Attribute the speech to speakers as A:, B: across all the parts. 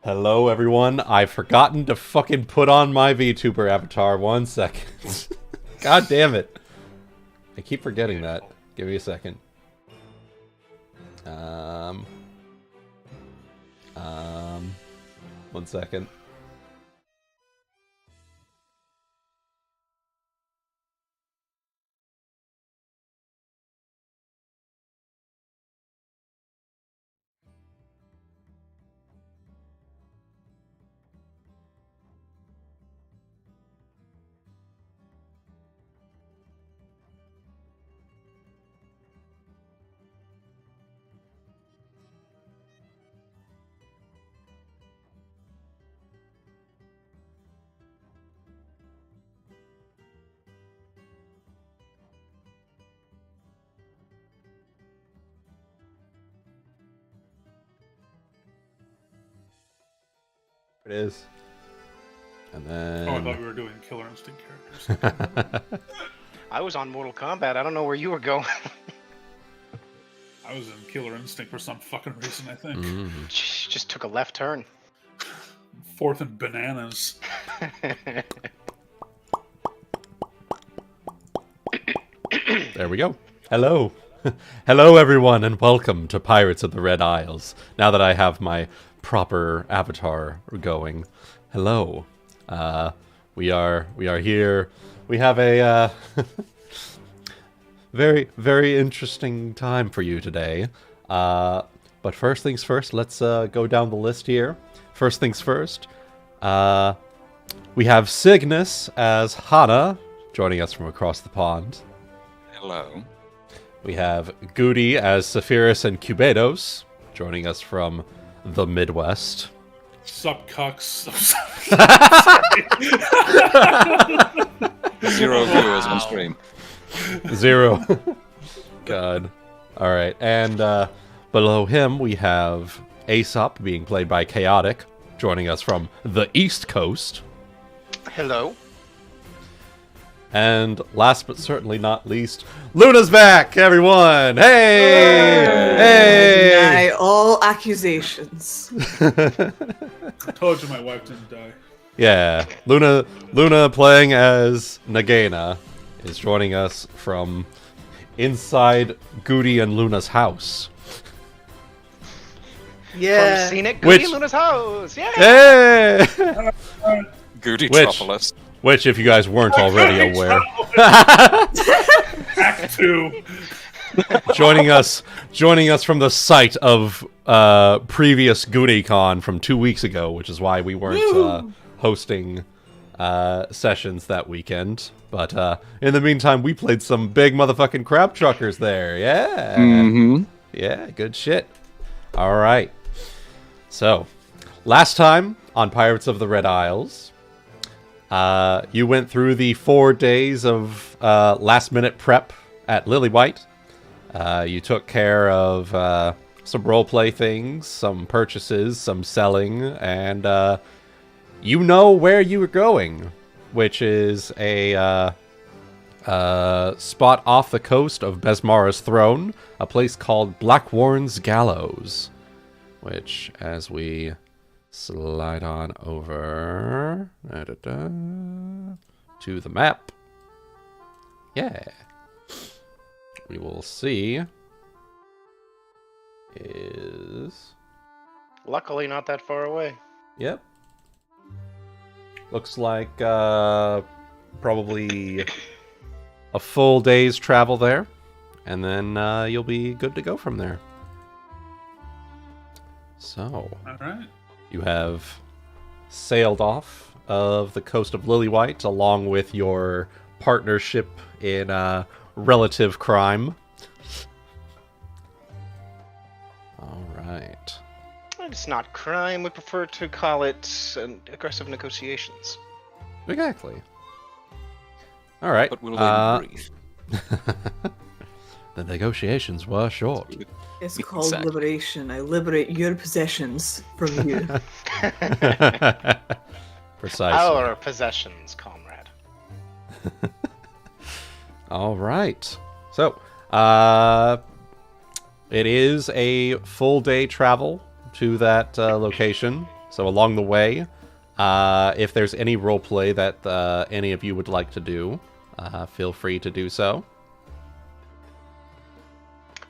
A: Hello, everyone. I've forgotten to fucking put on my VTuber avatar. 1 second. God damn it. I keep forgetting that. Give me a second. 1 second. It is. And then...
B: Oh, I thought we were doing Killer Instinct characters.
C: I was on Mortal Kombat. I don't know where you were going.
B: I was in Killer Instinct for some fucking reason, I think.
C: Just took a left turn.
B: Fourth and bananas.
A: There we go. Hello. Hello, everyone, and welcome to Pirates of the Red Isles. Now that I have my proper avatar going. Hello. We are here. We have a very, very interesting time for you today. But first things first, let's go down the list here. First things first, we have Cygnus as Hana, joining us from across the pond.
D: Hello.
A: We have Guti as Saphyrus and Cubados, joining us from the Midwest.
B: Sup, cucks.
D: Zero viewers on stream.
A: 0. God. Alright, and below him we have Aesop, being played by Chaotic, joining us from the East Coast.
C: Hello.
A: And last but certainly not least, Luna's back, everyone! Hey! Hey!
E: Deny all accusations.
B: I told you my wife didn't die.
A: Yeah, Luna playing as Nagaina is joining us from inside Guti and Luna's house.
E: Yeah.
C: From Scenic
A: Which-
C: Goody Luna's house. Yeah.
A: Hey!
D: Gutitropolis.
A: Which, if you guys weren't already aware,
B: Act 2.
A: joining us from the site of previous GutiCon from 2 weeks ago, which is why we weren't hosting sessions that weekend. But in the meantime, we played some big motherfucking crab truckers there. Yeah.
D: Mm-hmm.
A: Yeah, good shit. All right. So, last time on Pirates of the Red Isles, you went through the 4 days of last-minute prep at Lillywhite. You took care of some roleplay things, some purchases, some selling, and you know where you were going, which is a spot off the coast of Besmara's throne, a place called Blackwarn's Gallows, which, as we slide on over to the map, yeah, we will see is...
C: Luckily, not that far away.
A: Yep. Looks like probably a full day's travel there, and then you'll be good to go from there. So,
B: All right.
A: you have sailed off of the coast of Lillywhite along with your partnership in relative crime. All right.
C: It's not crime. We prefer to call it aggressive negotiations.
A: Exactly. All right.
D: But will they breathe?
A: The negotiations were short.
E: It's called
D: Exactly.
E: liberation. I liberate your possessions from you.
A: Precisely.
C: Our possessions, comrade.
A: All right. So, it is a full day travel to that location. So along the way, if there's any roleplay that any of you would like to do, feel free to do so.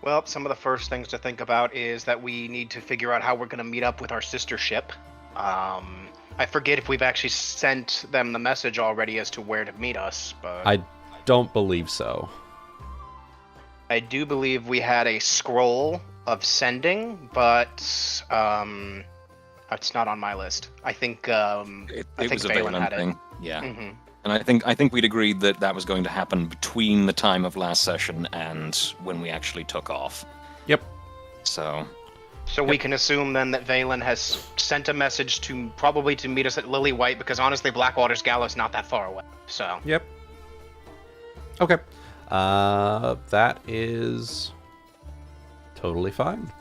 C: Well, some of the first things to think about is that we need to figure out how we're going to meet up with our sister ship. I forget if we've actually sent them the message already as to where to meet us, but
A: I don't believe so.
C: I do believe we had a scroll of sending, but it's not on my list. I think
D: It was a
C: Valen
D: Valen
C: had
D: thing.
C: it.
D: Yeah.
C: Mm-hmm.
D: And I think we'd agreed that that was going to happen between the time of last session and when we actually took off.
A: Yep.
D: So
C: We can assume then that Valen has sent a message to probably to meet us at Lily White, because honestly, Blackwater's Gallow's not that far away. So.
A: Yep. Okay. That is totally fine.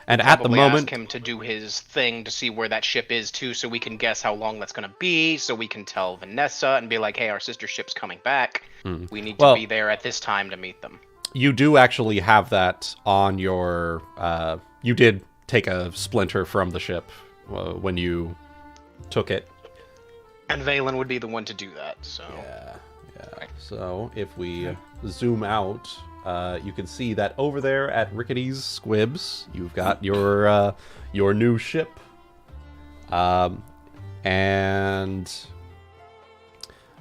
A: And at the
C: Probably
A: moment,
C: ask him to do his thing to see where that ship is too, so we can guess how long that's going to be, so we can tell Vanessa and be like, hey, our sister ship's coming back. We need to be there at this time to meet them.
A: you do actually have that on your... you did take a splinter from the ship when you took it.
C: And Valen would be the one to do that, so...
A: Yeah. So if we zoom out, you can see that over there at Rickety's Squibs, you've got your new ship. And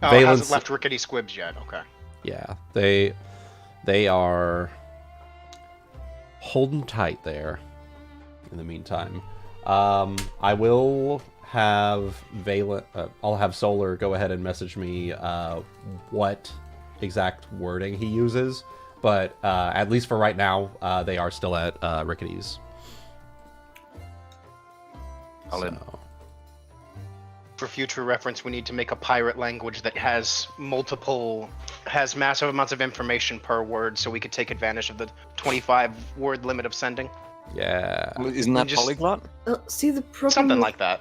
C: Oh, it hasn't left Rickety Squibs yet, okay.
A: Yeah, they are holding tight there in the meantime. I will have Valen, I'll have Solar go ahead and message me what exact wording he uses, but at least for right now, they are still at Rickety's.
C: For future reference, we need to make a pirate language that has massive amounts of information per word, so we could take advantage of the 25-word limit of sending.
A: Yeah.
D: Well, isn't that polyglot?
E: See, the problem
C: Something
E: with
C: like that.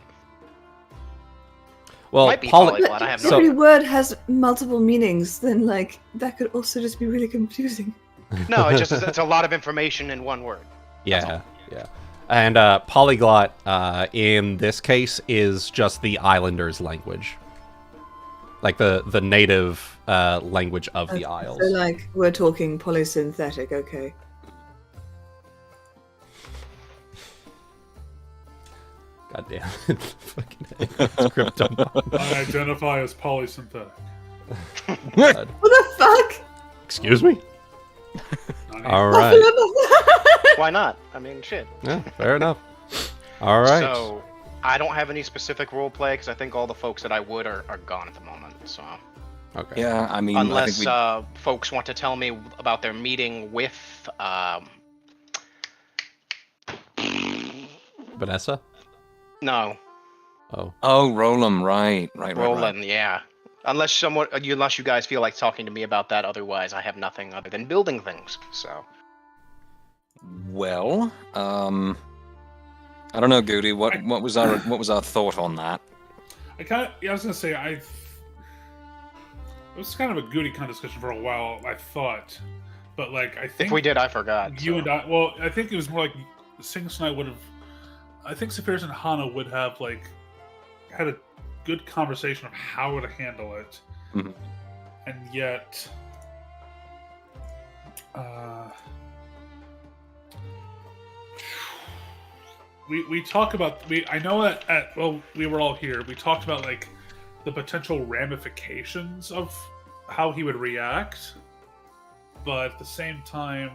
A: Well,
C: Might be polyglot, I have no
E: every
C: idea.
E: word has multiple meanings, then, like, that could also just be really confusing.
C: No, it's a lot of information in one word.
A: Yeah. And polyglot, in this case, is just the islanders' language. Like the native language of the Isles.
E: So, like, we're talking polysynthetic, okay.
A: God damn it. Fucking Krypton.
B: I identify as polysynthetic.
A: God.
E: What the fuck?
A: Excuse me?
B: Not
A: All
B: even-
A: right.
C: Why not? I mean, shit.
A: Yeah, fair enough. All right.
C: So, I don't have any specific roleplay, because I think all the folks that I would are gone at the moment, so...
A: Okay.
D: Yeah, I mean,
C: Unless
D: I think
C: folks want to tell me about their meeting with
A: Vanessa?
C: no,
A: Oh.
D: Roland, right.
C: Roland, yeah. Unless you guys feel like talking to me about that, otherwise I have nothing other than building things. So.
D: Well, I don't know, Goody. What was our thought on that?
B: I was gonna say it was kind of a goody kind of discussion for a while, I thought, but like I think
C: If we did, I forgot.
B: you
C: so.
B: and I. Well, I think it was more like Sings and I would have. I think Saphyrus and Hana would have like had a good conversation of how to handle it,
D: Mhm.
B: and yet, we talk about I know that we were all here. We talked about like the potential ramifications of how he would react, but at the same time,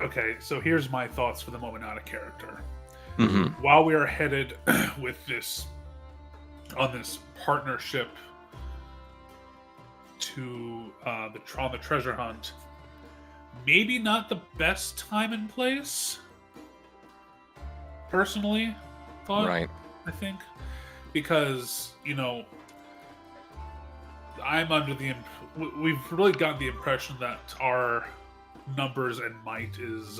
B: okay, so here's my thoughts for the moment out of character.
D: Mm-hmm.
B: While we are headed with on this partnership to on the treasure hunt, maybe not the best time and place. Personally,
D: Right.
B: I think, because I'm under we've really gotten the impression that our numbers and might is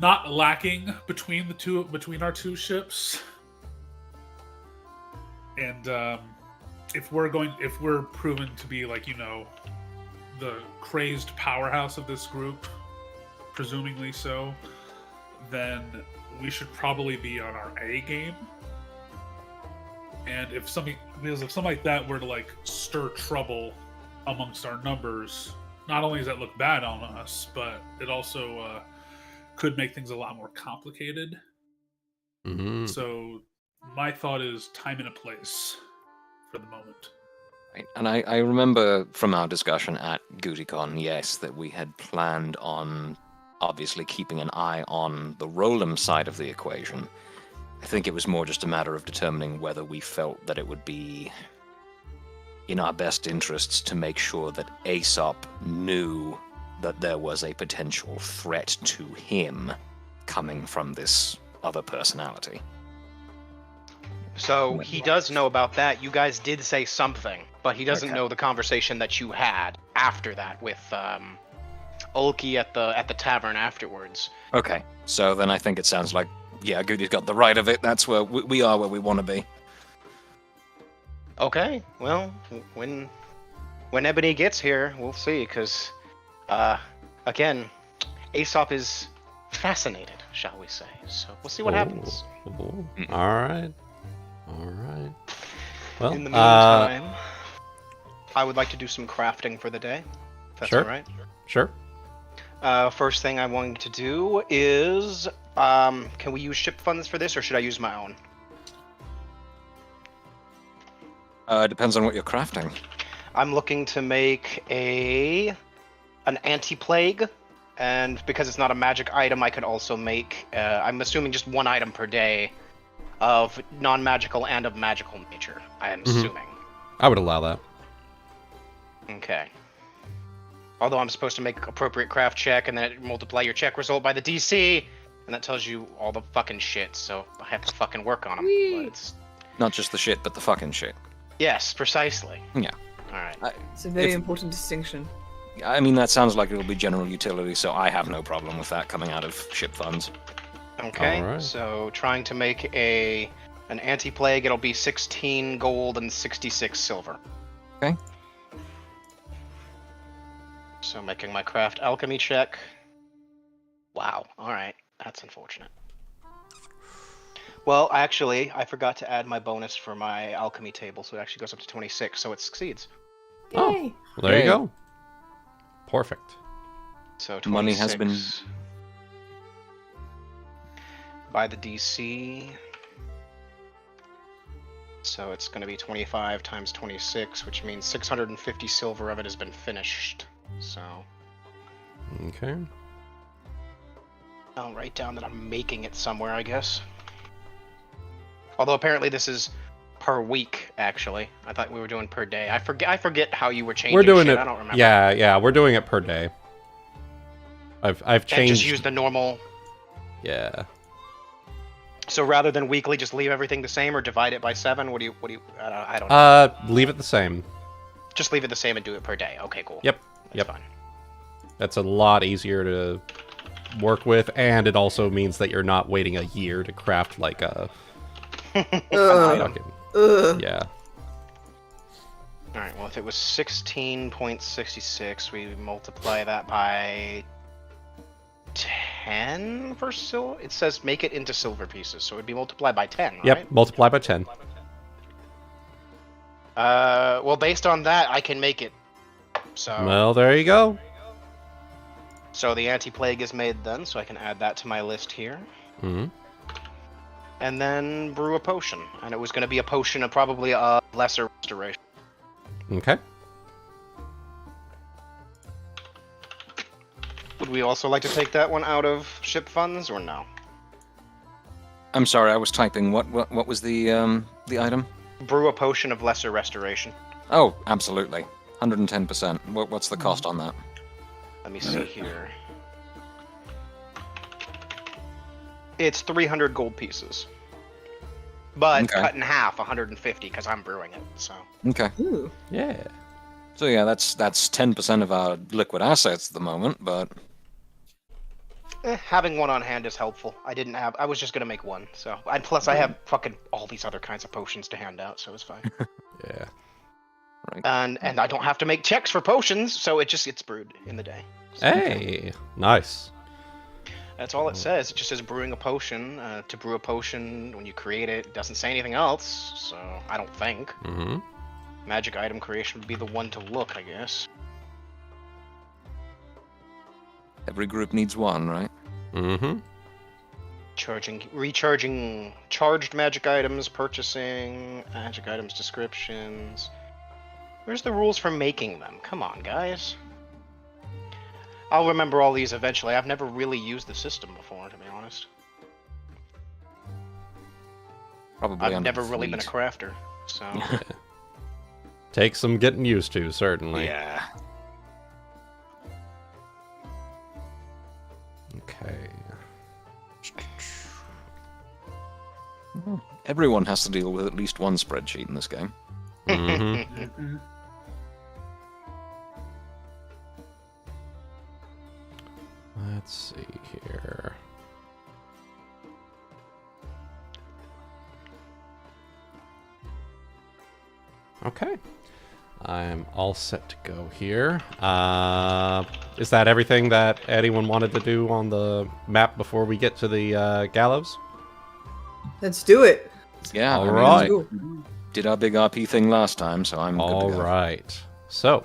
B: not lacking between our two ships, and if we're proven to be like, you know, the crazed powerhouse of this group, presumably so, then we should probably be on our A game. And if something like that were to like stir trouble amongst our numbers, not only does that look bad on us, but it also could make things a lot more complicated.
A: Mm-hmm.
B: So my thought is time and a place for the moment.
D: Right. And I remember from our discussion at GutiCon, yes, that we had planned on obviously keeping an eye on the Roland side of the equation. I think it was more just a matter of determining whether we felt that it would be in our best interests to make sure that Aesop knew that there was a potential threat to him coming from this other personality.
C: So he does know about that. You guys did say something, but he doesn't know the conversation that you had after that with Ulki at the tavern afterwards.
D: Okay, so then I think it sounds like, yeah, Guti's got the right of it. That's where we are where we want to be.
C: Okay, well, when Ebony gets here, we'll see, because, again, Aesop is fascinated, shall we say. So we'll see what happens.
A: All right. Well,
C: in the meantime, I would like to do some crafting for the day, if that's
A: sure.
C: all right.
A: Sure.
C: First thing I want to do is, can we use ship funds for this, or should I use my own?
D: Depends on what you're crafting.
C: I'm looking to make an anti-plague, and because it's not a magic item, I could also make, I'm assuming just one item per day of non-magical and of magical nature, I am assuming.
A: I would allow that.
C: Okay. Although I'm supposed to make appropriate craft check, and then it multiply your check result by the DC, and that tells you all the fucking shit, so I have to fucking work on them. But it's...
D: Not just the shit, but the fucking shit.
C: Yes, precisely.
D: Yeah.
C: Alright.
E: It's a very important distinction.
D: I mean, that sounds like it'll be general utility, so I have no problem with that coming out of ship funds.
C: Okay,
A: Alright.
C: so trying to make an anti-plague, it'll be 16 gold and 66 silver.
D: Okay.
C: So making my craft alchemy check. Wow, alright, that's unfortunate. Well, actually, I forgot to add my bonus for my alchemy table, so it actually goes up to 26, so it succeeds.
E: Yay!
A: Oh, well, there you
D: Yay.
A: go. Perfect.
C: So 26
D: Money has been...
C: by the DC. So it's going to be 25 times 26, which means 650 silver of it has been finished. So
A: Okay.
C: I'll write down that I'm making it somewhere, I guess. Although apparently this is per week, actually. I thought we were doing per day. I forget how you were changing
A: We're doing
C: shit.
A: it.
C: I don't remember.
A: Yeah, we're doing it per day. I've
C: And
A: changed.
C: just use the normal.
A: Yeah.
C: So rather than weekly, just leave everything the same, or divide it by 7. What do you? I don't know.
A: Leave it the same.
C: Just leave it the same and do it per day. Okay, cool.
A: Yep.
C: That's fine.
A: That's a lot easier to work with, and it also means that you're not waiting a year to craft like a. Yeah.
C: Alright, well, if it was 16.66, we multiply that by 10 for silver? It says make it into silver pieces, so it would be multiplied by 10, right?
A: Yep. Multiply by 10.
C: Well, based on that, I can make it. So,
A: Well, there you go.
C: so the anti-plague is made then, so I can add that to my list here.
A: Hmm.
C: And then brew a potion. And it was going to be a potion of probably a lesser restoration.
A: Okay.
C: Would we also like to take that one out of ship funds, or no?
D: I'm sorry, I was typing. What was the item?
C: Brew a potion of lesser restoration.
D: Oh, absolutely. 110%. What's the cost on that?
C: Let me see here. It's 300 gold pieces. But
D: Okay.
C: cut in half, 150, because I'm brewing it, so...
D: Okay.
E: Ooh.
A: Yeah.
D: So yeah, that's 10% of our liquid assets at the moment, but
C: having one on hand is helpful. I was just gonna make one, so... And plus, I have fucking all these other kinds of potions to hand out, so it's fine.
A: Yeah.
C: and I don't have to make checks for potions, so it just gets brewed in the day. So
A: Hey, nice.
C: that's all it says. It just says brewing a potion. To brew a potion, when you create it, it doesn't say anything else. So I don't think
A: Mm-hmm.
C: magic item creation would be the one to look, I guess.
D: Every group needs one, right?
A: Mm-hmm.
C: Recharging charged magic items, purchasing magic items descriptions. Where's the rules for making them? Come on, guys. I'll remember all these eventually. I've never really used the system before, to be honest.
D: Probably
C: I've
D: under
C: never really been a
D: fleet.
C: crafter, so
A: Takes some getting used to, certainly.
D: Yeah.
A: Okay.
D: Everyone has to deal with at least one spreadsheet in this game.
A: Mm-hmm. Let's see here. Okay. I'm all set to go here. Is that everything that anyone wanted to do on the map before we get to the gallows?
E: Let's do it.
D: Yeah,
A: All
D: I mean,
A: right.
E: Cool.
D: did our big RP thing last time, so I'm
A: All
D: good to go.
A: right. So,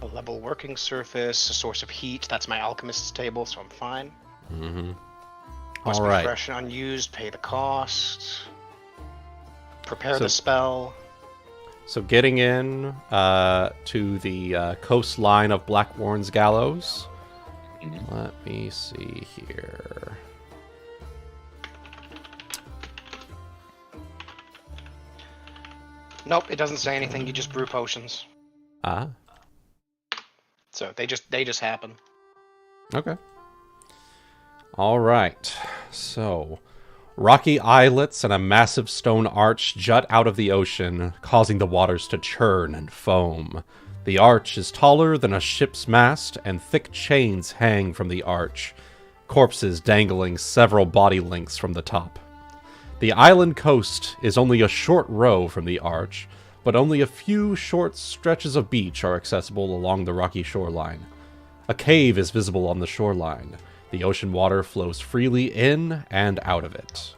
C: a level working surface, a source of heat. That's my alchemist's table, so I'm fine.
A: mm-hmm.
C: Must
A: All
C: be
A: right.
C: fresh and unused. Pay the cost. Prepare
A: So-
C: the spell.
A: So getting in to the coastline of Blackwarn's Gallows. Let me see here.
C: Nope, it doesn't say anything. You just brew potions.
A: Ah,
C: So they just happen.
A: okay. All right. So, rocky islets and a massive stone arch jut out of the ocean, causing the waters to churn and foam. The arch is taller than a ship's mast, and thick chains hang from the arch, corpses dangling several body lengths from the top. The island coast is only a short row from the arch, but only a few short stretches of beach are accessible along the rocky shoreline. A cave is visible on the shoreline. The ocean water flows freely in and out of it.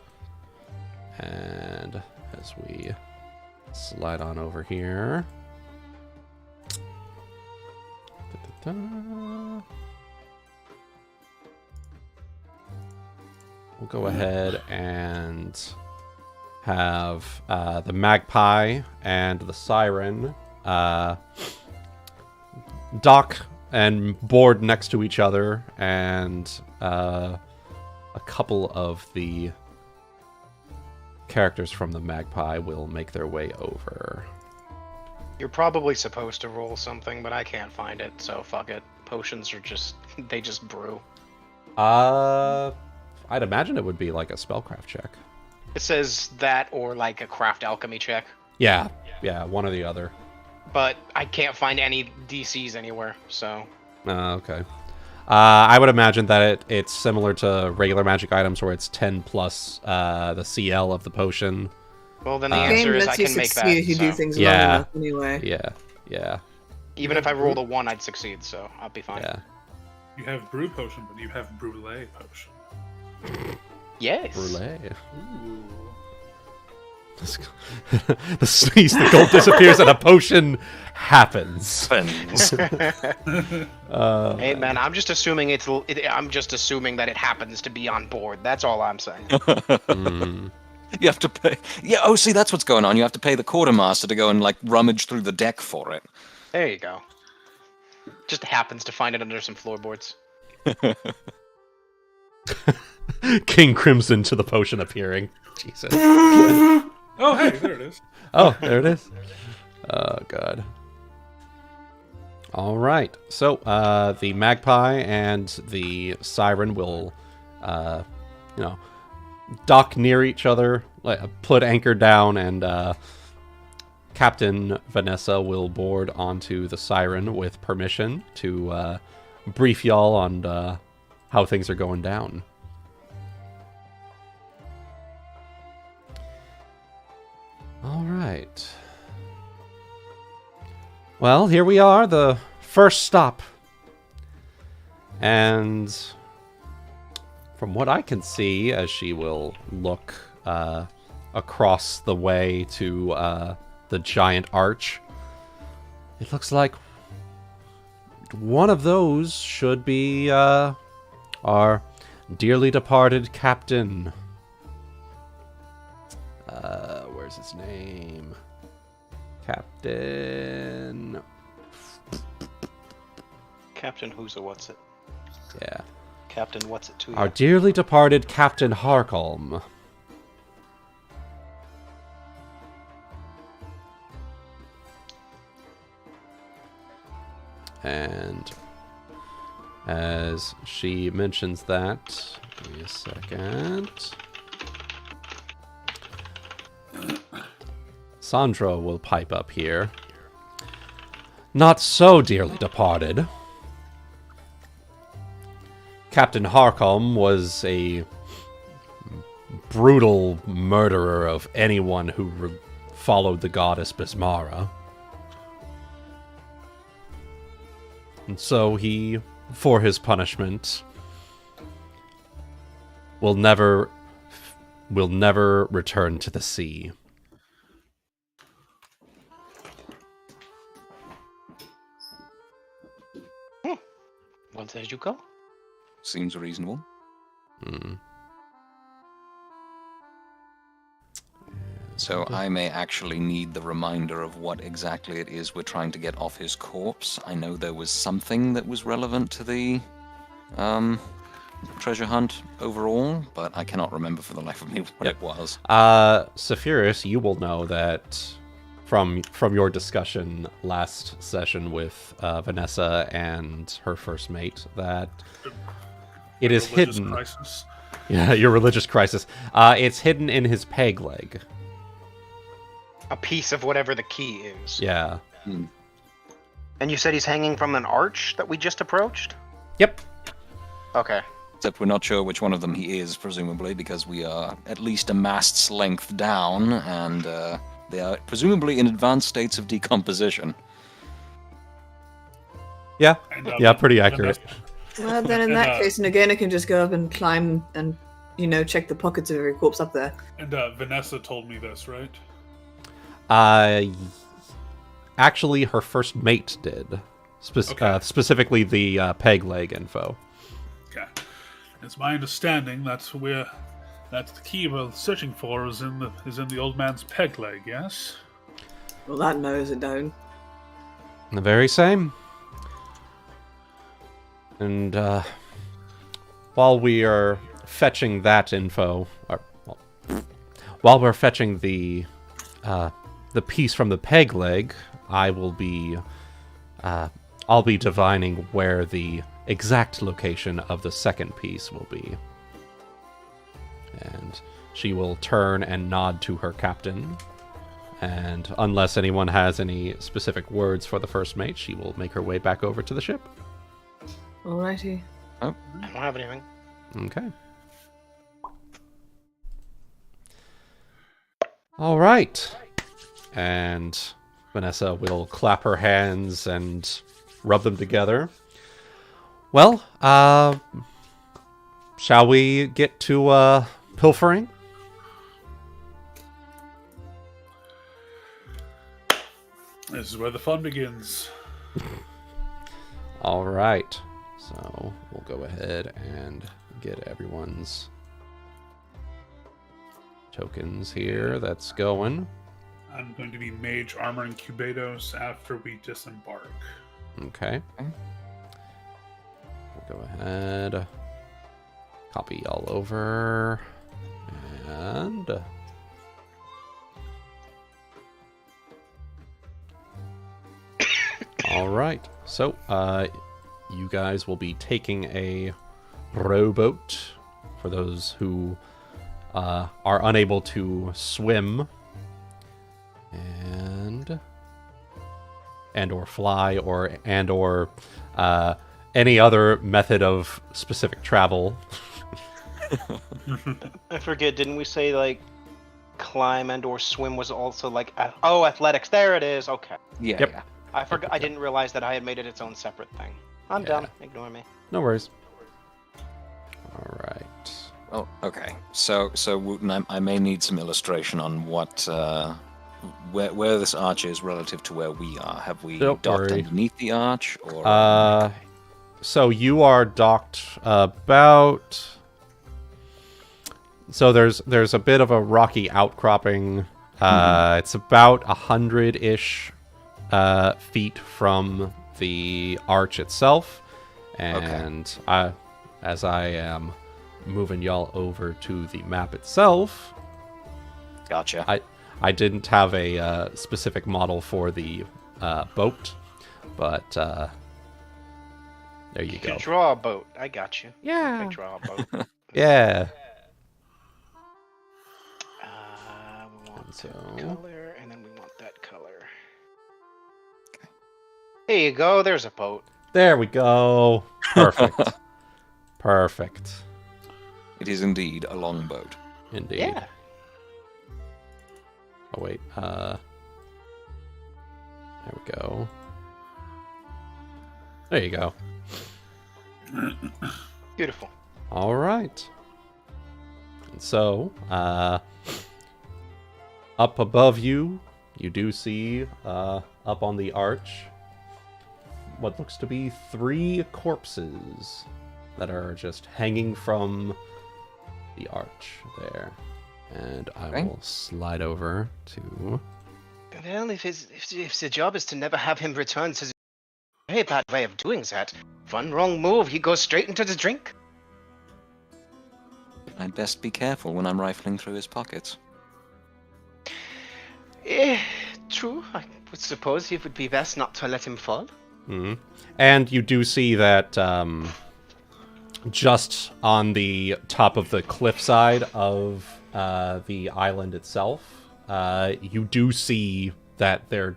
A: And as we slide on over here. Da-da-da. We'll go ahead and have the magpie and the siren dock and board next to each other, and a couple of the characters from the magpie will make their way over.
C: You're probably supposed to roll something, but I can't find it, so fuck it. Potions are just they just brew.
A: I'd imagine it would be like a spellcraft check.
C: It says that or like a craft alchemy check,
A: Yeah, one or the other.
C: but I can't find any DCs anywhere, so
A: Okay. I would imagine that it's similar to regular magic items where it's 10 plus the CL of the potion.
C: well then the
E: The game
C: answer is I
E: lets you
C: can make
E: succeed
C: that.
E: if you do
C: So.
E: things
A: Yeah.
E: long enough anyway.
A: Yeah,
C: Even if I rolled a 1, I'd succeed, so I'll be fine.
A: yeah.
B: You have brew potion, but you have brulee potion.
C: Yes.
A: Brulee.
B: Ooh.
A: The sneeze, the gold disappears, and a potion happens.
D: Friends.
C: Hey man, I'm just assuming I'm just assuming that it happens to be on board. That's all I'm saying.
A: Mm.
D: You have to pay. Yeah. Oh, see, that's what's going on. You have to pay the quartermaster to go and like rummage through the deck for it.
C: There you go. Just happens to find it under some floorboards.
A: King Crimson to the potion appearing. Jesus.
B: Oh, hey, there it is.
A: Oh, there it is. Oh, God. All right. So, the magpie and the siren will, dock near each other, put anchor down, and Captain Vanessa will board onto the siren with permission to brief y'all on how things are going down. All right. Well, here we are, the first stop. And from what I can see, as she will look across the way to the giant arch, it looks like one of those should be our dearly departed captain. Where's his name? Captain
C: who's or what's it?
A: Yeah.
C: Captain what's it to you?
A: Our dearly departed Captain Harcolm. And as she mentions that, give me a second. Sandro will pipe up here. Not so dearly departed. Captain Harcolm was a brutal murderer of anyone who followed the goddess Bismara. And so he, for his punishment, will never return to the sea.
C: When says you go?
D: Seems reasonable. So I may actually need the reminder of what exactly it is we're trying to get off his corpse. I know there was something that was relevant to the treasure hunt overall, but I cannot remember for the life of me what it was.
A: Saphyrus, you will know that from your discussion last session with Vanessa and her first mate, that it is hidden.
B: Crisis.
A: Yeah, your religious crisis. It's hidden in his peg leg.
C: A piece of whatever the key is.
A: Yeah.
C: And you said he's hanging from an arch that we just approached?
A: Yep.
C: Okay.
D: Except we're not sure which one of them he is, presumably, because we are at least a mast's length down, and they are presumably in advanced states of decomposition.
A: Yeah.
B: And,
A: Yeah, pretty accurate.
E: Well, then in that case, Nagaina can just go up and climb and, check the pockets of every corpse up there.
B: And Vanessa told me this, right?
A: Actually, her first mate did. Specifically the peg leg info.
B: Okay. It's my understanding that the key we're searching for is in the old man's peg leg, yes?
E: Well, that knows it don't.
A: The very same. And while we are fetching that info, while we're fetching the piece from the peg leg, I'll be divining where the exact location of the second piece will be. And she will turn and nod to her captain. And unless anyone has any specific words for the first mate, she will make her way back over to the ship.
E: Alrighty.
C: I don't have anything.
A: Okay. All right. And Vanessa will clap her hands and rub them together. Well, shall we get to pilfering?
B: This is where the fun begins.
A: All right. So we'll go ahead and get everyone's tokens here. That's going.
B: I'm going to be Mage, Armor, and Cubados after we disembark.
A: Okay. We'll go ahead. Copy all over. And... all right. So, you guys will be taking a rowboat for those who are unable to swim and or fly or any other method of specific travel.
C: I forget, didn't we say climb and or swim was also athletics? There it is. Okay.
D: Yeah.
A: Yep.
D: Yeah.
C: I forgot. I didn't realize that I had made it its own separate thing. I'm dumb. Ignore me.
A: No worries. All right.
D: Oh, okay. So Wuten, I may need some illustration on what, where this arch is relative to where we are. Have we
A: Don't
D: docked
A: worry.
D: underneath the arch, or?
A: So you are docked about. So there's a bit of a rocky outcropping. It's about 100-ish feet from the arch itself, and as I am moving y'all over to the map itself.
D: Gotcha.
A: I didn't have a specific model for the boat, but there you go.
C: You draw a boat. I got you.
A: Yeah.
C: I draw a boat.
A: Yeah.
C: We want
A: So-
C: that color, and then we want that color. There you go. There's a boat.
A: There we go. Perfect. Perfect.
D: It is indeed a longboat.
A: Indeed.
C: Yeah.
A: Oh wait. There we go. There you go.
C: Beautiful.
A: All right. And so, up above you, you do see, up on the arch, what looks to be 3 corpses that are just hanging from the arch there. And I will slide over to...
C: Well, if the job is to never have him return, it's a very bad way of doing that. One wrong move, he goes straight into the drink.
D: I'd best be careful when I'm rifling through his pockets.
C: True. I would suppose it would be best not to let him fall.
A: Mm-hmm. And you do see that just on the top of the cliffside of the island itself, you do see that there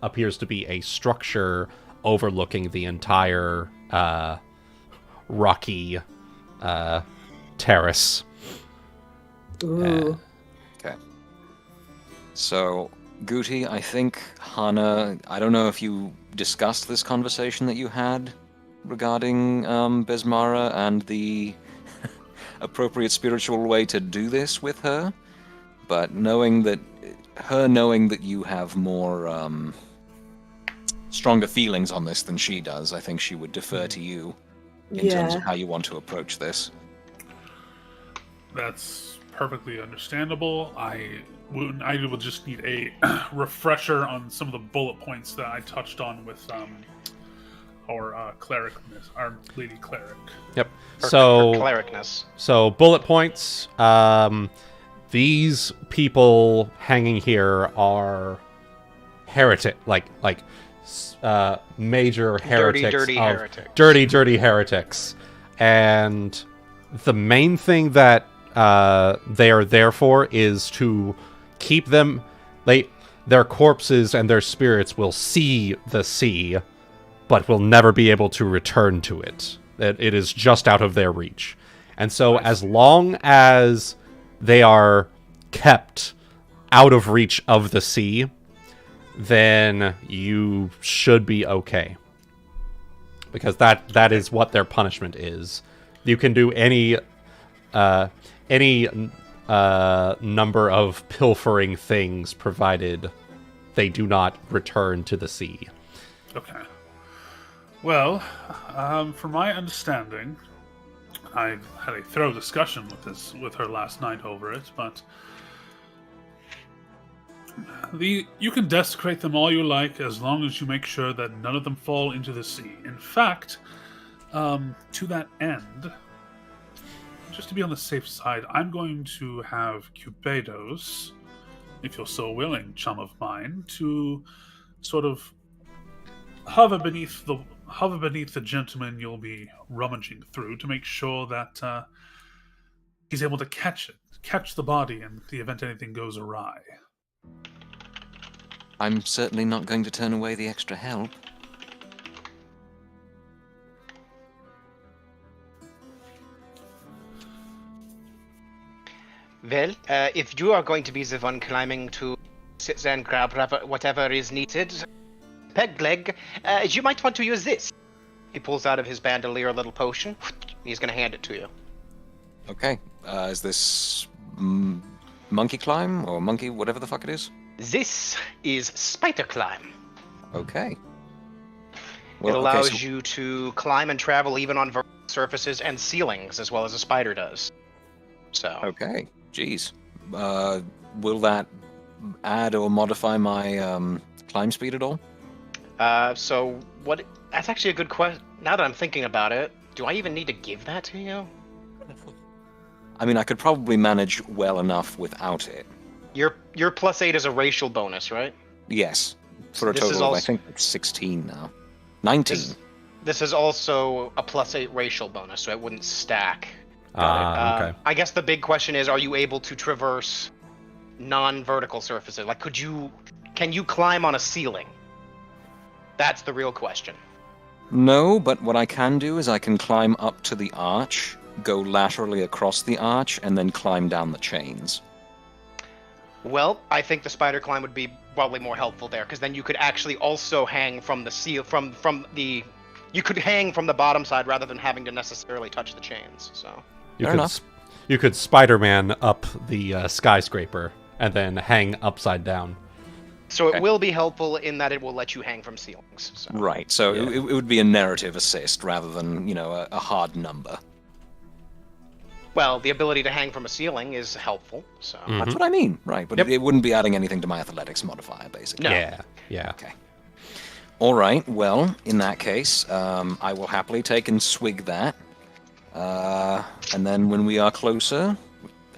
A: appears to be a structure overlooking the entire rocky terrace.
E: Ooh.
D: Okay. So, Guti, I think Hana, I don't know if you discussed this conversation that you had regarding Besmara and the appropriate spiritual way to do this with her, but knowing that you have more stronger feelings on this than she does, I think she would defer to you in terms of how you want to approach this.
B: That's perfectly understandable. I will just need a refresher on some of the bullet points that I touched on with our cleric, our lady cleric.
A: Yep.
C: Her
A: So
C: clericness.
A: So bullet points. These people hanging here are heretic, major heretics,
C: dirty heretics.
A: dirty heretics, and the main thing that they are there for is to keep them. Their corpses and their spirits will see the sea, but will never be able to return to it. It is just out of their reach. And so as long as they are kept out of reach of the sea, then you should be okay. Because that is what their punishment is. You can do any number of pilfering things provided they do not return to the sea.
B: Okay. Well, from my understanding, I had a thorough discussion with her last night over it, but you can desecrate them all you like as long as you make sure that none of them fall into the sea. In fact, to that end, just to be on the safe side, I'm going to have Cupidos, if you're so willing, chum of mine, to sort of hover beneath the gentleman you'll be rummaging through to make sure that he's able to catch the body in the event anything goes awry.
D: I'm certainly not going to turn away the extra help.
C: Well, if you are going to be the one climbing to sit there and grab whatever is needed, peg leg, you might want to use this. He pulls out of his bandolier a little potion. He's going to hand it to you.
D: Okay. Is this monkey climb or monkey, whatever the fuck it is?
C: This is spider climb.
D: Okay.
C: It allows you to climb and travel even on vertical surfaces and ceilings, as well as a spider does. So.
D: Okay. Jeez. Will that add or modify my climb speed at all?
C: So what? That's actually a good question. Now that I'm thinking about it, do I even need to give that to you?
D: I mean, I could probably manage well enough without it.
C: Your +8 is a racial bonus, right?
D: Yes. For a
C: This
D: total
C: is
D: of, I
C: also-
D: think, it's 16 now. 19.
C: This is also a +8 racial bonus, so it wouldn't stack.
A: Okay.
C: I guess the big question is, are you able to traverse non-vertical surfaces? Like, can you climb on a ceiling? That's the real question.
D: No, but what I can do is I can climb up to the arch, go laterally across the arch, and then climb down the chains.
C: Well, I think the spider climb would be probably more helpful there, because then you could actually also hang from the you could hang from the bottom side rather than having to necessarily touch the chains. So
D: Fair enough.
A: You could Spider-Man up the skyscraper and then hang upside down.
C: So
D: Okay.
C: it will be helpful in that it will let you hang from ceilings. So.
D: Right, so
A: Yeah.
D: it would be a narrative assist rather than, a hard number.
C: Well, the ability to hang from a ceiling is helpful. So
D: That's what I mean, right? But
A: Yep.
D: it wouldn't be adding anything to my athletics modifier, basically.
C: No.
A: Yeah.
D: Okay. All right. Well, in that case, I will happily take and swig that. And then when we are closer,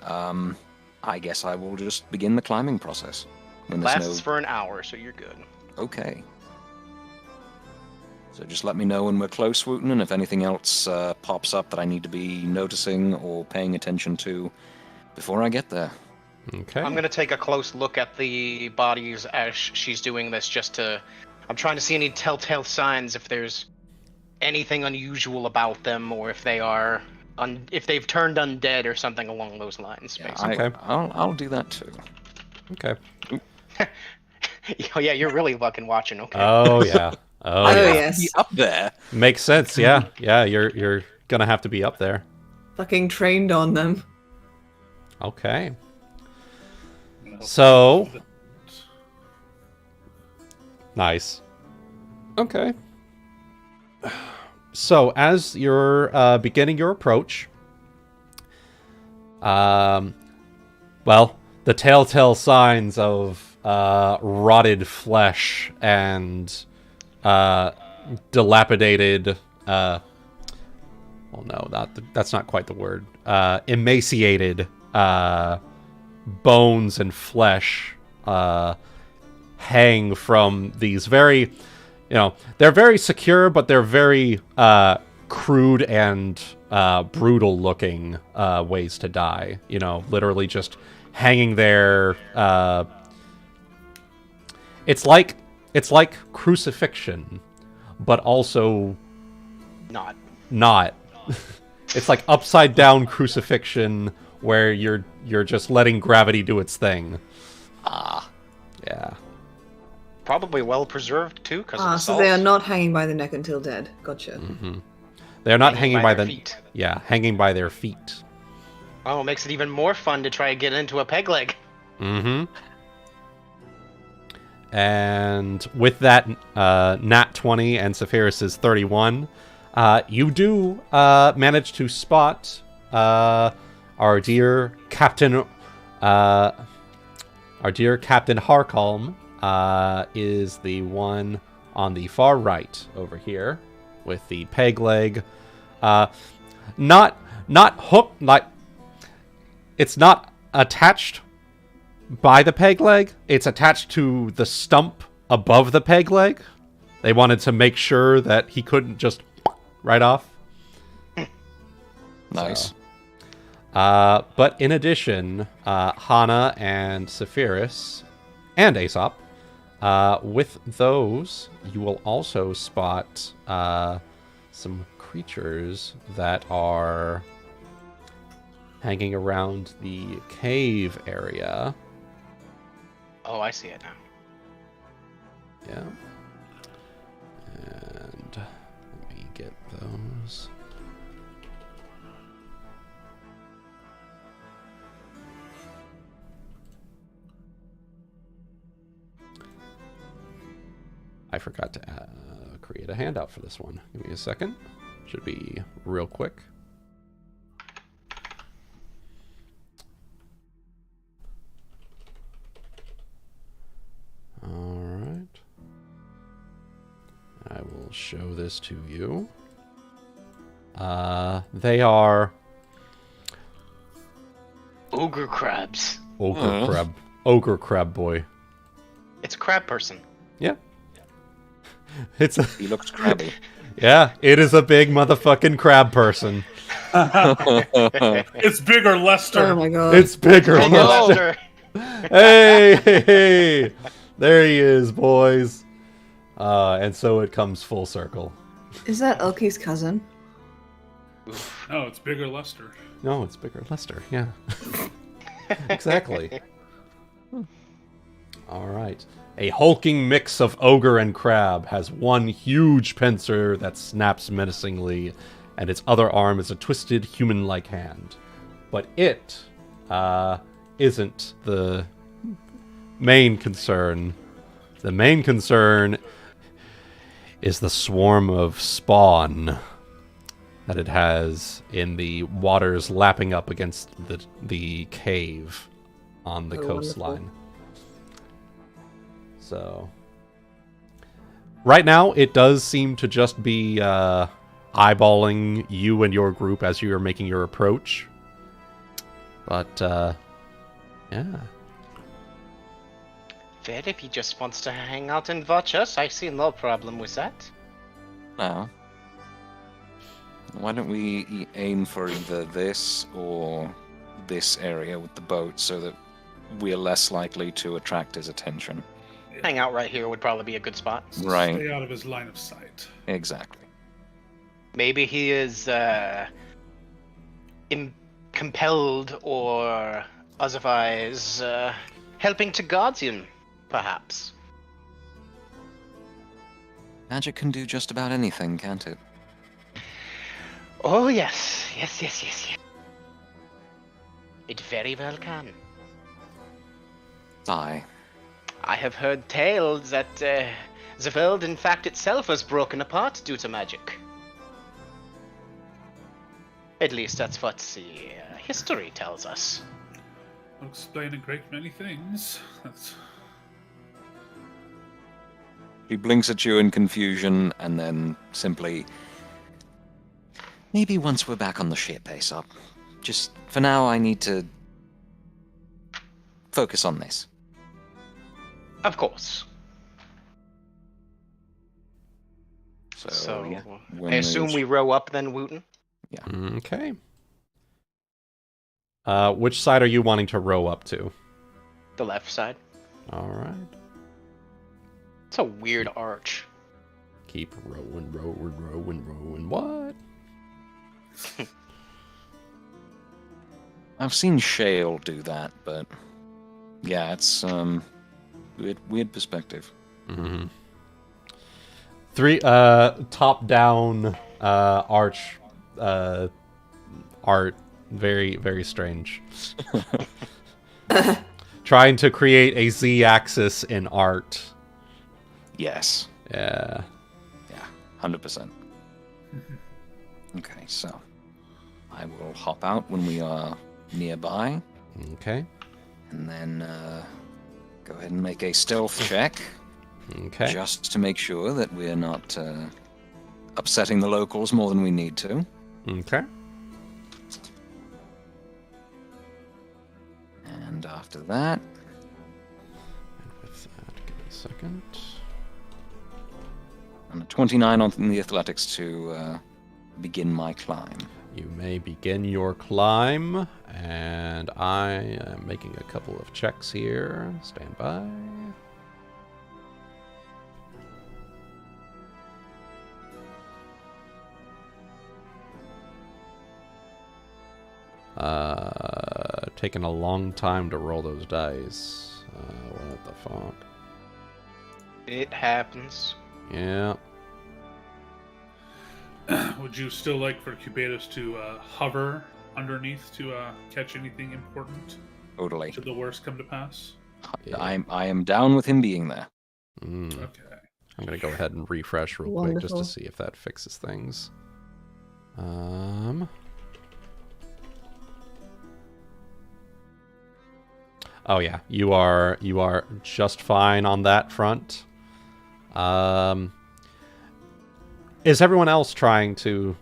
D: I guess I will just begin the climbing process. When there's
C: lasts for an hour, so you're good.
D: Okay. So just let me know when we're close, Wuten, and if anything else pops up that I need to be noticing or paying attention to before I get there.
A: Okay.
C: I'm gonna take a close look at the bodies as she's doing this, I'm trying to see any telltale signs if there's anything unusual about them, or if they are, if they've turned undead or something along those lines.
D: Yeah,
C: Basically.
A: Okay.
D: I'll do that too.
A: Okay.
C: Oh yeah, you're really fucking watching. Okay.
A: Oh yeah. Oh
E: Oh,
A: yeah.
E: yes.
D: Be up there.
A: Makes sense. Yeah. Yeah. You're gonna have to be up there.
E: Fucking trained on them.
A: Okay. So nice. Okay. So as you're beginning your approach, well, the telltale signs of rotted flesh and dilapidated. Well, no, that's not quite the word. Emaciated bones and flesh hang from these very, they're very secure, but they're very crude and brutal looking ways to die. Literally just hanging there. It's like crucifixion, but also not. It's like upside down crucifixion where you're just letting gravity do its thing. Yeah.
C: Probably well preserved too, because
E: So they are not hanging by the neck until dead. Gotcha.
A: Mm-hmm. They're not hanging by
C: their
A: the
C: feet.
A: Yeah, hanging by their feet.
C: Oh, it makes it even more fun to try and get into a peg leg.
A: Mm-hmm. And with that nat 20 and Saphyrus' 31, you do manage to spot our dear Captain Harkalm is the one on the far right over here with the peg leg. Not hooked, like it's not attached by the peg leg. It's attached to the stump above the peg leg. They wanted to make sure that he couldn't just right off.
D: Nice.
A: But in addition, Hana and Saphyrus and Aesop, with those, you will also spot some creatures that are hanging around the cave area.
C: Oh, I see it now.
A: Yeah. I forgot to create a handout for this one. Give me a second. Should be real quick. Alright. I will show this to you. They are...
C: Ogre crabs.
A: Ogre crab boy.
C: It's a crab person.
A: Yeah. It's a...
D: He looks crabby.
A: Yeah, it is a big motherfucking crab person.
B: It's bigger, Lester.
E: Oh my god.
A: It's bigger.
C: Big Lester.
A: Hey, there he is, boys. And so it comes full circle.
E: Is that Ulki's cousin?
B: No, it's bigger, Lester.
A: No, it's bigger Lester. Yeah. Exactly. All right. A hulking mix of ogre and crab has one huge pincer that snaps menacingly, and its other arm is a twisted human-like hand. But it isn't the main concern. The main concern is the swarm of spawn that it has in the waters lapping up against the cave on the coastline. Wonderful. So, right now, it does seem to just be eyeballing you and your group as you are making your approach. But, yeah.
C: Well, if he just wants to hang out and watch us, I see no problem with that.
D: Now, why don't we aim for either this or this area with the boat so that we're less likely to attract his attention?
C: Hang out right here would probably be a good spot.
D: Right.
B: Stay out of his line of sight.
D: Exactly.
C: Maybe he is compelled or otherwise helping to guard him, perhaps.
D: Magic can do just about anything, can't it?
C: Oh, yes. Yes. It very well can.
D: Aye.
C: I have heard tales that the world, in fact, itself was broken apart due to magic. At least that's what the history tells us.
B: I'll explain a great many things. That's...
D: He blinks at you in confusion and then simply... Maybe once we're back on the ship, Aesop. Just, for now, I need to... focus on this.
C: Of course.
D: So yeah.
C: I assume we row up then, Wuten?
D: Yeah.
A: Okay. Which side are you wanting to row up to?
C: The left side.
A: All right.
C: It's a weird arch.
A: Keep rowing. What?
D: I've seen Shale do that, but yeah, it's weird perspective.
A: Mm-hmm. Three top-down arch art, very, very strange. Trying to create a Z-axis in art.
D: Yes.
A: Yeah.
D: Yeah, 100%. Okay, so I will hop out when we are nearby.
A: Okay.
D: And then go ahead and make a stealth check.
A: Okay.
D: Just to make sure that we're not upsetting the locals more than we need to.
A: Okay.
D: And after that...
A: And with that, give me a second.
D: And a 29 on the athletics to begin my climb.
A: You may begin your climb, and I am making a couple of checks here. Stand by. Taking a long time to roll those dice. What the fuck?
C: It happens.
A: Yeah.
B: Would you still like for Cubatus to hover underneath to catch anything important?
D: Totally.
B: Should the worst come to pass?
A: Yeah.
D: I am down with him being there.
A: Mm.
B: Okay.
A: I'm going to go ahead and refresh real quick just to
E: Wonderful.
A: see if that fixes things. Oh yeah, you are just fine on that front. Is everyone else trying to,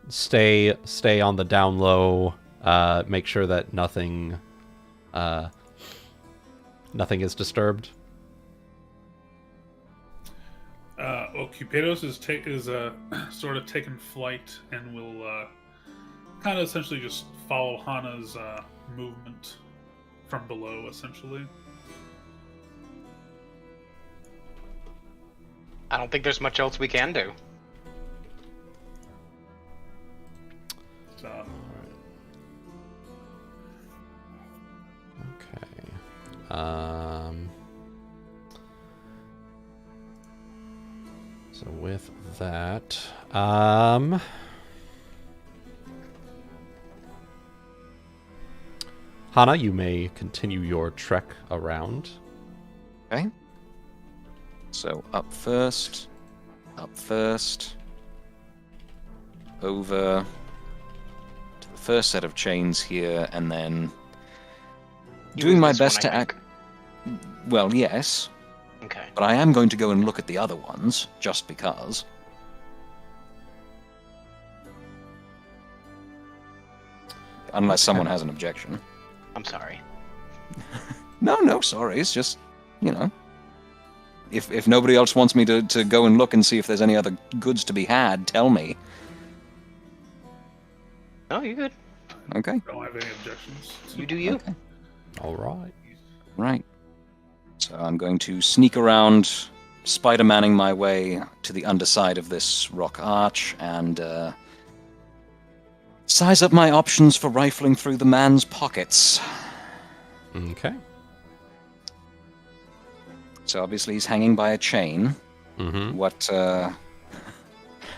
A: stay on the down low, make sure that nothing is disturbed?
B: Cupidos is sort of taken flight and will kind of essentially just follow Hana's movement from below, essentially.
C: I don't think there's much else we can do.
B: So,
A: Okay. So with that, Hana, you may continue your trek around.
D: Okay. So up first, over to the first set of chains here, and then doing my best to act. Well, yes,
C: Okay.
D: but I am going to go and look at the other ones, just because. Unless someone has an objection.
C: I'm sorry.
D: No, sorry. It's just, If nobody else wants me to go and look and see if there's any other goods to be had, tell me.
C: No, you're good.
D: Okay.
B: don't have any objections.
C: You do you.
D: Okay.
A: All right.
D: Right. So I'm going to sneak around, Spider-Manning my way to the underside of this rock arch and size up my options for rifling through the man's pockets.
A: Okay.
D: So obviously he's hanging by a chain.
A: Mm-hmm.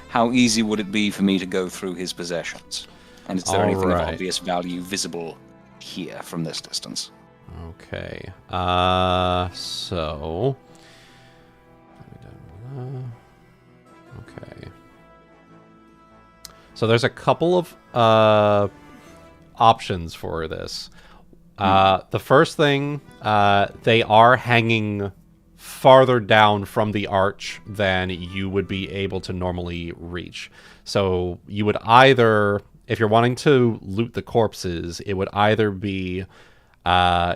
D: How easy would it be for me to go through his possessions? And is there anything of obvious value visible here from this distance?
A: Okay. So. Okay. So there's a couple of options for this. The first thing, they are hanging farther down from the arch than you would be able to normally reach. So you would either, if you're wanting to loot the corpses, it would either be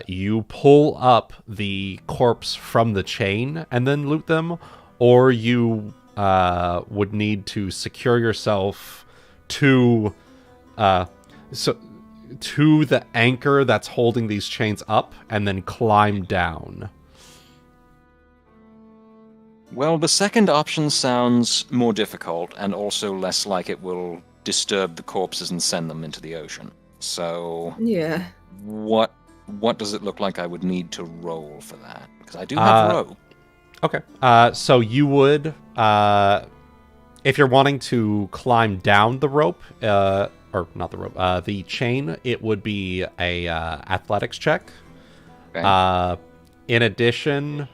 A: you pull up the corpse from the chain and then loot them, or you would need to secure yourself to the anchor that's holding these chains up and then climb down.
D: Well, the second option sounds more difficult and also less like it will disturb the corpses and send them into the ocean. So,
E: Yeah.
D: what does it look like I would need to roll for that? Because I do have rope.
A: Okay. So you would, if you're wanting to climb down the rope, or not the rope, the chain, it would be a athletics check.
D: Okay.
A: In addition,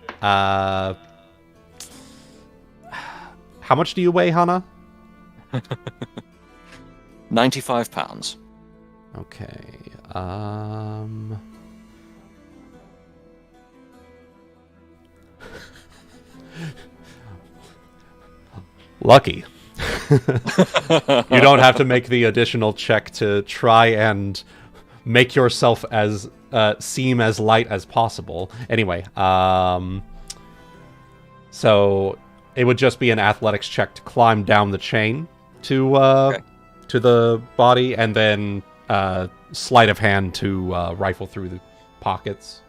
A: how much do you weigh, Hana?
D: 95 pounds.
A: Okay. Lucky. You don't have to make the additional check to try and make yourself as seem as light as possible. Anyway, so it would just be an athletics check to climb down the chain to the body, and then sleight of hand to rifle through the pockets.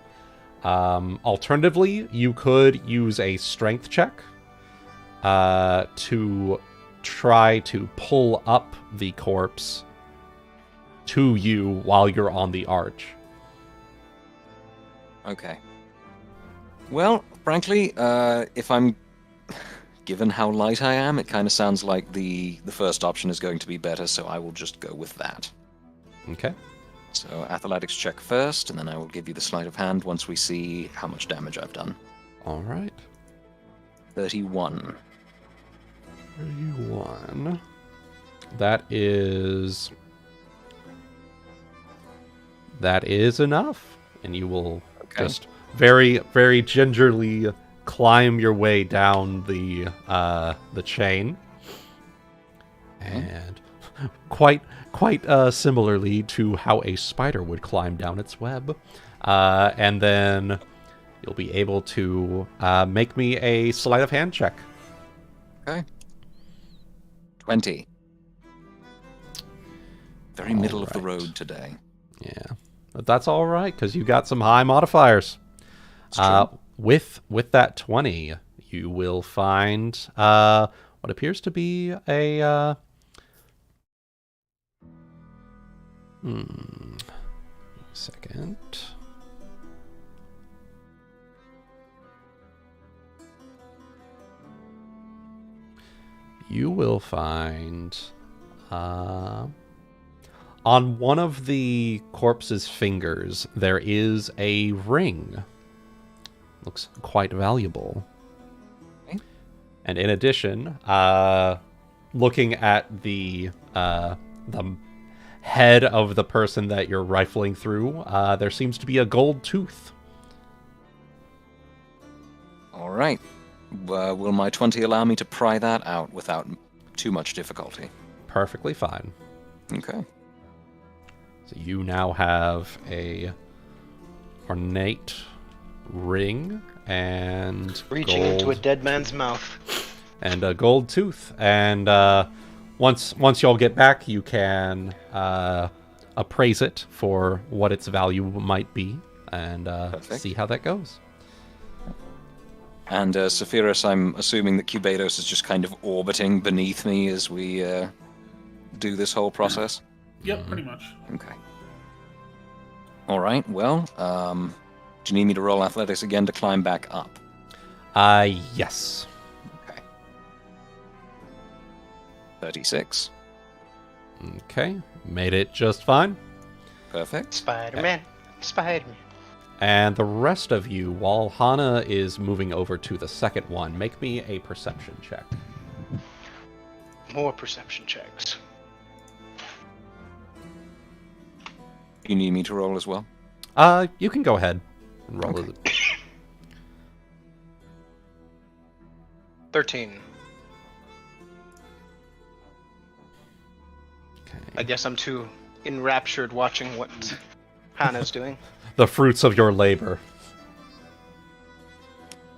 A: Alternatively, you could use a strength check to try to pull up the corpse to you while you're on the arch.
D: Okay. Well, frankly, if I'm given how light I am, it kind of sounds like the first option is going to be better, so I will just go with that.
A: Okay.
D: So athletics check first, and then I will give you the sleight of hand once we see how much damage I've done.
A: All right.
D: 31.
A: 31. That is enough. And you will just very, very gingerly climb your way down the chain. And quite similarly to how a spider would climb down its web. And then you'll be able to make me a sleight of hand check.
D: Okay. 20. Very middle of the road today.
A: Yeah. But that's all right, because you got some high modifiers. With that 20, you will find what appears to be a... Second. You will find... on one of the corpse's fingers, there is a ring. Looks quite valuable.
D: Okay.
A: And in addition, looking at the head of the person that you're rifling through, there seems to be a gold tooth.
D: All right. Will my 20 allow me to pry that out without too much difficulty?
A: Perfectly fine.
D: Okay.
A: So you now have a ornate ring and
C: Reaching
A: gold,
C: into a dead man's mouth.
A: and a gold tooth. And once y'all get back, you can appraise it for what its value might be, and see how that goes.
D: And Saphyrus, I'm assuming that Cubados is just kind of orbiting beneath me as we do this whole process?
B: Yep, pretty much.
D: Okay. All right, well, do you need me to roll athletics again to climb back up?
A: Yes.
D: Okay. 36.
A: Okay, made it just fine.
D: Perfect.
C: Spider-Man. Spider-Man.
A: And the rest of you, while Hana is moving over to the second one, make me a perception check.
C: More perception checks.
D: You need me to roll as well?
A: You can go ahead and roll it.
C: 13.
A: Okay.
C: I guess I'm too enraptured watching what Hana's doing.
A: The fruits of your labor.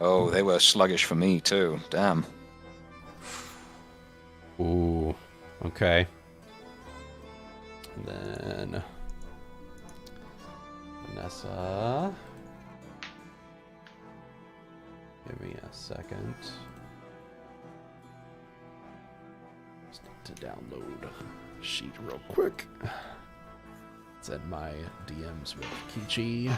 D: Oh, they were sluggish for me, too. Damn.
A: Ooh. Okay. And then... Vanessa... Give me a second. Just need to download a sheet real quick. It's in my DMs with Kichi.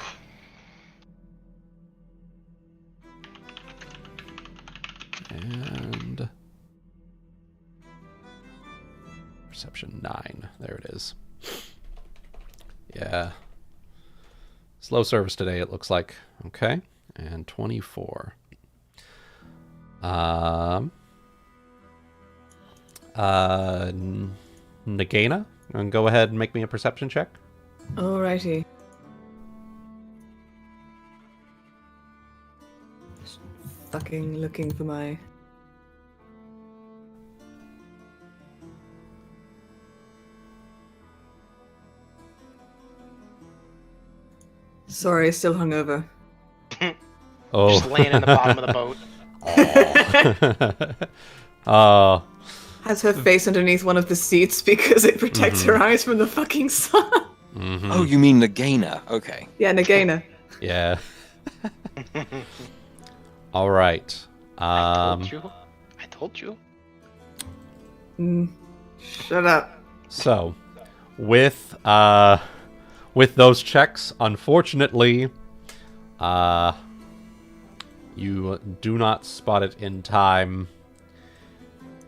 A: And... Perception 9. There it is. Yeah. Slow service today, it looks like. Okay. And 24. Nagaina, go ahead and make me a perception check.
E: Alrighty. Just fucking looking for my... Sorry, still hungover.
A: Oh.
C: Just laying in the bottom of the boat.
A: Oh.
E: Has her face underneath one of the seats because it protects her eyes from the fucking sun.
A: Mm-hmm.
D: Oh, you mean Nagaina. Okay.
E: Yeah, Nagaina.
A: Yeah. All right.
C: I told you.
E: Shut up.
A: So, with those checks, unfortunately, you do not spot it in time,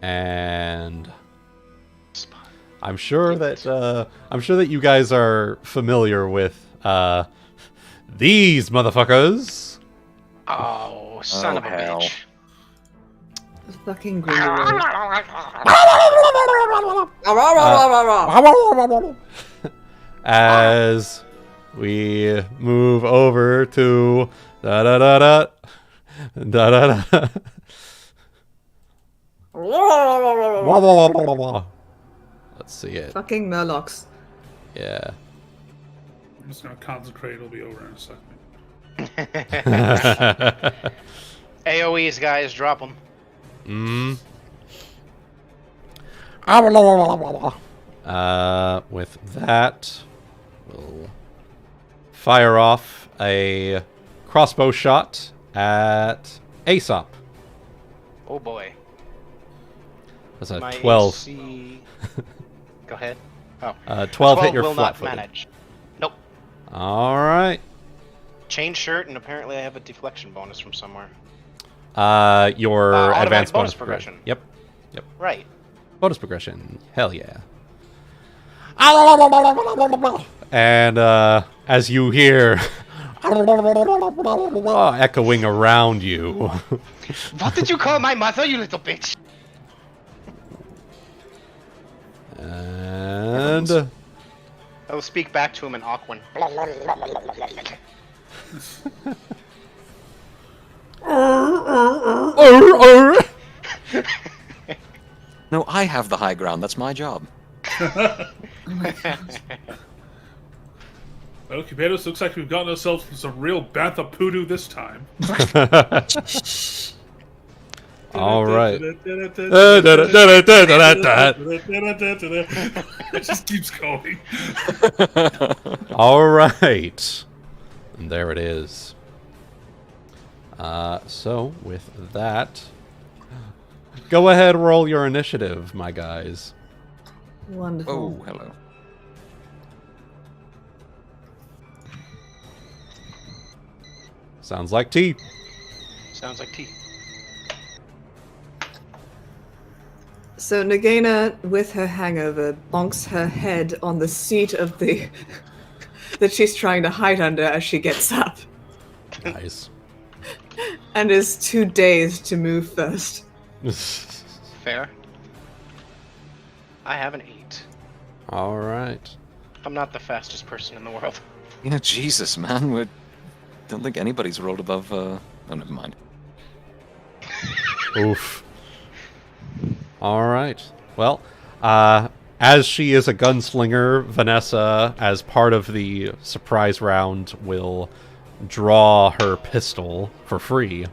A: and I'm sure that you guys are familiar with these motherfuckers.
C: Oh, son of a
D: hell.
C: bitch.
E: Fucking Grindelwald.
A: As we move over to da da da da da da da. Let's see it.
E: Fucking Murlocs.
A: Yeah.
B: I'm just gonna concentrate. It'll be over in a second.
C: AoEs, guys, drop them.
A: With that, we'll fire off a crossbow shot at Aesop.
C: Oh boy.
A: That's a
C: My
A: 12.
C: AC... Go ahead. Oh.
A: 12 hit your
C: will not
A: flat-footed.
C: manage. Nope.
A: All right.
C: Change shirt, and apparently I have a deflection bonus from somewhere.
A: Your
C: Automatic
A: advanced bonus
C: progression.
A: Yep.
C: Right.
A: Bonus progression. Hell yeah. And as you hear echoing around you.
C: What did you call my mother, you little bitch?
A: And
C: I will speak back to him in Aquan.
D: No, I have the high ground. That's my job.
B: Well, Cubados, looks like we've gotten ourselves some real bantha poodoo this time.
A: all right.
B: It just keeps going.
A: All right. And there it is. So with that, go ahead, roll your initiative, my guys.
E: Wonderful.
D: Oh, hello.
A: Sounds like tea.
C: Sounds like tea.
E: So Nagaina, with her hangover, bonks her head on the seat of the that she's trying to hide under as she gets up,
A: Nice.
E: and is too dazed to move first.
C: Fair. I have an 8.
A: All right.
C: I'm not the fastest person in the world.
D: You know, Jesus, man. Don't think anybody's rolled above. Oh, never mind.
A: Oof. All right. Well, as she is a gunslinger, Vanessa, as part of the surprise round, will draw her pistol for free.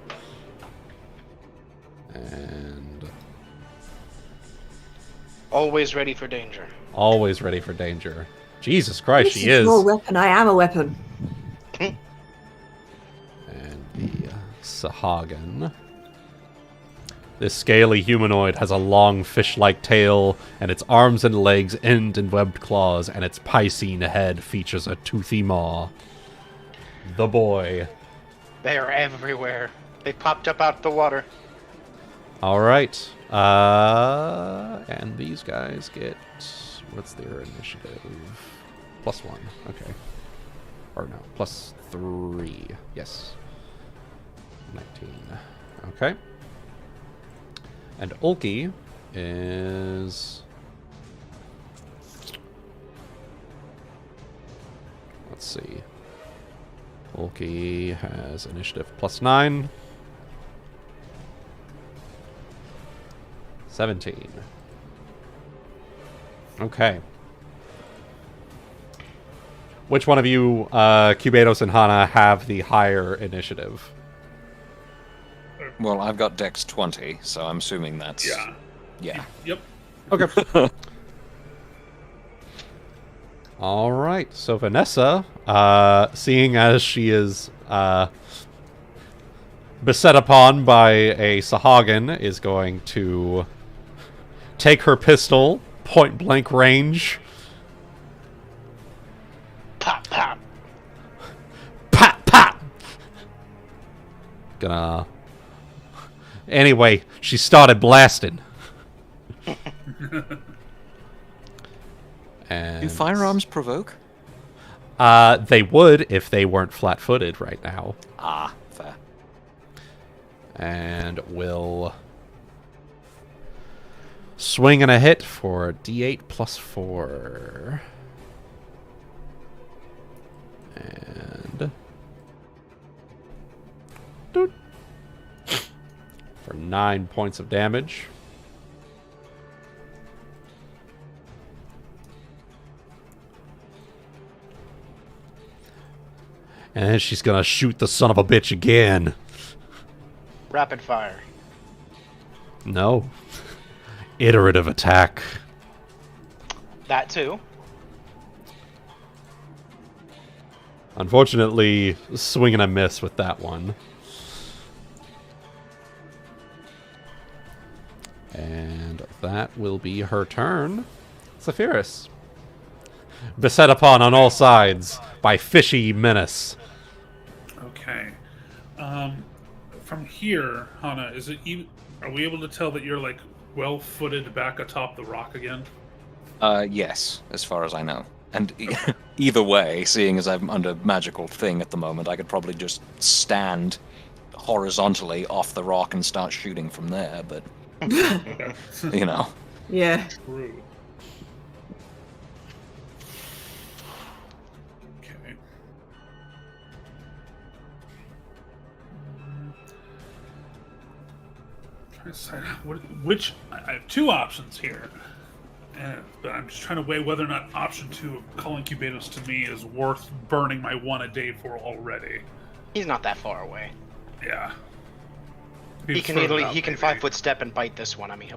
A: And
C: Always ready for danger.
A: always ready for danger. Jesus Christ,
E: This
A: she is.
E: your weapon. I am a weapon.
A: And the Sahagin. This scaly humanoid has a long fish-like tail, and its arms and legs end in webbed claws, and its piscine head features a toothy maw. The boy.
C: They are everywhere. They popped up out the water.
A: Alright. And these guys get... What's their initiative? +1. Okay. Or no, +3. Yes. 19. Okay. And Ulki is... Let's see. Ulki has initiative +9. 17. Okay. Which one of you, Cubados and Hana, have the higher initiative?
D: Well, I've got Dex 20, so I'm assuming that's...
B: Yeah.
D: Yeah.
B: Yep.
A: Okay. All right. So Vanessa, seeing as she is beset upon by a Sahagin, is going to take her pistol, point blank range.
C: Pop, pop.
A: Pop, pop. Gonna. Anyway, she started blasting. And
D: Do firearms provoke?
A: they would if they weren't flat-footed right now.
D: Ah, fair.
A: And will swing and a hit for D8 plus 4. And... doot. For 9 points of damage. And then she's gonna shoot the son of a bitch again.
C: Rapid fire.
A: No. Iterative attack.
C: That too.
A: Unfortunately, swing and a miss with that one. And that will be her turn. Saphyrus. Beset upon on all sides by fishy menace.
B: Okay. From here, Hana, are we able to tell that you're like well-footed back atop the rock again?
D: Yes, as far as I know. And either way, seeing as I'm under magical thing at the moment, I could probably just stand horizontally off the rock and start shooting from there, but,
B: Okay.
D: you know.
E: Yeah.
B: True. Okay. Trying to decide which I have two options here, but I'm just trying to weigh whether or not option 2 of calling Cubados to me is worth burning my 1 a day for already.
C: He's not that far away.
B: Yeah.
C: He can
B: further out,
C: he can
B: maybe.
C: 5-foot step and bite this one. I mean,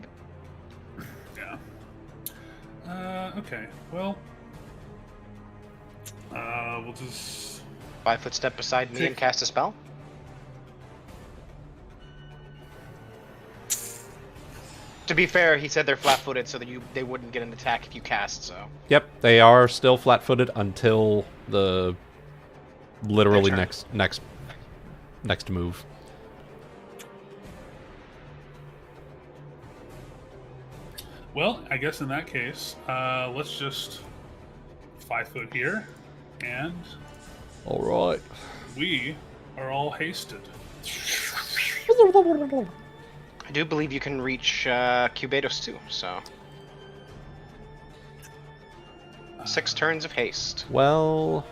B: Yeah. Okay. Well. We'll just.
C: 5-foot step beside me and cast a spell. To be fair, he said they're flat-footed, so that they wouldn't get an attack if you cast. So.
A: Yep, they are still flat-footed until the literally
C: Their turn.
A: next move.
B: Well, I guess in that case, let's just 5 foot here, and
A: All right.
B: we are all hasted.
C: I do believe you can reach Cubados too. So. 6 turns of haste.
A: Well,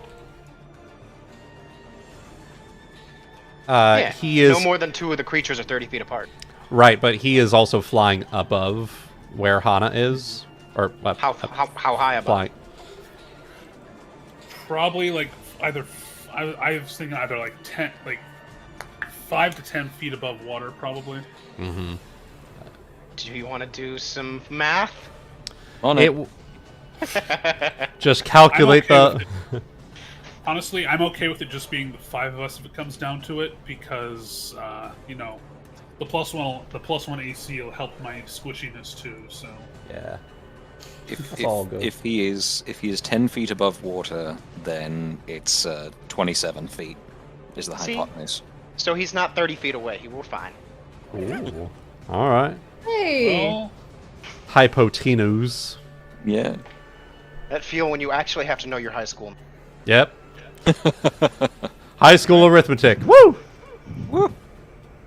C: Yeah,
A: he is
C: no more than 2 of the creatures are 30 feet apart.
A: right, but he is also flying above where Hana is, or
C: How high above?
A: flying.
B: Probably like either I was thinking either like 10, like 5 to 10 feet above water, probably.
A: Mm-hmm.
C: Do you want to do some math?
D: On
A: It just calculate
B: I'm okay
A: the.
B: Honestly, I'm okay with it just being the 5 of us if it comes down to it, because you know, the plus one AC will help my squishiness too. So
A: Yeah.
D: If,
A: all good.
D: if he is 10 feet above water, then it's 27 feet is the
C: See?
D: hypotenuse.
C: So he's not 30 feet away. We're fine.
A: Ooh. All right.
E: Hey.
B: well,
A: Hypotenuse.
D: Yeah.
C: That feel when you actually have to know your high school.
A: Yep. High school arithmetic. Woo!
B: all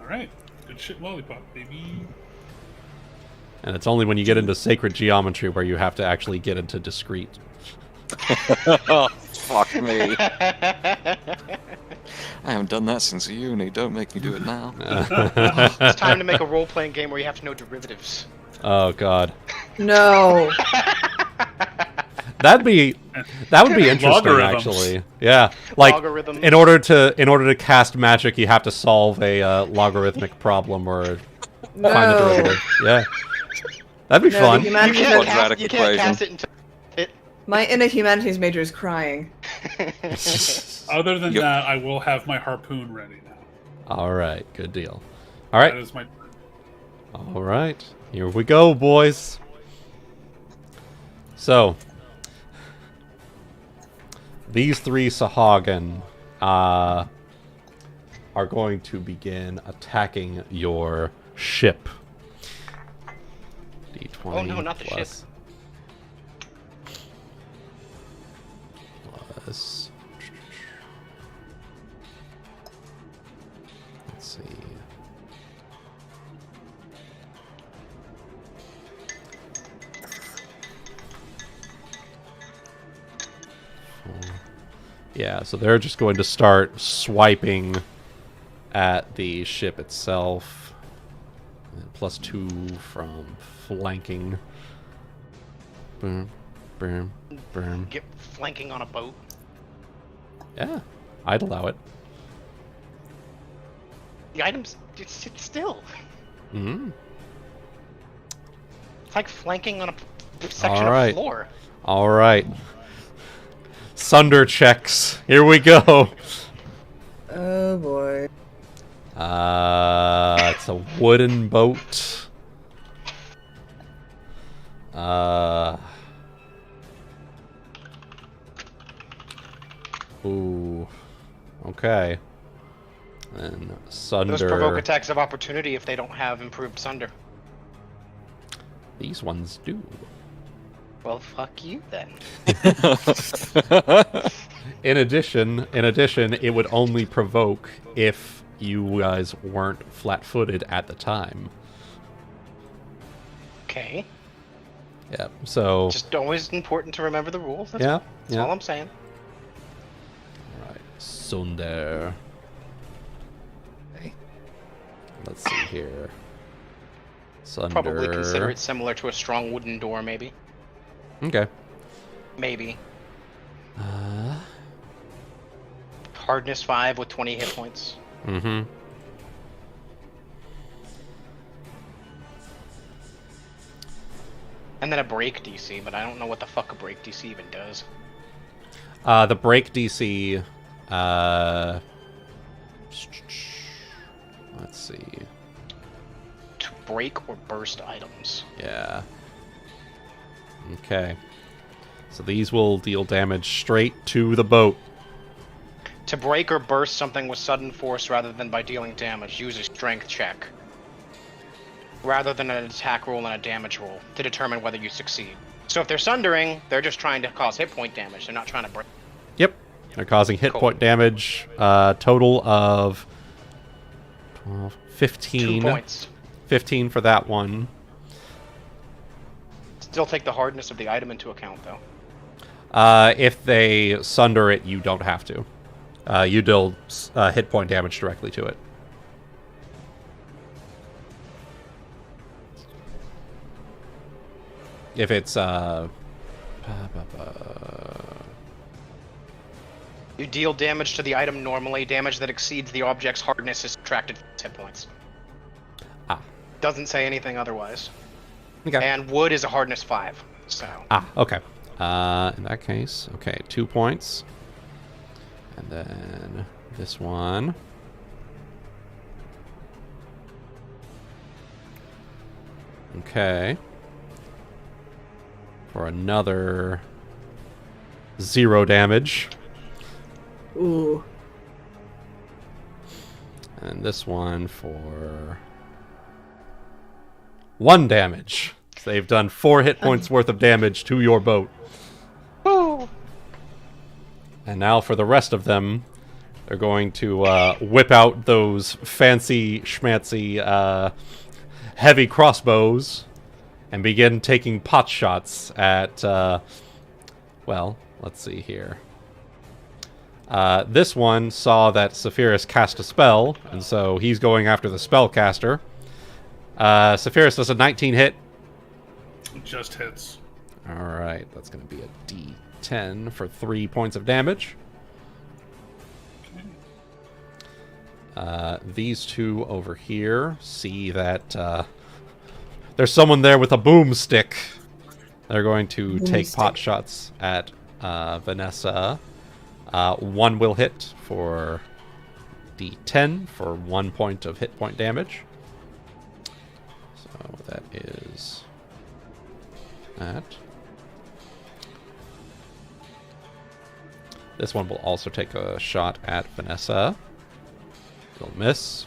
B: right, good shit, lollipop, baby.
A: And it's only when you get into sacred geometry where you have to actually get into discrete.
D: Oh, fuck me. I haven't done that since uni. Don't make me do it now.
C: It's time to make a role-playing game where you have to know derivatives.
A: Oh god.
E: No.
A: That would be interesting
B: Logarithms.
A: actually. Yeah. Like
C: Logarithms.
A: in order to cast magic you have to solve a logarithmic problem or find the
E: No.
A: derivative. Yeah. That'd be
E: No,
A: fun.
E: the humanities
C: You
E: are-
D: Quadratic
C: you can't
D: equation.
C: cast it until it.
E: My inner humanities major is crying.
B: Other than
D: Yep.
B: that, I will have my harpoon ready now.
A: All right, good deal. All
B: That
A: right.
B: is my.
A: All right. Here we go, boys. So, these 3 Sahagin are going to begin attacking your ship. D20
C: Oh, no, not the
A: plus. Plus. Let's see. Yeah, so they're just going to start swiping at the ship itself. +2 from flanking. Boom, boom, boom.
C: Get flanking on a boat.
A: Yeah, I'd allow it.
C: The items just sit still.
A: Mm-hmm.
C: It's like flanking on a section
A: All right.
C: of floor.
A: All right. Sunder checks. Here we go.
E: Oh boy.
A: It's a wooden boat. Ooh. Okay. And Sunder.
C: Those provoke attacks of opportunity if they don't have improved Sunder.
A: These ones do.
C: Well, fuck you then.
A: In addition, it would only provoke if you guys weren't flat-footed at the time.
C: Okay.
A: Yeah. So.
C: Just always important to remember the rules. That's,
A: Yeah.
C: that's all I'm saying.
A: All right. Sunder.
D: Okay.
A: Let's see here. Sunder.
C: Probably consider it similar to a strong wooden door, maybe.
A: Okay.
C: Maybe. Hardness 5 with 20 hit points.
A: Mm-hmm.
C: And then a break DC, but I don't know what the fuck a break DC even does.
A: The break DC. Let's see.
C: To break or burst items.
A: Yeah. Okay. So these will deal damage straight to the boat.
C: To break or burst something with sudden force rather than by dealing damage, use a strength check. Rather than an attack roll and a damage roll to determine whether you succeed. So if they're sundering, they're just trying to cause hit point damage. They're not trying to break.
A: Yep. They're causing hit
C: Cool.
A: point damage. Total of 12, 15.
C: 2 points.
A: 15 for that one.
C: Still take the hardness of the item into account, though.
A: If they sunder it, you don't have to. You deal hit point damage directly to it. If it's
C: You deal damage to the item normally. Damage that exceeds the object's hardness is subtracted from its hit points.
A: Ah.
C: Doesn't say anything otherwise.
A: Okay.
C: And wood is a hardness 5, so...
A: Okay. In that case, okay, 2 points. And then this one. Okay. For another 0 damage.
E: Ooh.
A: And this one for 1 damage. So they've done 4 hit points worth of damage to your boat.
C: Woo!
A: And now for the rest of them, they're going to whip out those fancy schmancy heavy crossbows and begin taking pot shots at, well, let's see here. This one saw that Saphyrus cast a spell, and so he's going after the spellcaster. Saphyrus does a 19 hit.
B: Just hits.
A: Alright, that's going to be a D10 for 3 points of damage. These two over here see that there's someone there with a boomstick. They're going to take pot shots at Vanessa. 1 will hit for D10 for 1 point of hit point damage. So that is that. This one will also take a shot at Vanessa. It'll miss.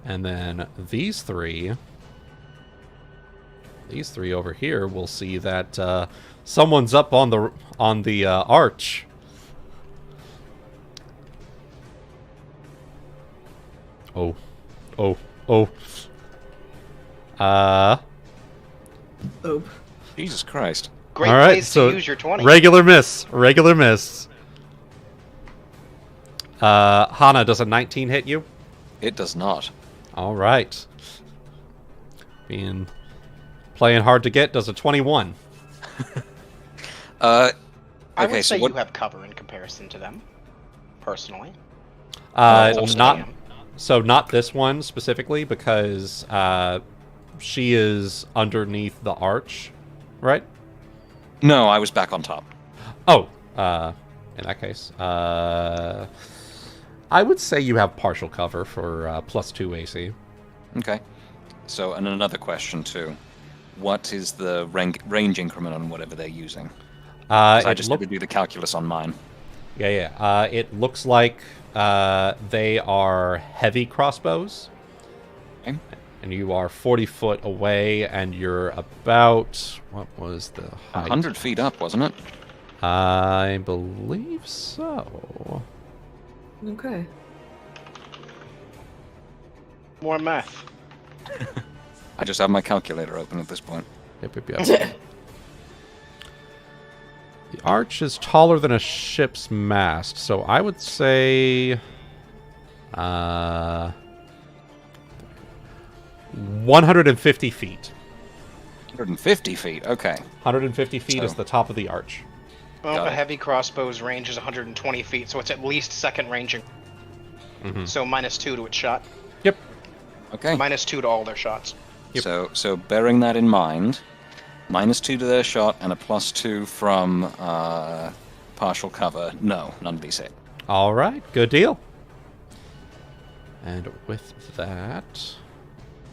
A: And then these three over here will see that someone's up on the arch. Oh.
E: Oh.
D: Jesus Christ.
C: Great
A: All right,
C: place
A: so
C: to use your 20.
A: regular miss. Hana, does a 19 hit you?
D: It does not.
A: All right. Playing hard to get, does a 21.
C: I
D: Okay,
C: would
D: so
C: say
D: what?
C: you have cover in comparison to them, personally.
D: Also,
A: Not so not this one specifically because she is underneath the arch, right?
D: No, I was back on top.
A: Oh, in that case, I would say you have partial cover for +2 AC.
D: Okay. So, and another question too. What is the range increment on whatever they're using? 'Cause I just had to do the calculus on mine.
A: Yeah. It looks like they are heavy crossbows.
D: Okay.
A: And you are 40 foot away, and you're about... What was the height?
D: 100 feet up, wasn't it?
A: I believe so.
E: Okay.
C: More math.
D: I just have my calculator open at this point.
A: Yep. The arch is taller than a ship's mast, so I would say... 150 feet.
D: 150 feet, okay.
A: 150 feet is
D: So-
A: the top of the arch.
C: Well,
D: Got
C: a
D: it.
C: heavy crossbow's range is 120 feet, so it's at least second ranging. So -2 to its shot.
A: Yep.
D: Okay.
C: -2 to all their shots.
A: Yep.
D: So bearing that in mind, -2 to their shot and a +2 from partial cover. No, none of these hit.
A: All right, good deal. And with that,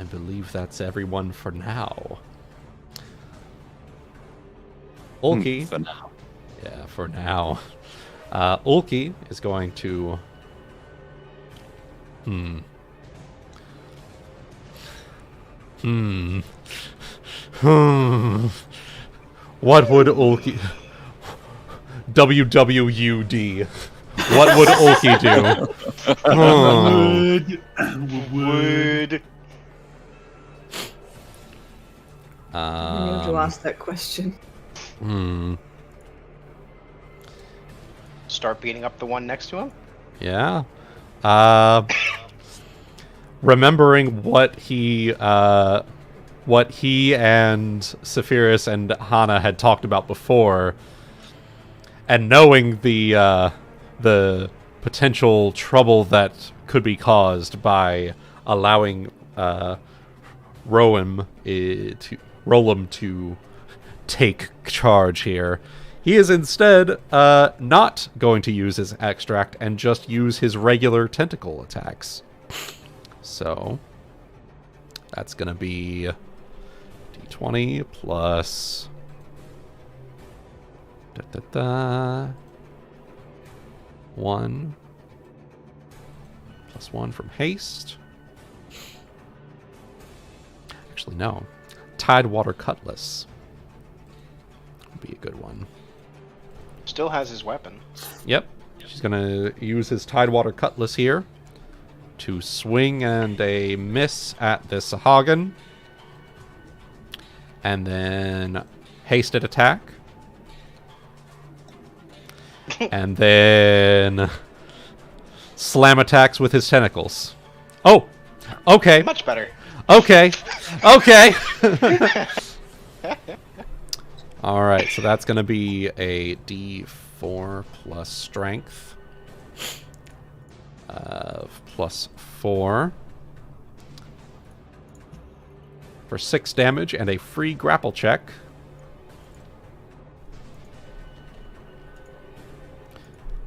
A: I believe that's everyone for now. Ulki,
D: For now.
A: yeah, for now. Ulki is going to... What would Ulki... WWUD. What would Ulki do?
C: Would.
E: You have to ask that question.
C: Start beating up the one next to him?
A: Yeah. Remembering what he and Saphyrus and Hana had talked about before, and knowing the potential trouble that could be caused by allowing Rolam to take charge here, he is instead not going to use his extract and just use his regular tentacle attacks. So that's going to be d20 plus 1 plus 1 from haste. Actually, no. Tidewater Cutlass would be a good one.
C: Still has his weapon.
A: Yep. She's going to use his Tidewater Cutlass here to swing and a miss at this Sahagin. And then hasted attack. And then slam attacks with his tentacles. Oh! Okay.
C: Much better.
A: Okay. Alright, so that's going to be a d4 plus strength. Plus 4. For 6 damage and a free grapple check.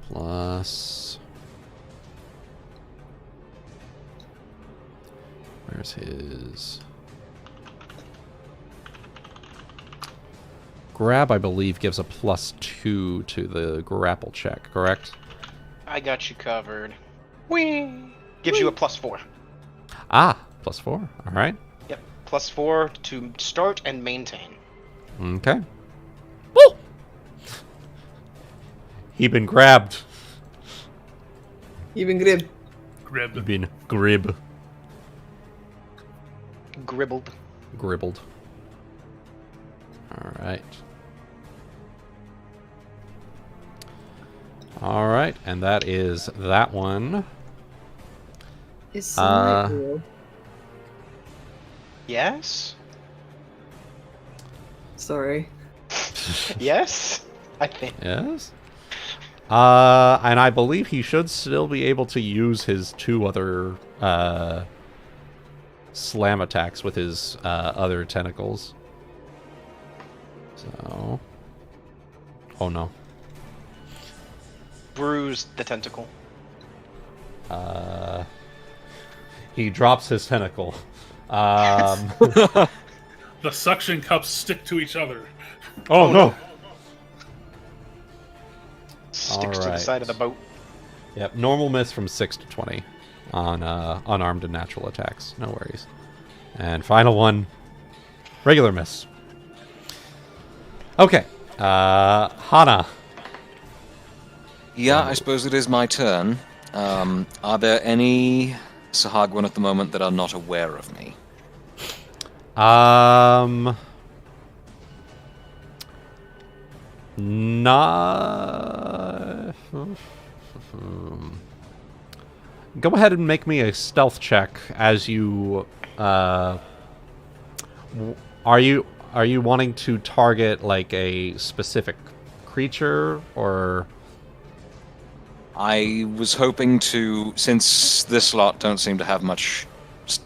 A: Plus... Where's his... Grab, I believe, gives a +2 to the grapple check, correct?
C: I got you covered. Whee! Gives you a +4.
A: Ah, +4. Alright.
C: Yep. +4 to start and maintain.
A: Okay. Woo! He been grabbed.
E: You've been grib.
B: Grib.
A: He been gribbled.
C: Gribbled.
A: Gribbled. Alright. All right, and that is that one.
E: Is sunlight real?
C: Yes?
E: Sorry.
C: Yes? I think.
A: Yes. And I believe he should still be able to use his 2 other slam attacks with his other tentacles. So, oh no.
C: Bruise the tentacle.
A: He drops his tentacle.
B: The suction cups stick to each other.
A: Oh no.
C: Sticks to the
A: Alright.
C: side of the boat.
A: Yep, normal miss from 6 to 20 on unarmed and natural attacks. No worries. And final one, regular miss. Okay, Hana.
D: Yeah, I suppose it is my turn. Are there any Sahagwan at the moment that are not aware of me?
A: Not. Go ahead and make me a stealth check as you. Are you wanting to target like a specific creature or?
D: I was hoping to, since this lot don't seem to have much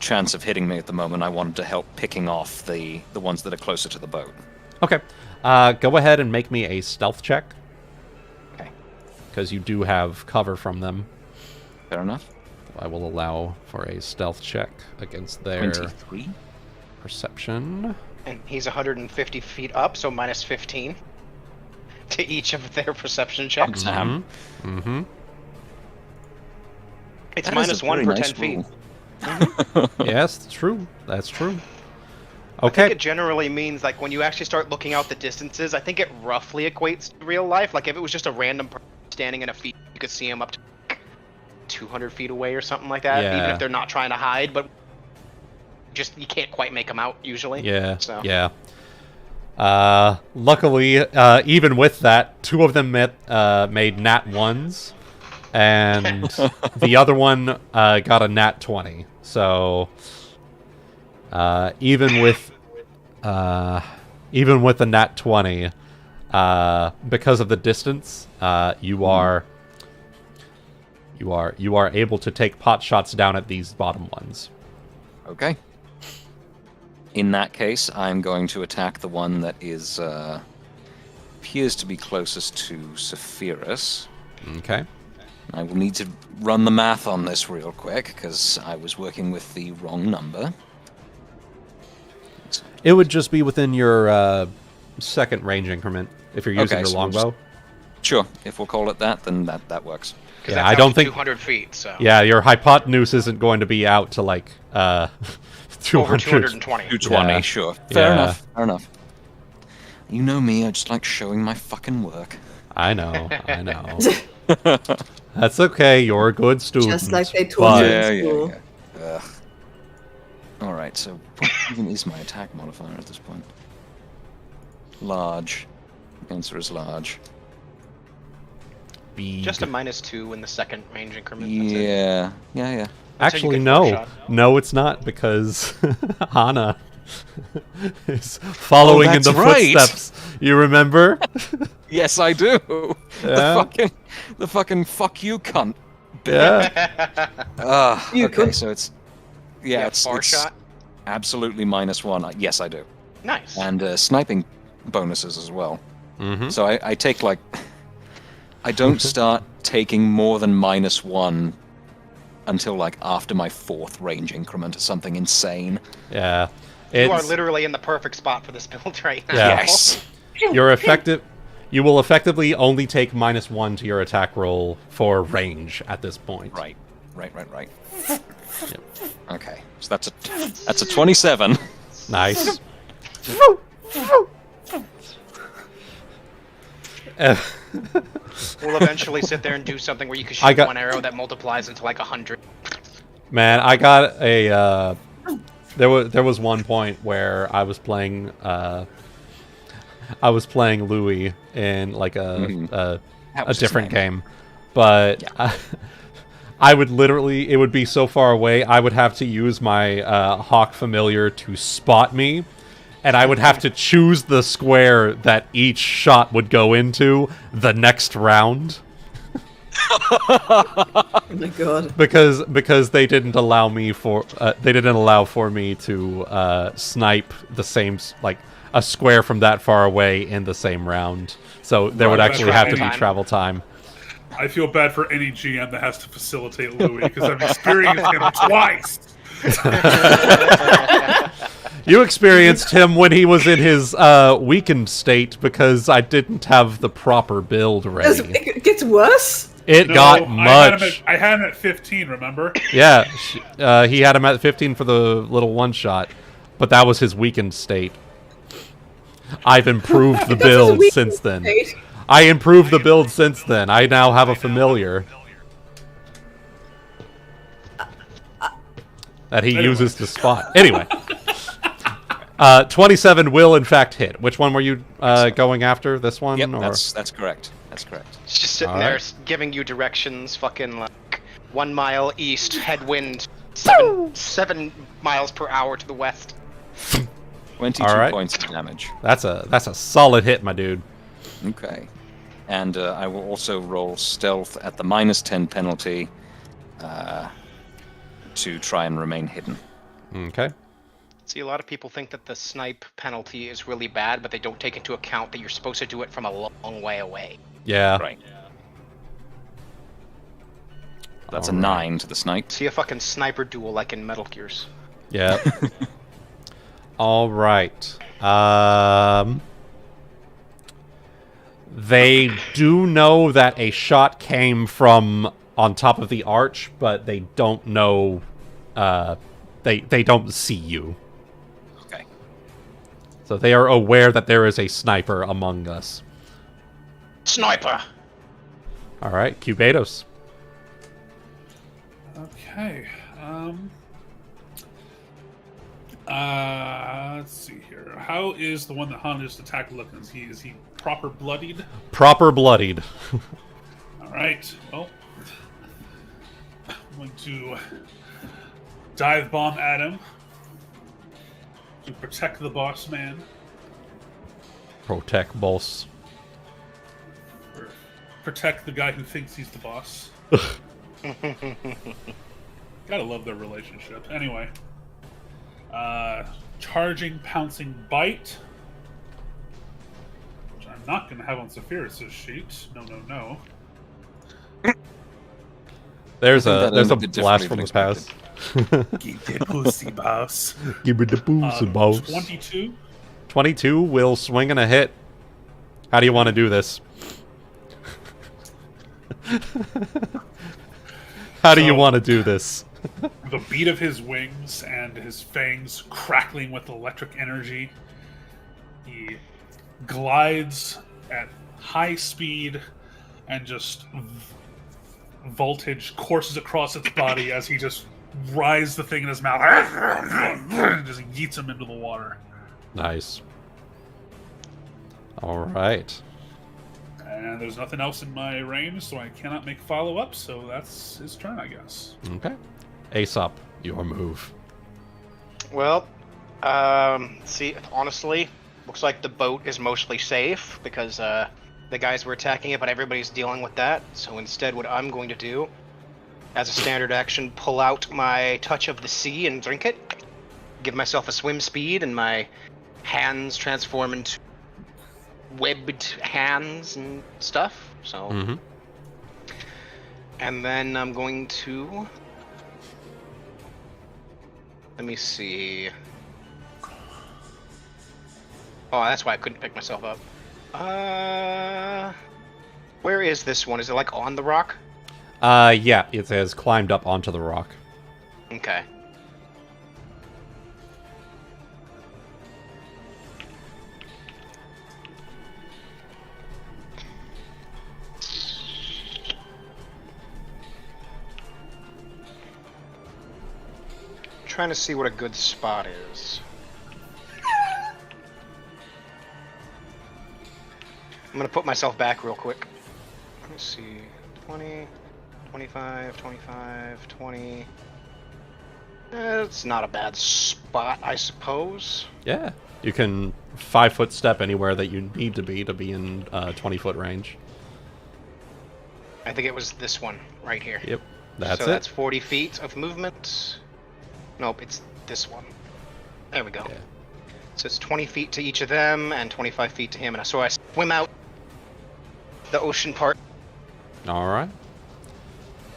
D: chance of hitting me at the moment, I wanted to help picking off the ones that are closer to the boat.
A: Okay. Go ahead and make me a stealth check.
D: Okay.
A: Because you do have cover from them.
D: Fair enough.
A: I will allow for a stealth check against their
D: 23.
A: perception.
C: And he's 150 feet up, so minus 15 to each of their perception checks.
D: Sam.
A: Mm-hmm.
C: It's
D: That is
C: minus
D: a
C: 1
D: very
C: per
D: nice
C: 10 feet.
D: roll.
A: Yes, that's true. That's true.
C: I think
A: Okay.
C: it generally means, like, when you actually start looking out the distances, I think it roughly equates to real life. Like, if it was just a random person standing in a field, you could see him up to 200 feet away or something like that, even
A: Yeah.
C: if they're not trying to hide, but just, you can't quite make them out, usually.
A: Yeah.
C: So.
A: Yeah. Luckily, even with that, 2 of them made nat 1s, and the other one got a nat 20. So even with the nat 20, because of the distance, you are able to take pot shots down at these bottom ones.
D: Okay. In that case, I'm going to attack the one that is appears to be closest to Saphyrus.
A: Okay.
D: I will need to run the math on this real quick because I was working with the wrong number.
A: It would just be within your second range increment if you're using
D: Okay,
A: your
D: so we'll
A: longbow.
D: Sure, if we'll call it that, then that works.
C: Because
A: Yeah,
C: that's
A: I don't
C: out to
A: think-
C: 200 feet, so.
A: Yeah, your hypotenuse isn't going to be out to like 200.
C: Over 220.
D: 220,
A: Yeah.
D: sure.
A: Yeah.
D: Fair enough, fair enough. You know me, I just like showing my fucking work.
A: I know. That's okay. You're a good student.
E: Just like they told
A: but-
E: you in school.
D: Ugh. Alright, so what even is my attack modifier at this point? Large. The answer is large.
A: Be
C: Just a
A: good.
C: minus 2 in the second range increment. That's it.
D: Yeah.
C: That's how you
A: Actually,
C: get
A: no.
C: first shot.
A: No, it's not because Hana is following in
D: that's
A: the
D: right.
A: footsteps. You remember?
D: Yes, I do!
A: Yeah.
D: The fucking fuck you cunt.
A: Yeah.
E: You
D: Okay,
E: could-
D: so it's...
C: Yeah,
D: Yeah, it's
C: far shot.
D: absolutely -1. Yes, I do.
C: Nice.
D: And sniping bonuses as well.
A: Mm-hmm.
D: So I take like... I don't start taking more than -1 until like after my 4th range increment or something insane.
A: Yeah.
C: You are
A: It's-
C: literally in the perfect spot for this build right now.
A: Yeah.
D: Yes!
A: You're effective. You will effectively only take -1 to your attack roll for range at this point.
D: Right. Okay, so that's a 27.
A: Nice.
C: We'll eventually sit there and do something where you can
A: I
C: shoot
A: got-
C: one arrow that multiplies into like 100.
A: Man, I got a. There was one point where I was playing. Louis in like
D: That
A: a
D: was his
A: different
D: name.
A: game, but I would literally, it would be so far away, I would have to use my Hawk Familiar to spot me, and I would have to choose the square that each shot would go into the next round.
E: Oh my god.
A: Because they didn't allow me for me to snipe the same like a square from that far away in the same round. So there would actually have to be travel time.
B: I feel bad for any GM that has to facilitate Louis because I've experienced him twice.
A: You experienced him when he was in his weakened state because I didn't have the proper build ready.
E: It gets worse?
A: It got much.
B: I had him at 15, remember?
A: Yeah, he had him at 15 for the little one-shot, but that was his weakened state. I've improved the build since then. I improved the build since then. I now have a familiar that he uses to spot. Anyway. 27 will in fact hit. Which one were you going after? This one?
D: Yep,
A: or?
D: that's correct. That's correct.
C: It's just sitting there giving you directions, fucking like 1 mile east, headwind, 7 miles per hour to the west.
D: 22 points of damage.
A: That's a solid hit, my dude.
D: Okay. And I will also roll stealth at the -10 penalty to try and remain hidden.
A: Okay.
C: See, a lot of people think that the snipe penalty is really bad, but they don't take into account that you're supposed to do it from a long way away.
A: Yeah.
D: Right. That's a 9 to the snipe.
C: See a fucking sniper duel like in Metal Gears.
A: Yeah. All right. They do know that a shot came from on top of the arch, but they don't know. They don't see you.
D: Okay.
A: So they are aware that there is a sniper among us.
C: Sniper!
A: All right, Cubados.
B: Okay. Let's see here. How is the one that Hana just attacked looking? Is he proper bloodied?
A: Proper bloodied.
B: All right. Well, I'm going to dive bomb at him to protect the boss man.
A: Protect boss.
B: Or protect the guy who thinks he's the boss. Gotta love their relationship. Anyway. Charging, pouncing, bite. Which I'm not going to have on Saphyrus' sheet. No.
A: There's a blast from the past.
B: Give the pussy, boss.
A: Give me the pussy, boss.
B: 22.
A: 22 will swing and a hit. How do you want to do this? How do you want to do this?
B: The beat of his wings and his fangs crackling with electric energy, he glides at high speed and just voltage courses across its body as he just rides the thing in his mouth and just yeets him into the water.
A: Nice. All right.
B: And there's nothing else in my range, so I cannot make follow-up, so that's his turn, I guess.
A: Okay. Aesop, your move.
C: Well, see, honestly, looks like the boat is mostly safe because the guys were attacking it, but everybody's dealing with that. So instead, what I'm going to do, as a standard action, pull out my Touch of the Sea and drink it. Give myself a swim speed, and my hands transform into webbed hands and stuff. So, and then I'm going to. Let me see. Oh, that's why I couldn't pick myself up. Where is this one? Is it like on the rock?
A: Yeah, it says climbed up onto the rock.
C: Okay. Trying to see what a good spot is. I'm gonna put myself back real quick. Let's see. 20, 25, 25, 20. It's not a bad spot, I suppose.
A: Yeah. You can 5-foot step anywhere that you need to be in 20-foot range.
C: I think it was this one right here.
A: Yep. That's
C: so
A: it.
C: that's 40 feet of movement. Nope, it's this one. There we go.
A: Yeah.
C: So it's 20 feet to each of them and 25 feet to him. And so I swim out the ocean part.
A: All right.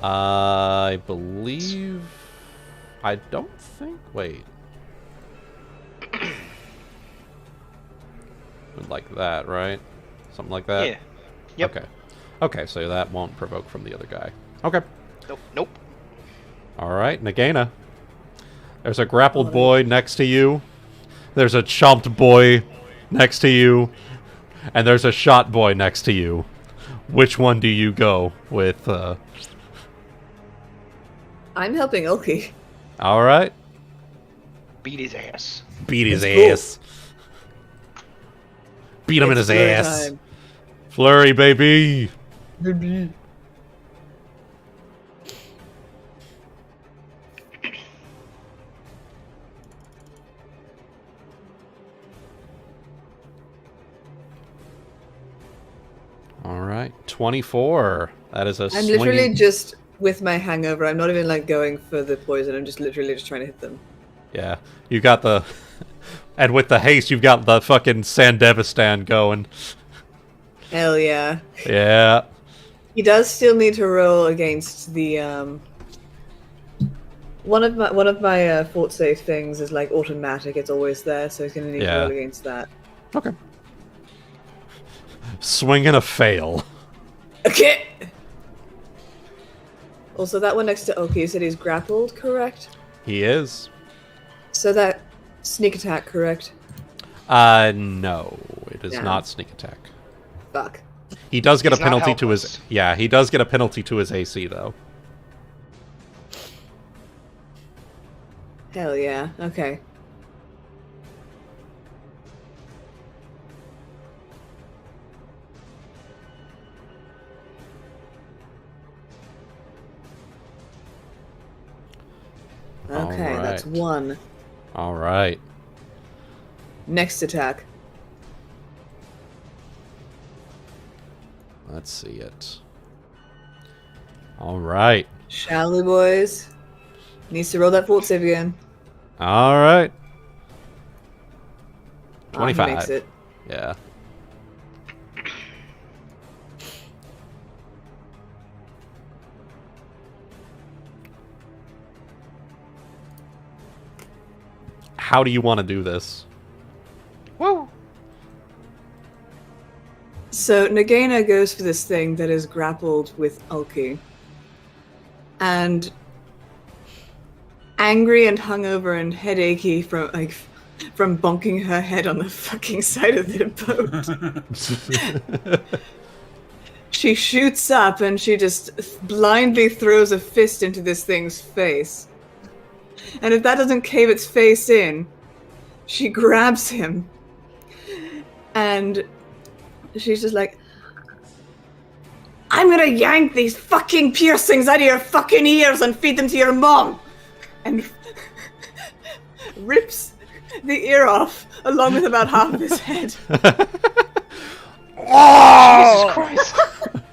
A: I believe... I don't think... Wait. Like that, right? Something like that?
C: Yeah. Yep.
A: Okay. Okay, so that won't provoke from the other guy. Okay.
C: Nope. Nope.
A: All right, Nagaina. There's a grappled boy next to you. There's a chomped boy next to you. And there's a shot boy next to you. Which one do you go with?
E: I'm helping Ulki.
A: All right.
C: Beat his ass.
A: Beat his
E: Let's go.
A: ass. Beat him in his
E: Flurry
A: ass.
E: time.
A: Flurry, baby.
E: Baby.
A: All right. 24. That is a
E: I'm
A: swinging...
E: literally just with my hangover. I'm not even like going for the poison. I'm just literally just trying to hit them.
A: Yeah. You got the... And with the haste, you've got the fucking Sandevistan going.
E: Hell yeah.
A: Yeah.
E: He does still need to roll against the one of my fort save things is like automatic. It's always there, so he's gonna need to roll against that.
A: Okay. Swing and a fail.
E: Okay. Also, that one next to Ulki, you said he's grappled, correct?
A: He is.
E: So that sneak attack, correct?
A: No. It is
E: Yeah.
A: not sneak attack.
E: Fuck.
A: He does get
C: He's
A: a penalty
C: not
A: to his...
C: helpless.
A: Yeah, he does get a penalty to his AC, though.
E: Hell yeah. Okay. Okay, that's
A: Alright.
E: one.
A: All right.
E: Next attack.
A: Let's see it. All right.
E: Shall we, boys? Needs to roll that fort save again.
A: All right.
E: He
A: 25.
E: makes it.
A: Yeah. How do you want to do this?
C: Woo!
E: So Nagaina goes for this thing that is grappled with Ulki. And angry and hungover and headachy from bonking her head on the fucking side of the boat. She shoots up and she just blindly throws a fist into this thing's face. And if that doesn't cave its face in, she grabs him. And she's just like, I'm gonna yank these fucking piercings out of your fucking ears and feed them to your mom! And rips the ear off, along with about half of his head.
C: Jesus Christ!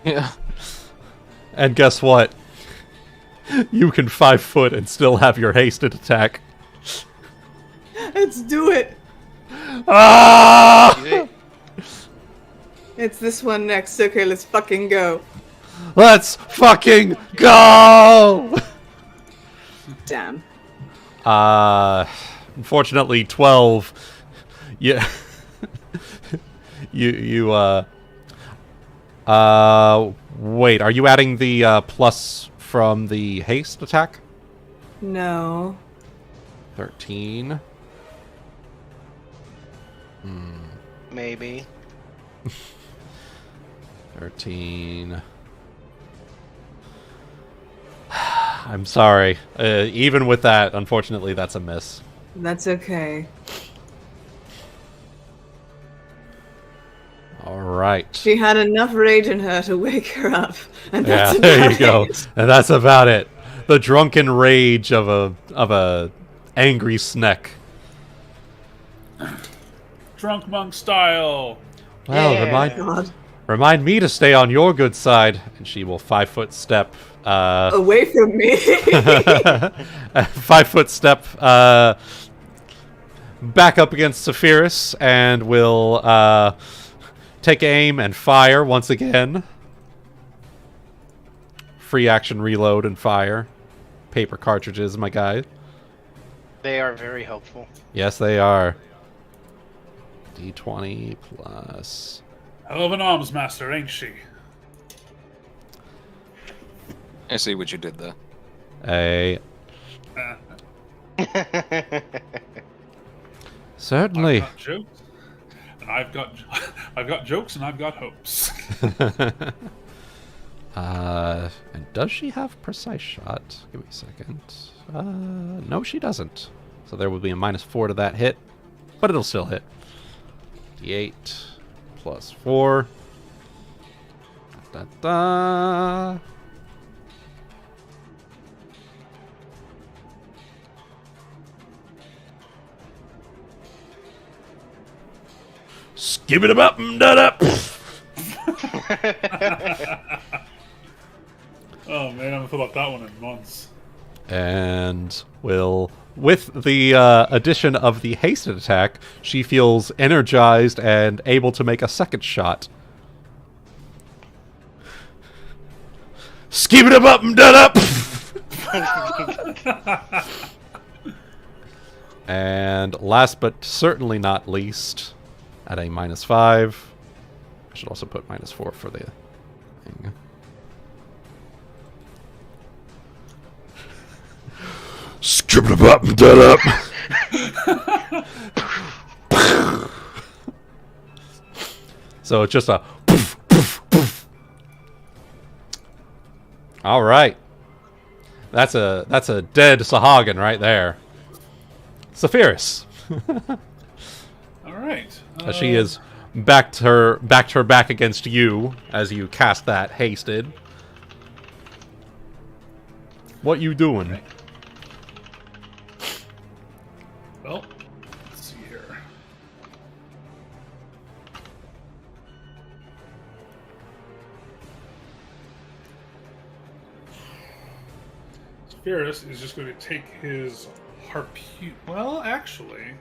D: Yeah.
A: And guess what? You can 5 foot and still have your hasted attack.
E: Let's do it!
A: Ah!
E: It's this one next. Okay, let's fucking go.
A: Let's fucking go!
E: Damn.
A: Unfortunately, 12. Yeah. Wait, are you adding the plus from the haste attack?
E: No.
A: 13.
C: Maybe.
A: 13. I'm sorry. Even with that, unfortunately, that's a miss.
E: That's okay.
A: All right.
E: She had enough rage in her to wake her up, and
A: Yeah,
E: that's
A: there
E: about
A: you go.
E: it.
A: And that's about it. The drunken rage of a angry sneck.
B: Drunk monk style.
A: Well,
C: Yeah.
E: God.
A: remind me to stay on your good side. And she will 5-foot step.
E: Away from me.
A: 5-foot step back up against Saphyrus and will take aim and fire once again. Free action reload and fire. Paper cartridges, my guy.
C: They are very helpful.
A: Yes, they are. D20 plus...
B: Hell of an arms master, ain't she?
D: I see what you did there.
A: A...
B: I've
A: Certainly.
B: got jokes, and I've got jokes, and I've got hopes.
A: And does she have precise shot? Give me a second. No, she doesn't. So there will be a -4 to that hit, but it'll still hit. D8 plus 4. Da, da. Skip it up and da da.
B: Oh man, I haven't thought about that one in months.
A: And will, with the addition of the hasted attack, she feels energized and able to make a second shot. Skip it up and da da. And last but certainly not least, at a -5, I should also put -4 for the thing. Skip it up and da da. So it's just a poof, poof, poof. All right. That's a dead Sahagin right there. Saphyrus.
B: All right.
A: She is backed her back against you as you cast that hasted. What you doing?
B: Well, let's see here. Saphyrus is just going to take his harpoon. Well, actually,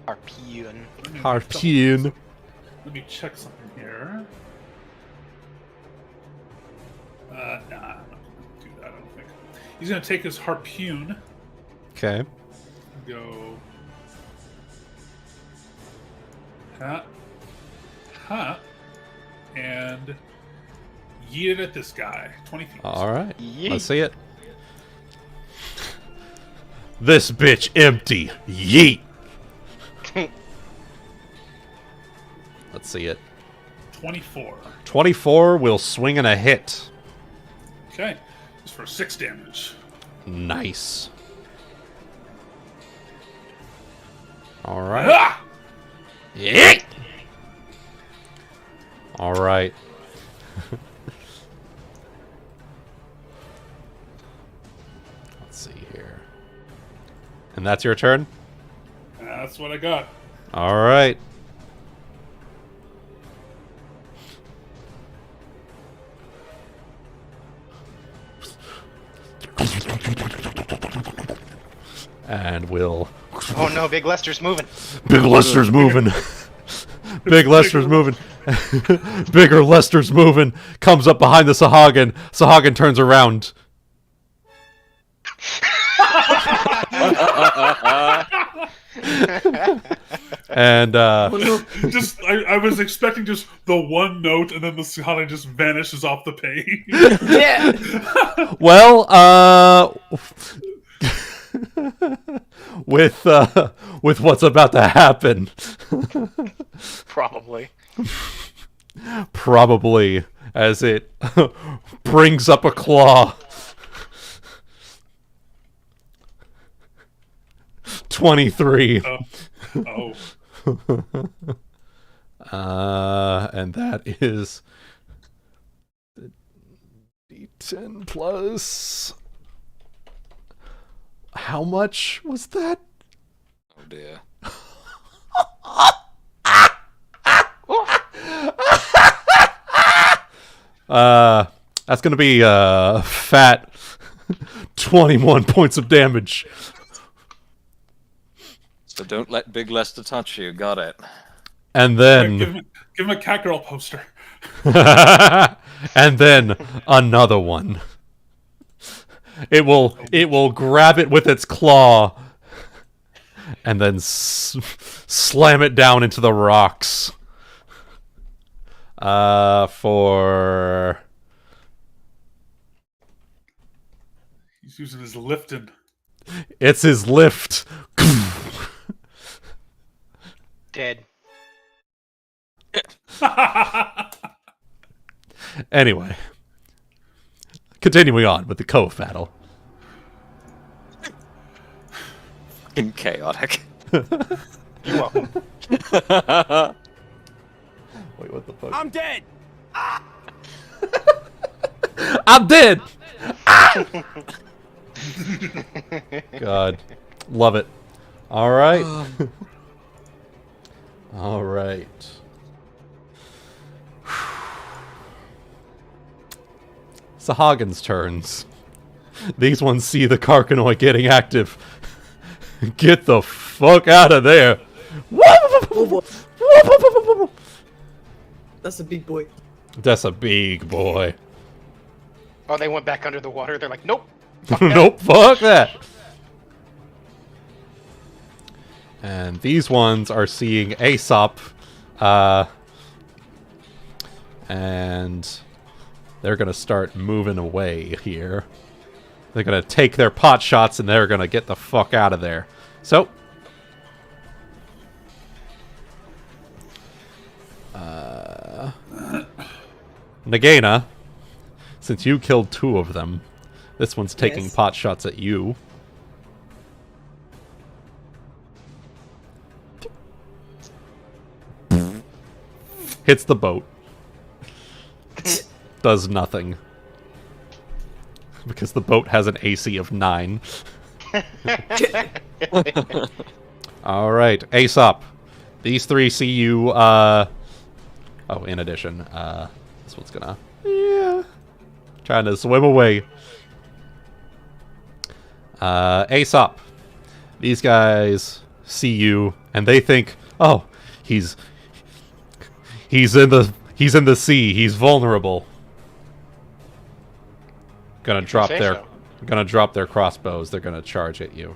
C: Harpoon.
A: Harpoon.
B: let me check something here. Nah, I'm not going to do that. I don't think. He's going to take his harpoon.
A: Okay.
B: Go. And yeet it at this guy. 20 feet.
A: All right.
C: Yeet.
A: Let's see it. This bitch empty. Yeet. Let's see it.
B: 24.
A: 24 will swing and a hit.
B: Okay. Just for 6 damage.
A: Nice. All right.
B: Ah!
A: Yeet. All right. Let's see here. And that's your turn?
B: That's what I got.
A: All right. And we'll...
C: Oh no, Big Lester's moving.
A: Big Lester's moving. Big Lester's moving. Bigger Lester's moving. Comes up behind the Sahagin. Sahagin turns around. And
B: Just, I was expecting just the one note, and then the Hana just vanishes off the page.
E: Yeah.
A: well, with what's about to happen, probably as it brings up a claw. 23.
B: Oh.
A: And that is the D10 plus. How much was that?
D: Oh dear.
A: That's gonna be fat 21 points of damage.
D: So don't let Big Lester touch you. Got it.
A: And
B: Give
A: then
B: him a Catgirl poster.
A: and then another one. It will grab it with its claw and then slam it down into the rocks. For
B: He's using his lifting.
A: it's his lift.
C: Dead.
A: Anyway, continuing on with the Cove battle.
D: Fucking chaotic.
C: You're welcome.
A: Wait, what the fuck?
F: I'm dead.
A: I'm dead. God, love it. All right, all right. Sahagins' turns. These ones see the Karkanoi getting active. Get the fuck out of there!
E: That's a big boy.
A: That's a big boy.
C: Oh, they went back under the water. They're like, nope.
A: Nope, fuck that. And these ones are seeing Aesop, and they're gonna start moving away here. They're gonna take their pot shots and they're gonna get the fuck out of there. So, Nagaina, since you killed 2 of them, this one's taking
E: Yes.
A: pot shots at you. Hits the boat. Does nothing. Because the boat has an AC of 9. Alright, Aesop. These 3 see you, oh, in addition, this one's gonna... Yeah. Trying to swim away. Aesop. These guys see you, and they think, oh, he's in the sea. He's vulnerable. Gonna drop their crossbows. They're gonna charge at you.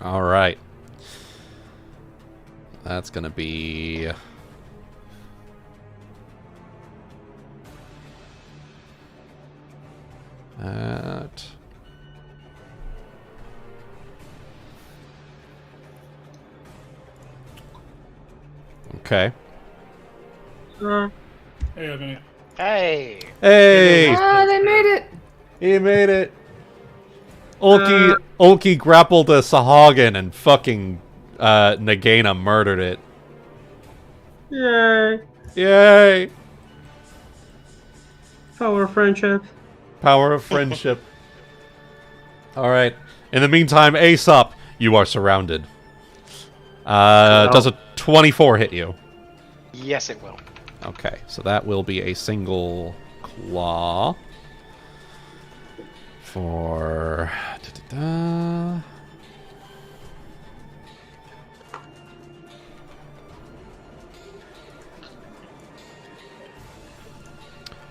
A: All right. That's gonna be that. Okay.
B: Hey, Ebony.
C: Hey.
A: Hey!
E: Ah, they made it.
A: He made it. Ulki grappled a Sahagin and fucking Nagaina murdered it.
G: Yay.
A: Yay!
G: Power of friendship.
A: Power of friendship. Alright. In the meantime, Aesop, you are surrounded. Does a 24 hit you?
C: Yes, it will.
A: Okay, so that will be a single claw. For...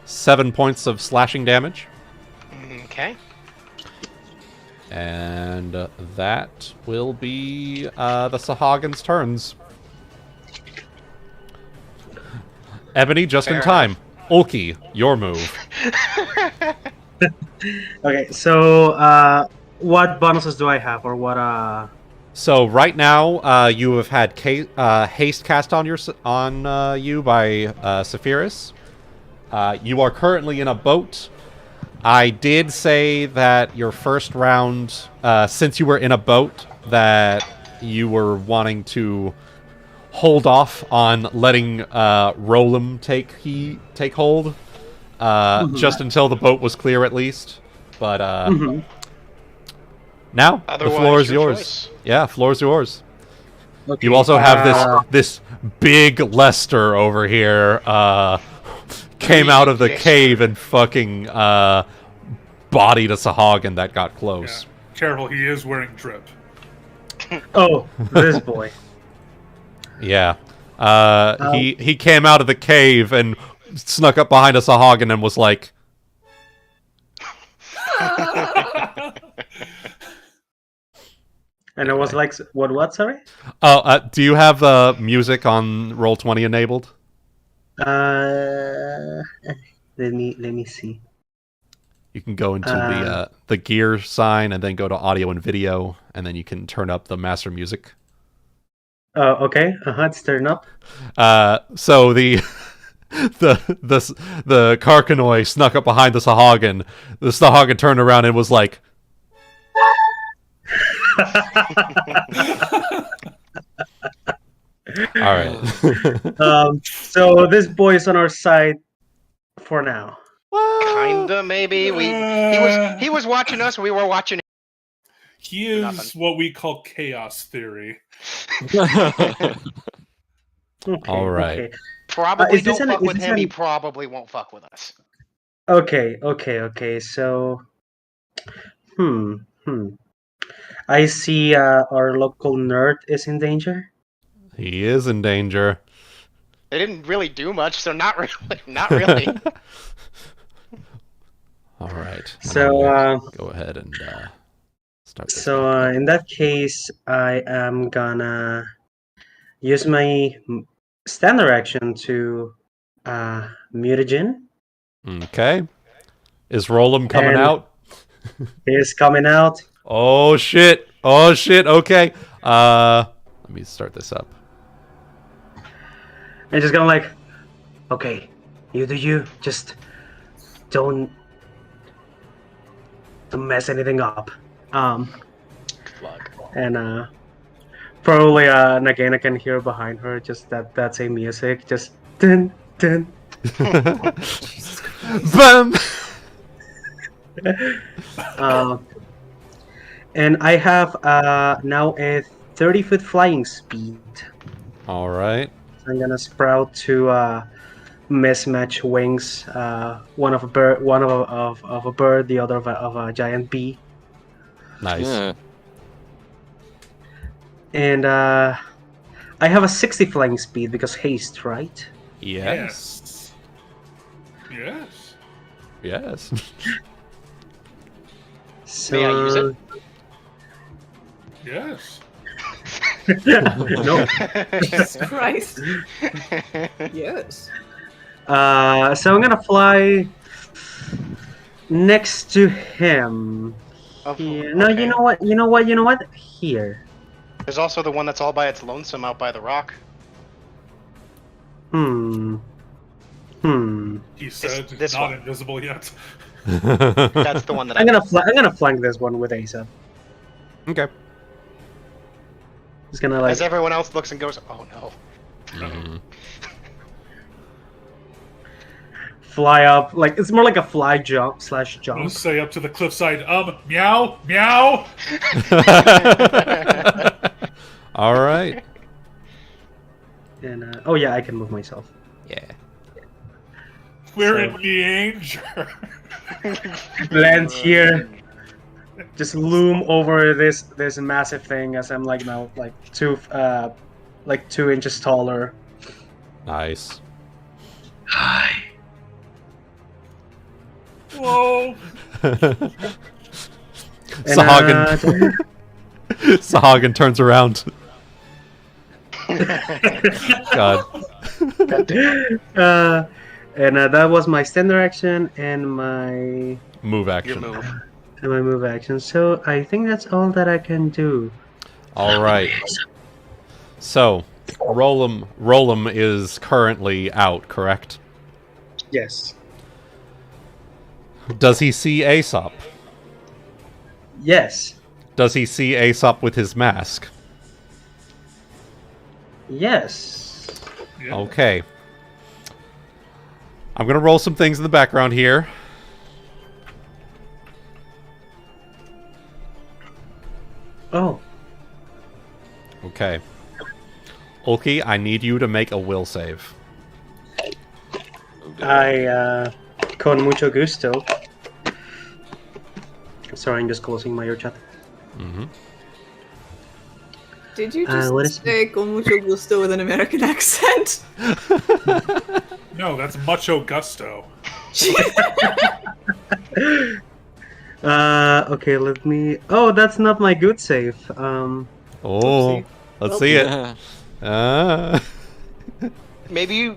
A: 7 points of slashing damage.
C: Okay.
A: And that will be the Sahagin's turns. Ebony, just in
C: Fair
A: time. Ulki, your move.
G: Okay, so what bonuses do I have, or what?
A: So right now, you have had haste cast on you by Saphyrus. You are currently in a boat. I did say that your first round, since you were in a boat, that you were wanting to hold off on letting Rolam take hold, just until the boat was clear, at least. But now the floor is yours.
C: Choice.
A: Yeah, floor is yours.
G: Okay,
A: You also have this big Lester over here. Came out of the cave and fucking bodied a Sahagin that got close.
B: Yeah. Careful, he is wearing drip.
G: Oh, this boy.
A: Yeah. He came out of the cave and snuck up behind a Sahagin and was like...
G: And it was like, what, sorry?
A: Oh, do you have music on Roll20 enabled?
G: Let me see.
A: You can go into the gear sign and then go to audio and video, and then you can turn up the master music.
G: Okay. It's turned up.
A: So the the Karkanoi snuck up behind the Sahagin. The Sahagin turned around and was like... All right.
G: So this boy is on our side for now.
C: Kinda, maybe. He was watching us. We were watching him.
B: He is
C: Nothing.
B: what we call chaos theory.
G: Okay,
A: All right.
G: Okay.
C: Probably
G: is this
C: don't
G: an-
C: fuck
G: is
C: with
G: this
C: him. He
G: an-
C: probably won't fuck with us.
G: Okay. So, I see our local nerd is in danger.
A: He is in danger.
C: They didn't really do much, so not really. Not really.
A: All right.
G: So,
A: Go ahead and start. This
G: So in that case, I am gonna use my standard action to mutagen.
A: Okay. Is Rolam coming
G: And-
A: out?
G: He is coming out.
A: Oh shit! Oh shit! Okay. Let me start this up.
G: I'm just gonna like, okay, you do you. Just don't mess anything up.
C: Plug.
G: And probably Nagaina can hear behind her just that same music, just dun dun.
A: Bam!
G: And I have now a 30-foot flying speed.
A: All right.
G: I'm gonna sprout to mismatch wings. One of a bird, one of a bird, the other of a giant bee.
A: Nice.
D: Yeah.
G: And I have a 60 flying speed because haste, right?
A: Yes.
B: Yes.
A: Yes.
G: So,
C: May I use it?
B: Yes.
G: no.
E: Jesus Christ. Yes.
G: So I'm gonna fly next to him. Here. No,
C: Okay.
G: you know what? Here.
C: There's also the one that's all by its lonesome out by the rock.
G: Hmm.
B: He said
C: this
B: not
C: one.
B: invisible yet.
C: That's the one that
G: I'm gonna flank this one with Aesop.
A: Okay.
G: He's gonna like
C: As everyone else looks and goes, oh no.
G: fly up. Like it's more like a fly jump /
B: I'm gonna
G: jump.
B: say up to the cliffside, meow, meow.
A: All right.
G: And oh yeah, I can move myself.
A: Yeah.
B: We're
G: So-
B: in danger.
G: Land here. Just loom over this massive thing as I'm like now like 2 inches taller.
A: Nice.
G: Hi.
B: Whoa.
A: Sahagin. Sahagin turns around. God.
G: And that was my standard action and my
A: Move
C: Your
A: action.
C: move.
G: action. So I think that's all that I can do.
A: All right. So, Rolam is currently out, correct?
G: Yes.
A: Does he see Aesop?
G: Yes.
A: Does he see Aesop with his mask?
G: Yes.
B: Yeah.
A: Okay. I'm gonna roll some things in the background here.
G: Oh.
A: Okay. Ulki, I need you to make a will save.
G: Con mucho gusto. Sorry, I'm just closing my ear chat.
A: Mm-hmm.
E: Did you
G: what
E: just
G: is-
E: say con mucho gusto with an American accent?
B: No, that's mucho gusto.
G: Okay, let me... Oh, that's not my good save.
A: Oh,
E: Oopsie.
A: let's
E: Well,
A: see it.
D: Yeah.
C: Maybe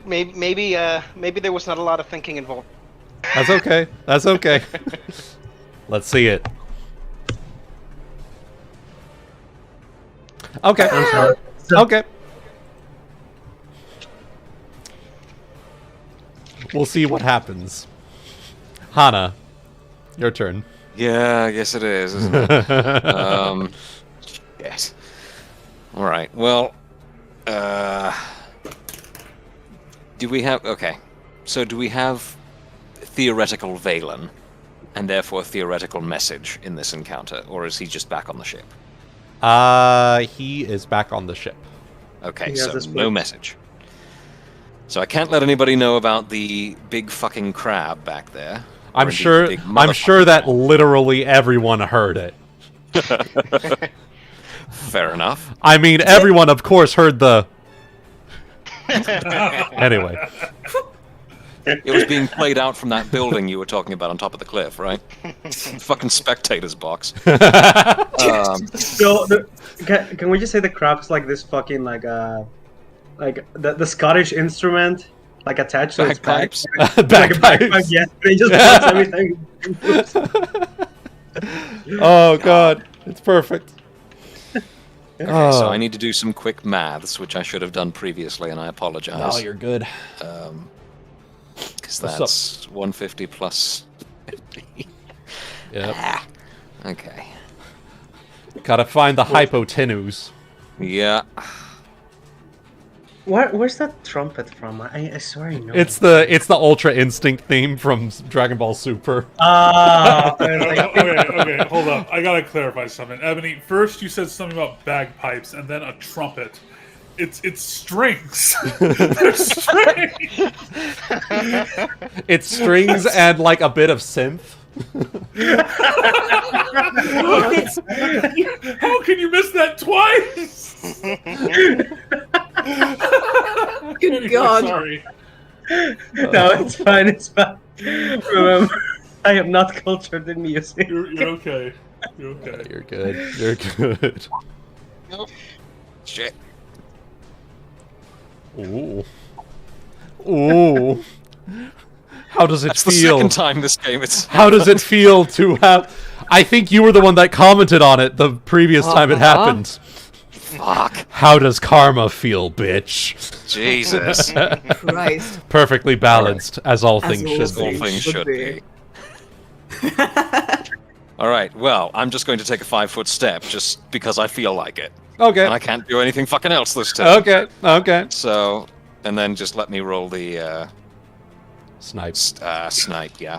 C: there was not a lot of thinking involved.
A: That's okay. That's okay. Let's see it. Okay.
G: I'm sorry.
A: Okay. We'll see what happens. Hana, your turn.
D: Yeah, I guess it is, isn't it? Yes. All right. Well, do we have... Okay. So do we have theoretical Valen, and therefore theoretical message in this encounter, or is he just back on the ship?
A: He is back on the ship.
D: Okay,
G: He has
D: so
G: a split.
D: no message. So I can't let anybody know about the big fucking crab back there. or
A: I'm
D: indeed
A: sure.
D: the big
A: I'm sure
D: motherfucking
A: that
D: one.
A: literally everyone heard it.
D: Fair enough.
A: I mean, everyone, of course, heard the. Anyway,
D: It was being played out from that building you were talking about on top of the cliff, right? Fucking spectators box.
G: So, can we just say the crab's like this fucking, like the Scottish instrument, like attached to its back?
D: Bagpipes.
G: Like a
A: bagpipes.
G: bagpipe, yeah. They just blocks everything.
A: Oh god, it's perfect.
D: Okay,
A: Oh.
D: so I need to do some quick maths, which I should have done previously, and I apologize.
A: Oh, you're good.
D: Because
A: What's
D: that's 150 plus 50.
A: Yep.
D: Okay.
A: Gotta find the hypotenuse.
D: Yeah.
G: Where's that trumpet from? I swear I know.
A: It's the Ultra Instinct theme from Dragon Ball Super.
G: Ah.
B: Okay, hold up. I gotta clarify something. Ebony, first you said something about bagpipes and then a trumpet. It's strings. They're strings.
A: It's strings and like a bit of synth.
B: How can you miss that twice?
E: Good God.
B: Sorry.
G: No, it's fine. It's fine. Remember, I am not cultured in music.
B: You're okay. You're okay.
A: You're good. You're good.
D: Shit.
A: Ooh. Ooh. How does it
D: That's the
A: feel?
D: second time this game it's...
A: How does it feel to have... I think you were the one that commented on it the previous time it happened.
D: Fuck.
A: How does karma feel, bitch?
D: Jesus.
E: Christ.
A: Perfectly balanced, as all
E: As
A: things
E: all
A: should
D: All
A: be.
D: things
E: Should
D: should
E: be.
D: be. Alright, well, I'm just going to take a 5-foot step just because I feel like it.
A: Okay.
D: And I can't do anything fucking else this time.
A: Okay. Okay.
D: So, and then just let me roll the
A: Snipe.
D: snipe, yeah.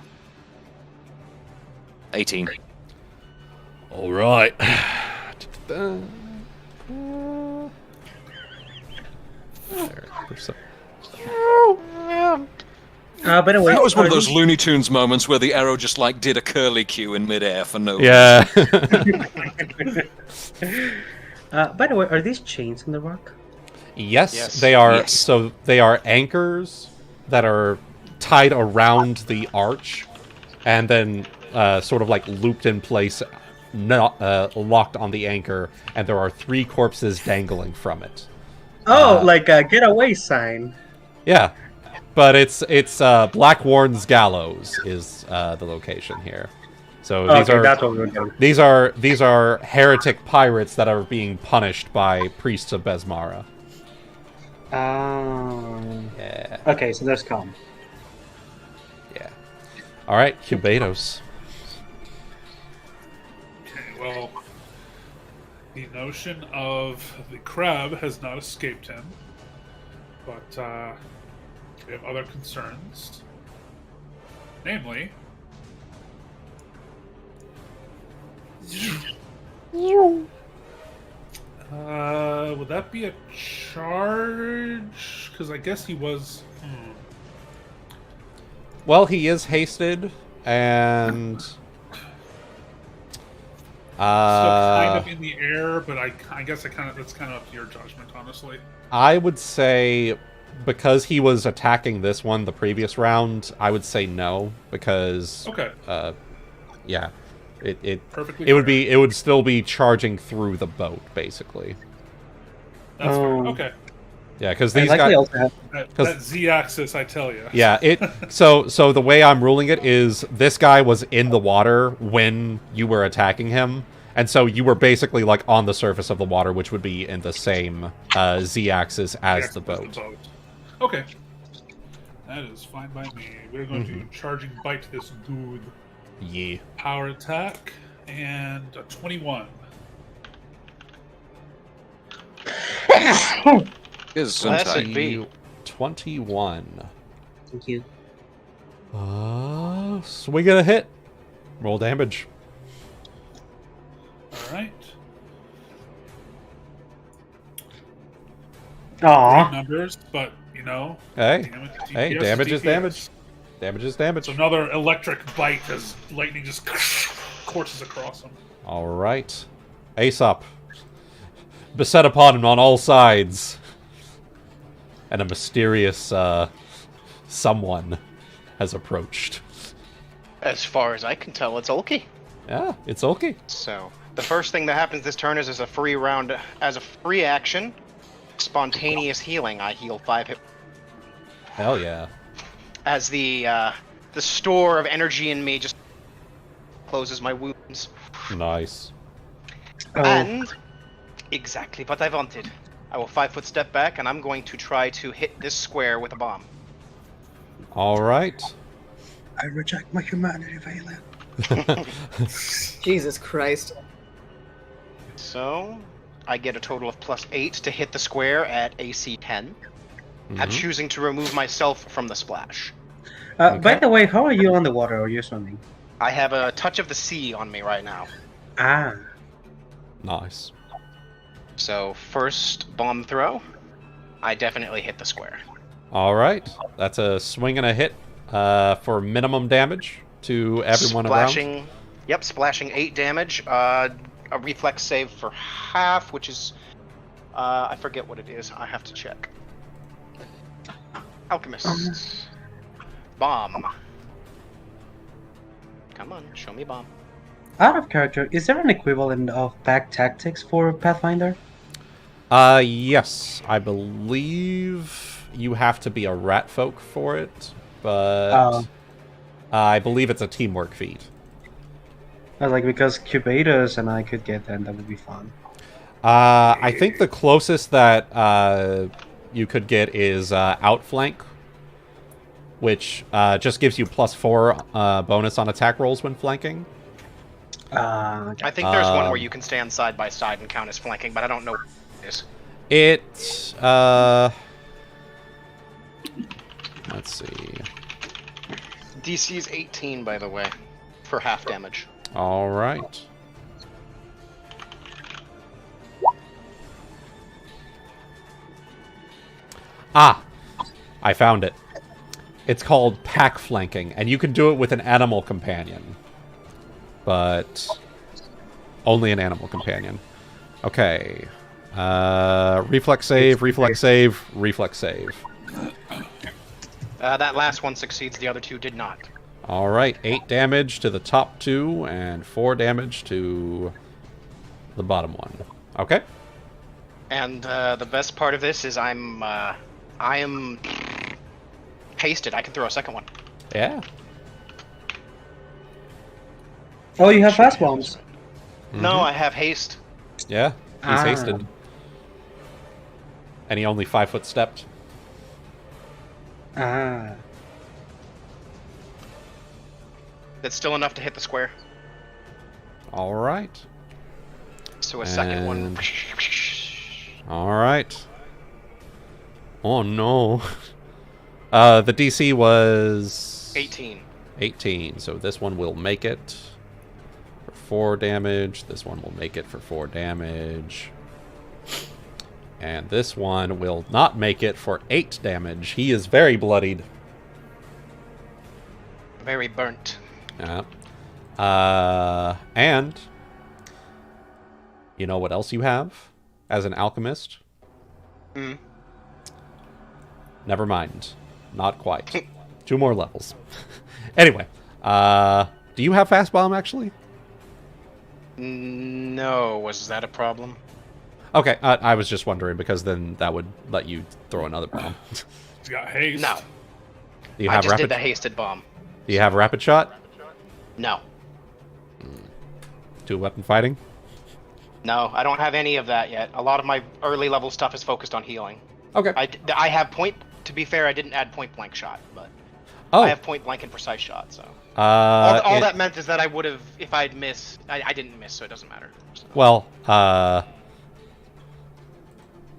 D: 18.
A: All right.
G: By the way,
D: That was one of
G: are
D: those
G: these-
D: Looney Tunes moments where the arrow just like did a curly cue in midair for no
A: Yeah.
G: By the way, are these chains in the rock?
A: Yes,
C: Yes.
A: they are.
D: Yes.
A: So they are anchors that are tied around the arch, and then sort of like looped in place, not locked on the anchor. And there are 3 corpses dangling from it.
G: Oh, like a getaway sign.
A: Yeah, but it's Blackwarn's Gallows is the location here. So these
G: Okay,
A: are
G: that's what we're doing.
A: these are heretic pirates that are being punished by priests of Besmara. Yeah.
G: Okay, so there's calm.
A: Yeah. All right, Cubados.
B: Okay, well, The notion of the crab has not escaped him, but we have other concerns. Namely, would that be a charge? Because I guess he was.
A: Well, he is hasted, and
B: Still kind of in the air, but I guess that's kind of up to your judgment, honestly.
A: I would say, because he was attacking this one the previous round, I would say no, because
B: Okay.
A: Yeah,
B: Perfectly.
A: it would still be charging through the boat, basically.
B: That's fair. Okay.
A: Yeah, because
G: I
A: these
G: like
A: guys.
G: the alternate.
B: That Z-axis, I tell you.
A: Yeah, so the way I'm ruling it is this guy was in the water when you were attacking him, and so you were basically like on the surface of the water, which would be in the same Z-axis as the boat.
B: Okay. That is fine by me. We're going to charging bite this dude.
A: Yeah.
B: Power attack and a 21.
D: Is
C: Classic
D: Suntai.
C: B.
A: 21.
G: Thank you.
A: Swing and a hit. Roll damage.
B: All right.
G: Aw.
B: Numbers, but you know.
A: Hey,
B: DPS
A: hey,
B: is
A: damage is
B: DPS.
A: damage. Damage is damage.
B: So another electric bite as lightning just courses across him.
A: All right. Aesop. Beset upon him on all sides. And a mysterious someone has approached.
C: As far as I can tell, it's Ulki.
A: Yeah, it's okay.
C: So the first thing that happens this turn is as a free round, as a free action, spontaneous healing. I heal 5 hit.
A: Hell yeah.
C: As the store of energy in me just closes my wounds.
A: Nice.
G: Oh.
C: And exactly what I wanted. I will 5-foot step back, and I'm going to try to hit this square with a bomb.
A: All right.
G: I reject my humanity, Valen.
E: Jesus Christ.
C: So I get a total of +8 to hit the square at AC 10. I'm choosing to remove myself from the splash.
G: By the way, how are you on the water? Or are you swimming?
C: I have a touch of the sea on me right now.
G: Ah.
A: Nice.
C: So first bomb throw, I definitely hit the square.
A: All right. That's a swing and a hit for minimum damage to everyone around.
C: Yep, splashing 8 damage. A reflex save for half, which is I forget what it is. I have to check. Alchemist. Bomb. Come on, show me bomb.
G: Out of character, is there an equivalent of pack tactics for Pathfinder?
A: Yes. I believe you have to be a rat folk for it, but I believe it's a teamwork feat.
G: I was like, because Cubatus and I could get them, that would be fun.
A: I think the closest that you could get is outflank, which just gives you +4 bonus on attack rolls when flanking.
C: I think there's one where you can stand side by side and count as flanking, but I don't know what it is.
A: Let's see.
C: DC is 18, by the way, for half damage.
A: All right. I found it. It's called pack flanking, and you can do it with an animal companion. But only an animal companion. Okay. Reflex save, reflex save, reflex save.
C: That last one succeeds, the other two did not.
A: Alright, 8 damage to the top 2, and 4 damage to the bottom 1. Okay.
C: And the best part of this is I am hasted. I can throw a second one.
A: Yeah.
G: Oh, you have fast bombs.
C: No, I have haste.
A: Yeah, he's hasted. And he only 5-foot stepped.
G: Ah.
C: That's still enough to hit the square.
A: Alright.
C: So So a second one.
A: And- All right. Oh no. The DC was
C: 18.
A: 18, so this one will make it for 4 damage. This one will make it for 4 damage. And this one will not make it for 8 damage. He is very bloodied.
C: Very burnt.
A: Yeah. And you know what else you have as an alchemist?
C: Mm.
A: Never mind. Not quite. 2 more levels. Anyway, do you have fast bomb actually?
C: No, was that a problem?
A: Okay, I was just wondering because then that would let you throw another bomb.
B: He's got haste.
C: No.
A: Do you
C: I
A: have
C: just
A: rapid?
C: did the hasted bomb.
A: Do you have rapid shot?
C: No.
A: 2 weapon fighting?
C: No, I don't have any of that yet. A lot of my early level stuff is focused on healing.
A: Okay.
C: I have point. To be fair, I didn't add point blank shot, but
A: Oh.
C: I have point blank and precise shot. So all
A: it-
C: that meant is that I would have, if I'd missed, I didn't miss, so it doesn't matter. So.
A: Well,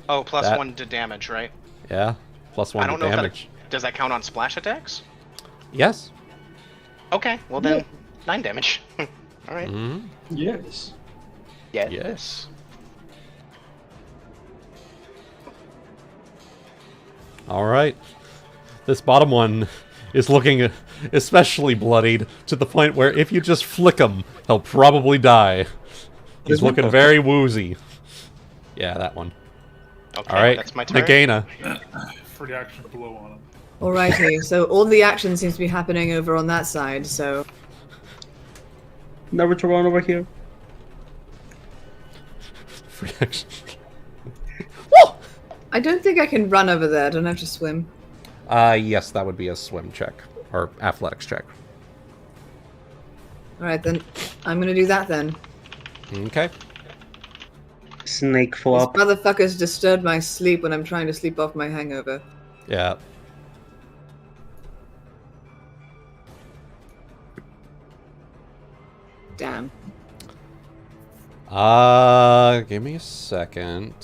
C: Oh, plus
A: that-
C: 1 to damage, right?
A: yeah. Plus 1
C: I don't
A: to
C: know if
A: damage.
C: that does that count on splash attacks.
A: Yes.
C: Okay, well then 9 damage. All right.
A: Mhm.
G: Yes.
C: Yeah.
A: Yes. All right. This bottom one is looking especially bloodied to the point where if you just flick him, he'll probably die. He's looking very woozy. Yeah, that one.
C: Okay,
A: All right.
C: that's my turn.
A: Nagaina.
B: Free action blow on him.
E: Alrighty, so all the action seems to be happening over on that side, so
G: Never to run over here.
A: Free action.
E: I don't think I can run over there. I don't have to swim.
A: Yes, that would be a swim check. Or athletics check.
E: Alright then, I'm gonna do that then.
A: Okay.
G: Snake
E: These
G: flop.
E: motherfuckers disturb my sleep when I'm trying to sleep off my hangover.
A: Yeah.
E: Damn.
A: Give me a second.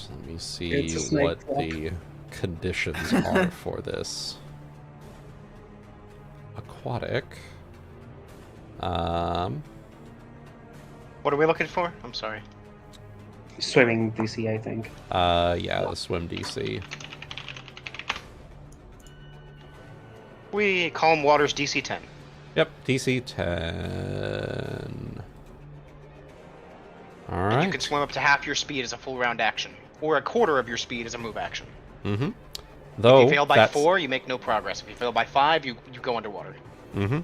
A: Let me see
G: It's a snake
A: what
G: flop.
A: the conditions are for this. Aquatic.
C: What are we looking for? I'm sorry.
G: Swimming DC, I think.
A: Yeah, the swim DC.
C: We calm waters DC 10.
A: Yep, DC 10.
C: And
A: Alright.
C: you can swim up to half your speed as a full round action, or a quarter of your speed as a move action.
A: Mm-hmm. Though,
C: If you fail by
A: that's-
C: 4, you make no progress. If you fail by 5, you go underwater.
A: Mm-hmm.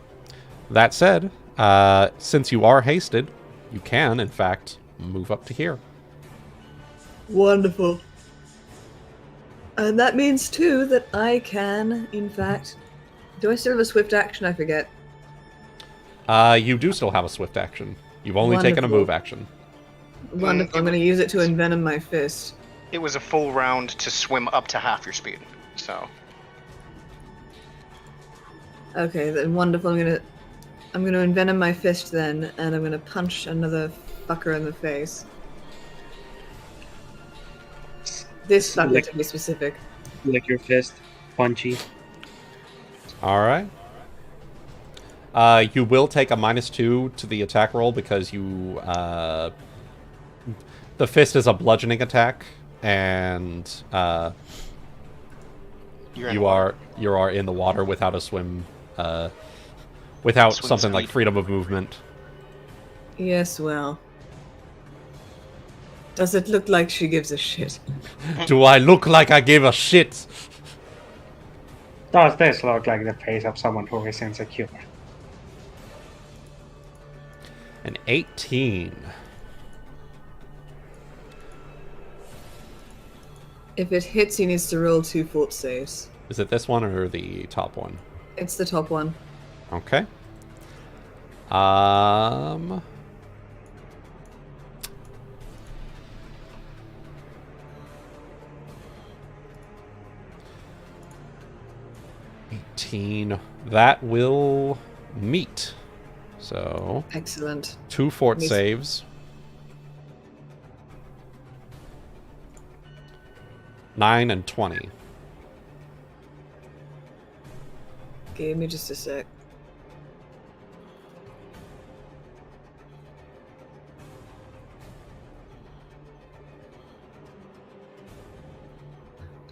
A: That said, since you are hasted, you can, in fact, move up to here.
E: Wonderful. And that means, too, that I can, in fact... Do I still have a swift action? I forget.
A: You do still have a swift action. You've only taken a
E: Wonderful.
A: move action.
E: Wonderful. I'm going to use it to envenom my fist.
C: It was a full round to swim up to half your speed. So,
E: Okay, then wonderful. I'm gonna envenom my fist then, and I'm gonna punch another fucker in the face. This fucker, to be specific.
G: Lick your fist. Punchy.
A: Alright. You will take a -2 to the attack roll because you, the fist is a bludgeoning attack, and,
C: you're in
A: you
C: water.
A: are in the water without a swim, without
C: Swim
A: something like
C: speed.
A: freedom of movement.
E: Yes, well. Does it look like she gives a shit?
A: Do I look like I give a shit?
G: Does this look like the face of someone who is insecure?
A: An 18.
E: If it hits, he needs to roll 2 fort saves.
A: Is it this one or the top one?
E: It's the top one.
A: Okay. 18. That will meet. So,
E: Excellent.
A: 2 fort
E: Nice.
A: saves. 9 and 20.
E: Give me just a sec.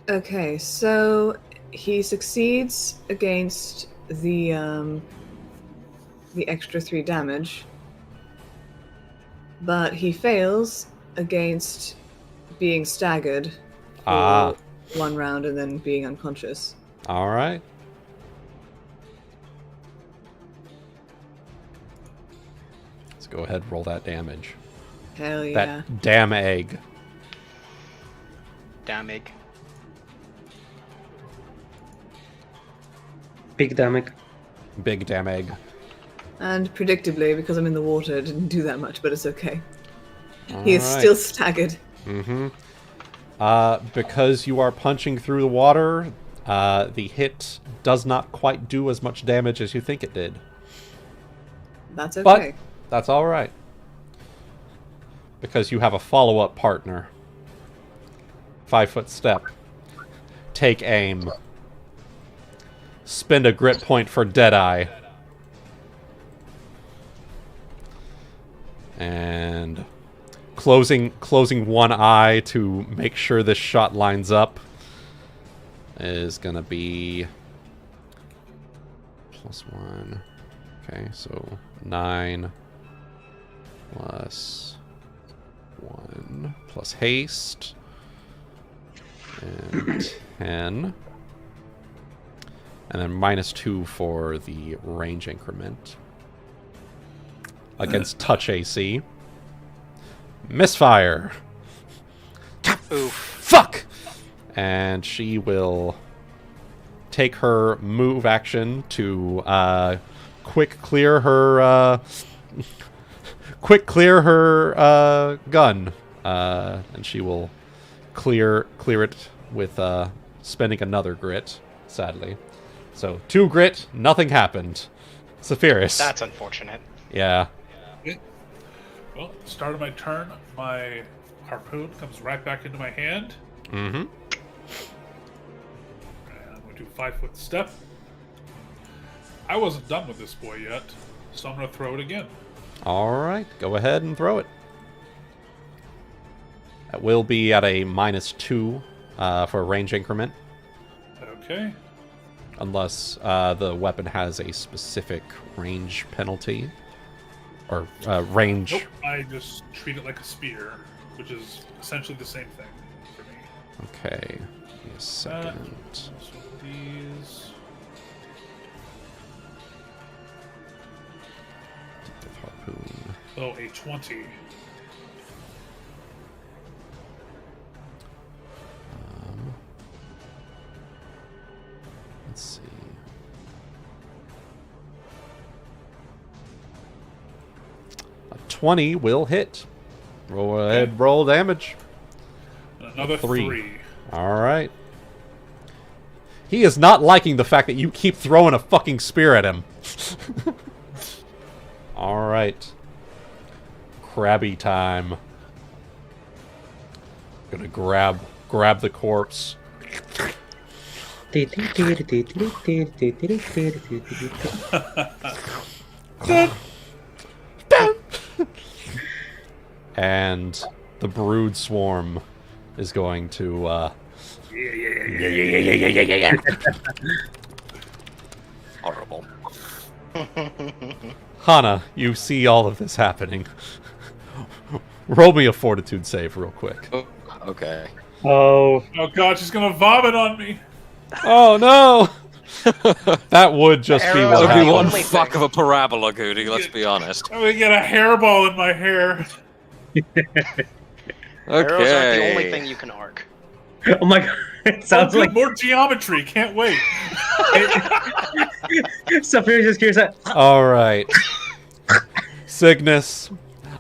E: Okay, so he succeeds against the extra 3 damage, but he fails against being staggered for 1 round and then being unconscious.
A: All right. Let's go ahead and roll that damage.
E: Hell yeah.
A: That damn egg.
C: Damn egg.
G: Big damage.
A: Big damn egg.
E: And predictably, because I'm in the water, it didn't do that much, but it's okay. He is
A: Alright.
E: still staggered.
A: Mm-hmm. Because you are punching through the water, the hit does not quite do as much damage as you think it did.
E: That's okay.
A: But that's all right. Because you have a follow-up partner. 5-foot step. Take aim. Spend a grit point for Deadeye. And closing one eye to make sure this shot lines up is gonna be +1. Okay, so 9 plus 1 plus haste and 10. And then -2 for the range increment. Against touch AC. Misfire!
C: Oof.
A: Fuck! And she will take her move action to quick clear her gun. And she will clear it with spending another grit, sadly. So 2 grit, nothing happened. Saphyrus.
C: That's unfortunate.
A: Yeah.
B: Well, at the start of my turn, my harpoon comes right back into my hand.
A: Mm-hmm.
B: And I'm going to do 5-foot step. I wasn't done with this boy yet, so I'm going to throw it again.
A: Alright, go ahead and throw it. That will be at a -2 for a range increment.
B: Okay.
A: Unless the weapon has a specific range penalty. Or range.
B: Nope, I just treat it like a spear, which is essentially the same thing for me.
A: Okay. Give me a second.
B: So these...
A: Harpoon.
B: Oh, a 20.
A: Let's see. A 20 will hit. Roll ahead, roll damage.
B: Another
A: 3.
B: 3.
A: Alright. He is not liking the fact that you keep throwing a fucking spear at him. Alright. Crabby time. Gonna grab the corpse. And the brood swarm is going to
D: Horrible.
A: Hana, you see all of this happening. Roll me a fortitude save real quick.
D: Oh, okay.
G: Oh,
B: Oh god, she's gonna vomit on me!
A: Oh no! That would just be
C: Arrow
A: what
C: would
D: That'd be
C: the
D: one
C: only
A: happens.
D: fuck
C: thing.
D: of a parabola, Goody, let's be honest.
B: I'm gonna get a hairball in my hair.
C: Arrows aren't the only
D: Okay.
C: thing you can arc.
G: oh my god! It sounds
B: Oh, good,
G: like
B: more geometry. Can't wait.
G: Saphyrus just hears that.
A: Alright. Cygnus,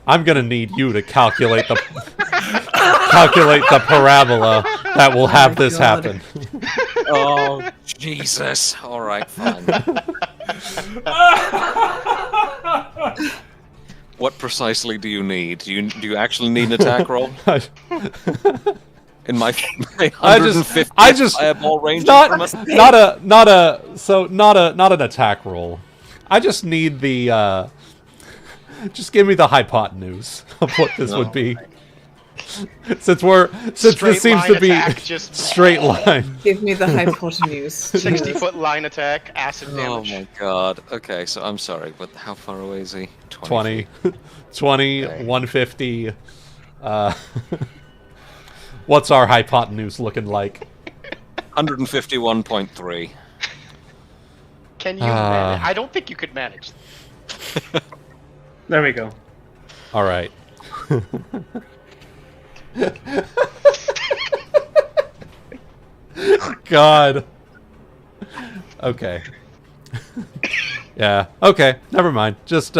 A: I'm gonna need you to calculate the parabola that will have this
E: God.
A: happen.
D: Oh, Jesus. Alright, fine. What precisely do you need? Do you actually need an attack roll? in my
A: I
D: 150
A: just
D: fireball range.
A: not an attack roll. I just need the just give me the hypotenuse of what this would be. Since this seems to be
C: just
A: straight line.
E: Give me the hypotenuse.
C: 60-foot line attack, acid
D: Oh
C: damage.
D: my god. Okay, so I'm sorry, but how far away is he?
A: 20, 20,
D: Okay.
A: 150. What's our hypotenuse looking like?
D: 151.3.
C: Can you manage? I don't think you could manage.
G: There we go.
A: All right. God. Okay. Yeah. Okay. Never mind. Just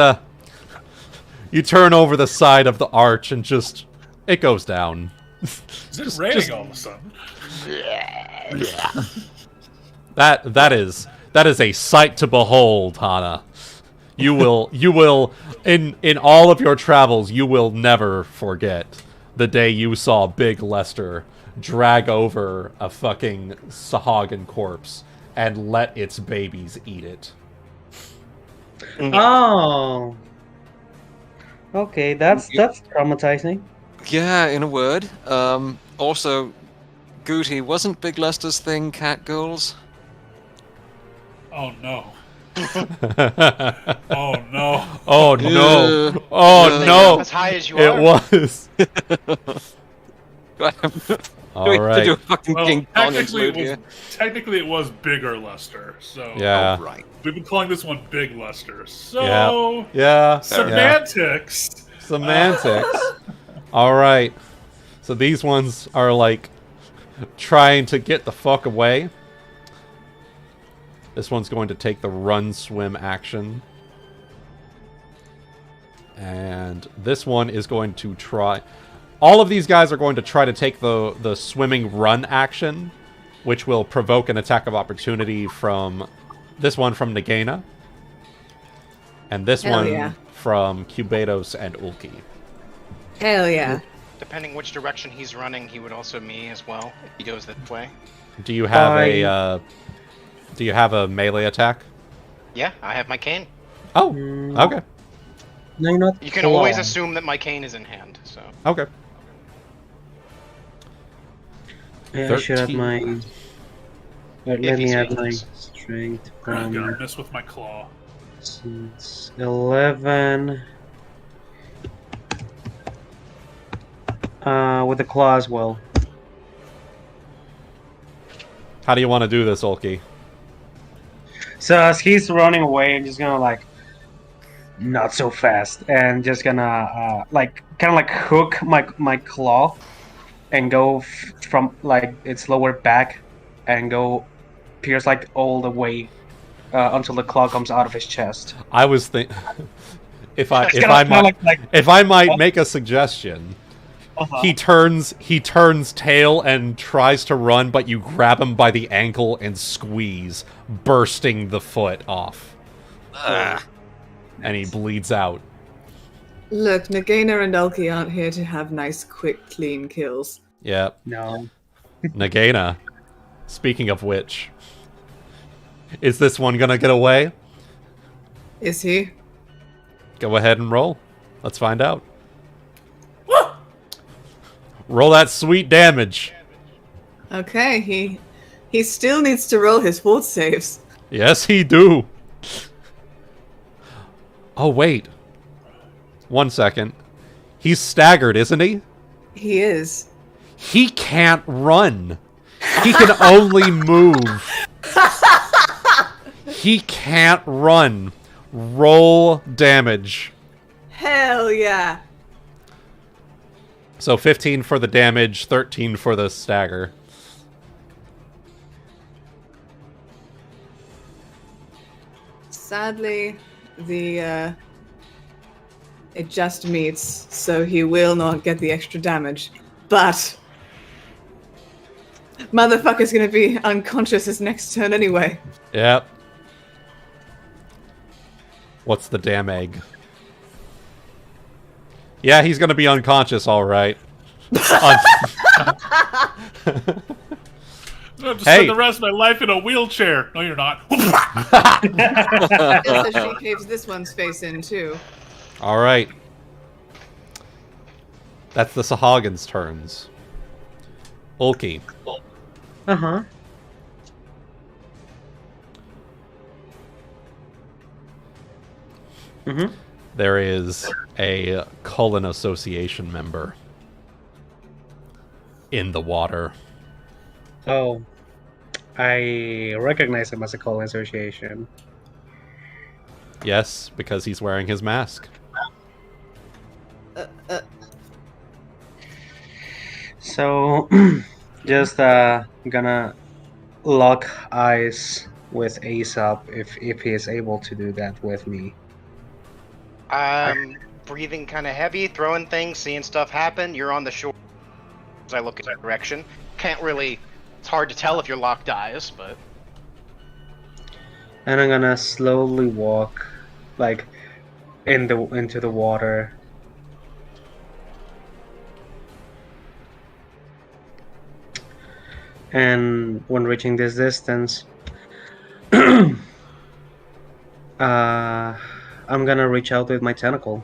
A: you turn over the side of the arch and just it goes down.
B: Is it raining all of a sudden?
A: That is a sight to behold, Hana. You will in all of your travels you will never forget the day you saw Big Lester drag over a fucking Sahagin corpse and let its babies eat it.
G: Oh. Okay, that's traumatizing.
D: Yeah, in a word. Also, Guti, wasn't Big Lester's thing cat girls?
B: Oh no. Oh no.
A: Oh no!
D: Yeah.
A: Oh
C: Good thing
A: no!
C: I'm as high as you
A: It
C: are.
A: was.
D: Do
A: All
D: we have to
A: right.
D: do a fucking
B: Well,
D: King Kong
B: technically
D: interlude here?
B: it was bigger Lester. So
A: Yeah.
D: Oh, right.
B: we've been calling this one Big Lester. So
A: Yeah. Yeah.
B: semantics.
A: Semantics. All right. So these ones are like trying to get the fuck away. This one's going to take the run swim action. And this one is going to try... All of these guys are going to try to take the swimming run action, which will provoke an attack of opportunity from this one from Nagaina. And this
E: Hell
A: one
E: yeah.
A: from Cubados and Ulki.
E: Hell yeah.
C: Depending which direction he's running, he would also me as well if he goes that way.
A: Do you have do you have a melee attack?
C: Yeah, I have my cane.
A: Oh,
G: Mm.
A: okay.
G: No, you're not.
C: You can always
G: claw.
C: assume that my cane is in hand. So
A: Okay.
G: Yeah, I should have
A: 13.
G: my. Let
C: If
G: me
C: he's
G: add my
C: weakness.
G: strength
B: I'm gonna
G: from
B: miss with my claw.
G: 11. With the claw as well.
A: How do you want to do this, Ulki?
G: So as he's running away, I'm just gonna like, not so fast, and just gonna like kind of like hook my claw, and go from like its lower back, and go pierce like all the way until the claw comes out of his chest.
A: I was think if I
G: It's
A: if
G: gonna
A: I
G: smell
A: might
G: like
A: if I might make a suggestion.
G: uh-huh.
A: He turns tail and tries to run, but you grab him by the ankle and squeeze, bursting the foot off. And he bleeds out.
E: Look, Nagaina and Ulki aren't here to have nice, quick, clean kills.
A: Yep.
G: No.
A: Nagaina. Speaking of which, is this one gonna get away?
E: Is he?
A: Go ahead and roll. Let's find out. Roll that sweet damage.
E: Okay, he still needs to roll his fort saves.
A: Yes, he do. Oh, wait. 1 second. He's staggered, isn't he?
E: He is.
A: He can't run. He can only move. He can't run. Roll damage.
E: Hell yeah.
A: So 15 for the damage, 13 for the stagger.
E: Sadly, it just meets, so he will not get the extra damage. But motherfucker's gonna be unconscious his next turn anyway.
A: Yep. What's the damn egg? Yeah, he's gonna be unconscious, all right.
B: I have to
A: Hey.
B: spend the rest of my life in a wheelchair. No, you're not.
E: Guess that she caves this one's face in too.
A: All right. That's the Sahagins' turns. Ulki.
G: Uh-huh. Mm-hmm.
A: There is a Cullen Association member in the water.
G: Oh, I recognize him as a Cullen Association.
A: Yes, because he's wearing his mask.
G: So, just gonna lock eyes with Aesop if he is able to do that with me.
C: Breathing kind of heavy, throwing things, seeing stuff happen. You're on the shore. As I look in that direction, can't really. It's hard to tell if you're locked eyes, but.
G: And I'm gonna slowly walk, like, into the water. And when reaching this distance, I'm gonna reach out with my tentacle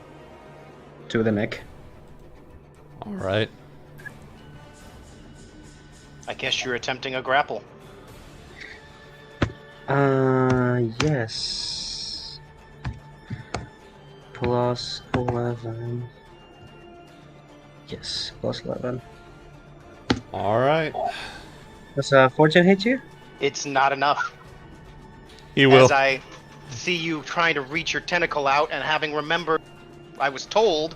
G: to the neck.
A: All right.
C: I guess you're attempting a grapple.
G: Yes. Plus 11. Yes, plus 11.
A: All right.
G: Does fortune hit you?
C: It's not enough.
A: He will.
C: As I see you trying to reach your tentacle out and having remembered I was told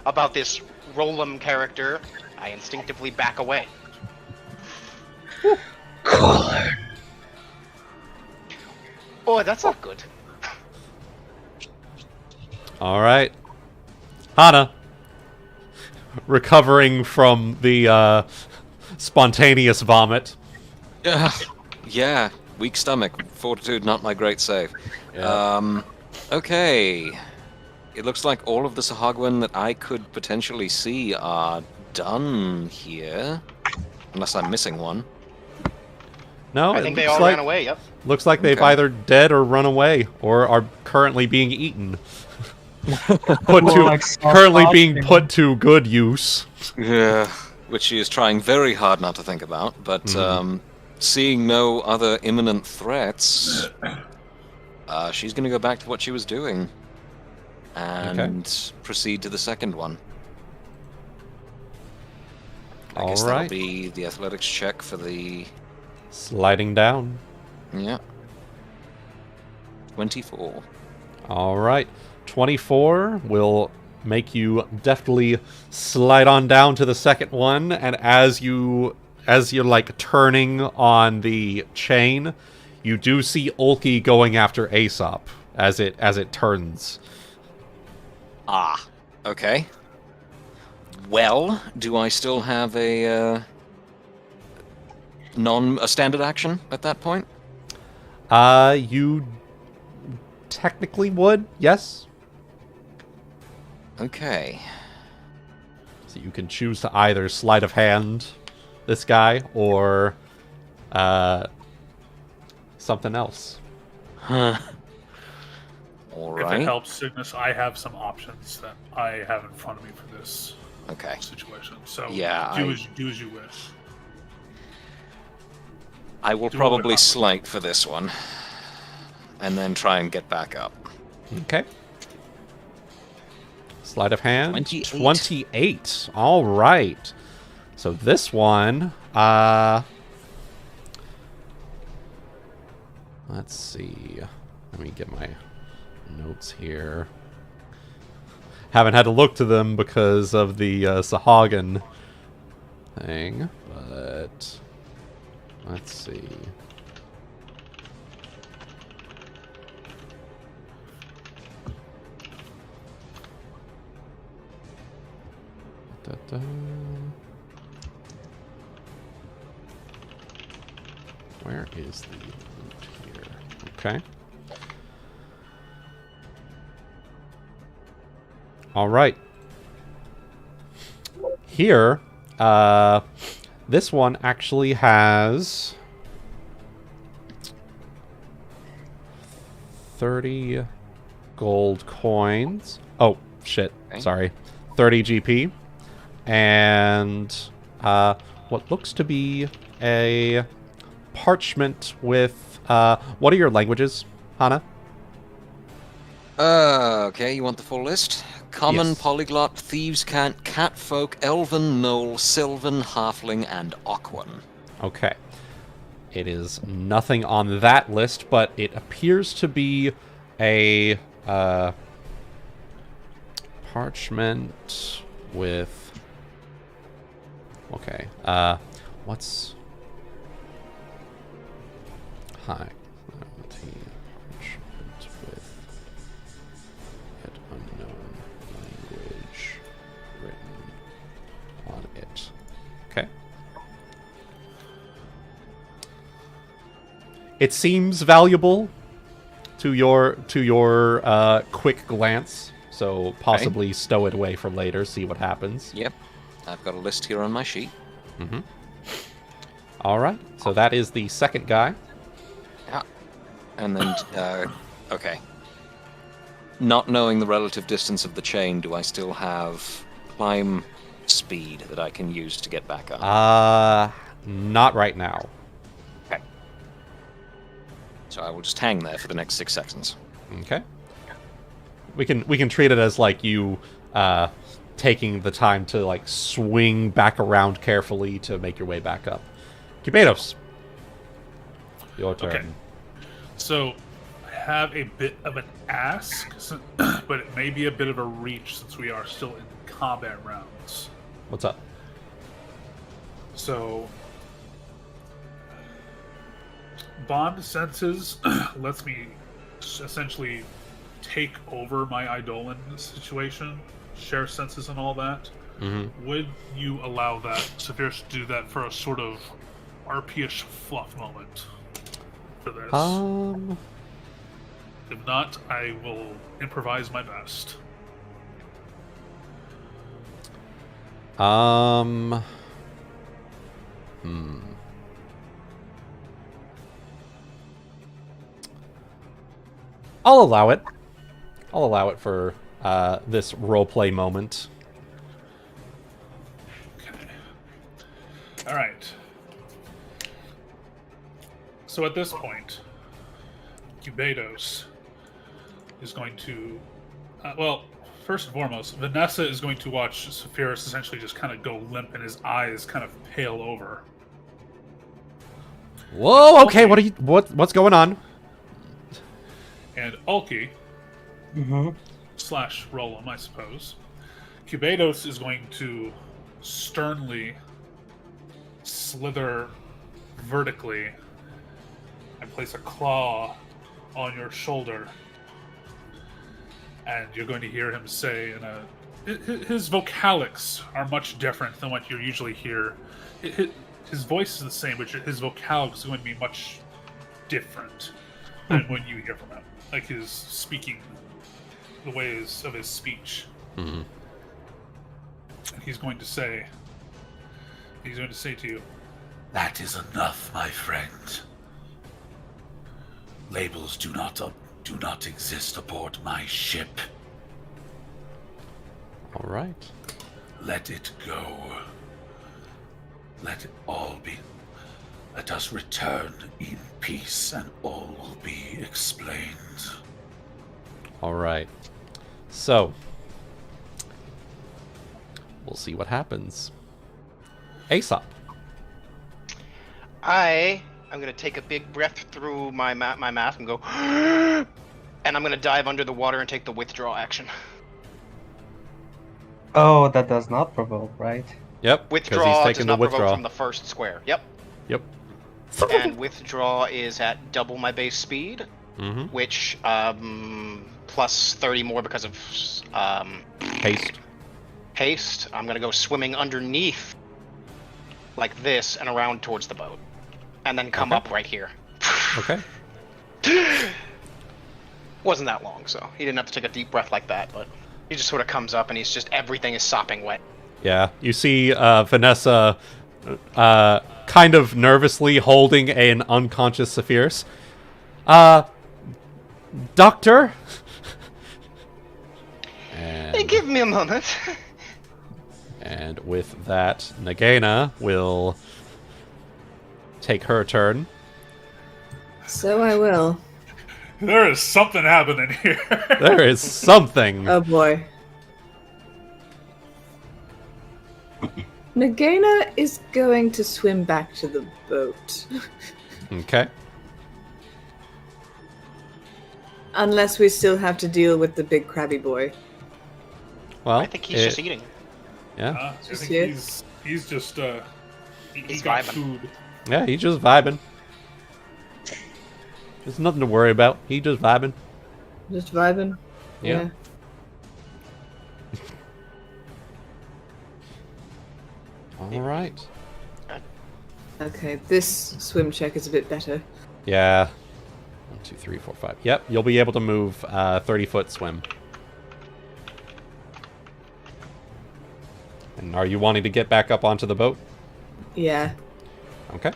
C: about this Rolam character, I instinctively back away.
G: Cooler.
C: Boy, that's not good.
A: All right. Hana. Recovering from the spontaneous vomit.
D: Yeah, weak stomach. Fortitude, not my great save.
A: Yeah.
D: Okay. It looks like all of the Sahagwin that I could potentially see are done here. Unless I'm missing one.
A: No,
C: I
A: it
C: think they
A: looks
C: all
A: like,
C: ran away, yep.
A: Looks like they've
D: Okay.
A: either dead or run away, or are currently being eaten.
G: Like
A: Currently being put to good use.
D: Yeah. Which she is trying very hard not to think about, but seeing no other imminent threats, she's going to go back to what she was doing and proceed to the second one. I guess
A: All right.
D: that'll be the athletics check for the...
A: Sliding down.
D: Yeah. 24.
A: All right. 24 will make you deftly slide on down to the second one, and as you're like turning on the chain, you do see Ulki going after Aesop as it turns.
D: Ah, okay. Well, do I still have a standard action at that point?
A: You technically would, yes.
D: Okay.
A: So you can choose to either sleight of hand this guy or something else.
D: Huh.
B: If
D: Alright.
B: it helps, Cygnus, I have some options that I have in front of me for this
D: Okay.
B: situation. So
D: Yeah,
B: do as you wish.
D: I will
B: Do
D: probably
B: it.
D: slight for this one. And then try and get back up.
A: Okay. Sleight of hand.
D: 28.
A: 28. All right. So this one, let's see. Let me get my notes here. Haven't had to look to them because of the Sahagin thing, but let's see. Da-da. Where is the loot here? Okay. All right. Here, This one actually has 30 gold coins. Oh, shit.
D: Okay.
A: Sorry. 30 GP. And what looks to be a parchment with... what are your languages, Hana?
D: Okay, you want the full list? Common,
A: Yes.
D: Polyglot, Thieves' Cant, Catfolk, Elven, Gnoll, Sylvan, Halfling, and Aquan.
A: Okay. It is nothing on that list, but it appears to be a parchment with... Okay. What's... Hi. Parchment with yet unknown language written on it. Okay. It seems valuable to your quick glance, so possibly stow it away for later, see what happens.
D: Yep, I've got a list here on my sheet.
A: Mm-hmm. All right, so that is the second guy.
D: Yeah. And then, okay. Not knowing the relative distance of the chain, do I still have climb speed that I can use to get back up?
A: Not right now.
D: Okay. So I will just hang there for the next 6 seconds.
A: Okay. We can treat it as like you taking the time to like swing back around carefully to make your way back up. Cubados. Your turn.
B: Okay. So, I have a bit of an ask, but it may be a bit of a reach since we are still in combat rounds.
A: What's up?
B: So, Bond Senses lets me essentially take over my Eidolon situation, share senses and all that.
A: Mm-hmm.
B: Would you allow that, Saphyrus, to do that for a sort of RP-ish fluff moment for this? If not, I will improvise my best.
A: I'll allow it. I'll allow it for this roleplay moment.
B: All right. So at this point, Cubados is going to... well, first and foremost, Vanessa is going to watch Saphyrus essentially just kind of go limp and his eyes kind of pale over.
A: Whoa, okay, what's going on?
B: And Ulki, slash Rollum, I suppose, Cubados is going to sternly slither vertically and place a claw on your shoulder, and you're going to hear him say his vocalics are much different than what you usually hear. His voice is the same, but his vocalics is going to be much different than when you hear from him, like his speaking, the ways of his speech.
A: Mm-hmm.
B: And he's going to say to you,
F: That is enough, my friend. Labels do not exist aboard my ship.
A: All right.
F: Let it go. Let it all be. Let us return in peace, and all will be explained.
A: All right. So, we'll see what happens. Aesop.
C: I'm gonna take a big breath through my mask and go, and I'm gonna dive under the water and take the withdraw action.
G: Oh, that does not provoke, right?
A: Yep. 'cause
C: Withdraw
A: he's
C: does
A: taking the
C: not provoke
A: withdraw.
C: from the first square. Yep.
A: Yep.
C: And withdraw is at double my base speed,
A: Mm-hmm.
C: which plus 30 more because of
A: Haste.
C: haste. I'm gonna go swimming underneath like this and around towards the boat, and then come
A: Okay.
C: up right here.
A: Okay.
C: Wasn't that long, so he didn't have to take a deep breath like that, but he just sort of comes up and everything is sopping wet.
A: Yeah. You see Vanessa kind of nervously holding an unconscious Saphyrus. Doctor?
C: Hey, give me a moment.
A: And with that, Nagaina will take her turn.
E: So I will.
B: There is something happening here.
A: There is something.
E: Oh boy. Nagaina is going to swim back to the boat.
A: Okay.
E: Unless we still have to deal with the big crabby boy.
A: Well,
C: I think he's just eating.
A: Yeah.
B: I
E: Just
B: think
E: yet.
B: he's just
C: He's
B: he's got
C: vibing.
B: food.
A: Yeah, he's just vibing. There's nothing to worry about. He just vibing.
E: Just vibing.
A: Yeah. All right.
E: Okay, this swim check is a bit better.
A: Yeah. 1, 2, 3, 4, 5. Yep, you'll be able to move 30-foot swim. And are you wanting to get back up onto the boat?
E: Yeah.
A: Okay.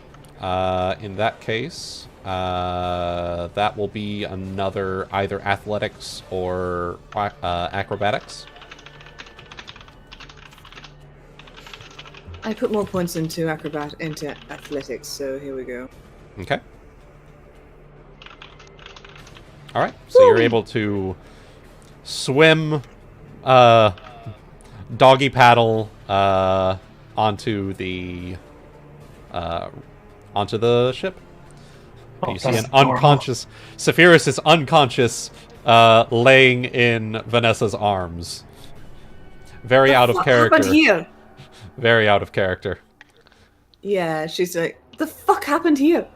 A: In that case, that will be another either athletics or acrobatics.
E: I put more points into athletics, so here we go.
A: Okay. All right. So you're able to swim, doggy paddle onto the ship.
G: Oh,
A: You see
G: that's
A: an
G: adorable.
A: unconscious Saphyrus is unconscious, laying in Vanessa's arms. Very out of
E: What
A: character.
E: happened here?
A: Very out of character.
E: Yeah, she's like, the fuck happened here?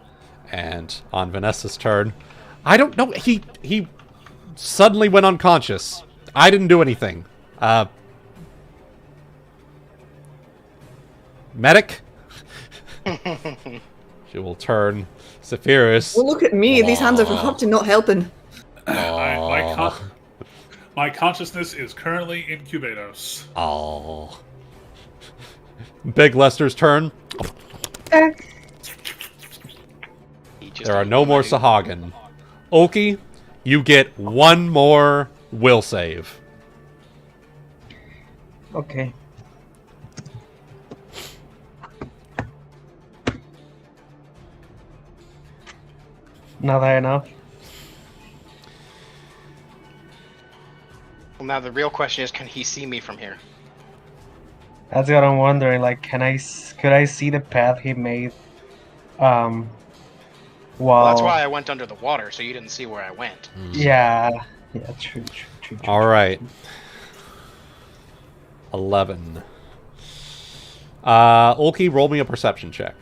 A: And on Vanessa's turn, I don't know. He suddenly went unconscious. I didn't do anything. Medic. She will turn Saphyrus.
E: Well, look at me. These hands are corrupt and not helping.
B: My consciousness is currently in Cubados.
A: Oh. Big Lester's turn.
C: He just
A: There are
C: ate
A: no
C: my
A: more
C: dude.
A: Sahagin. Ulki, you get one more will save.
G: Okay. Not that enough.
C: Well, now the real question is, can he see me from here?
G: That's what I'm wondering. Like, could I see the path he made? While
C: Well, that's why I went under the water, so you didn't see where I went.
G: Yeah. Yeah. True.
A: All right. 11. Ulki, roll me a perception check.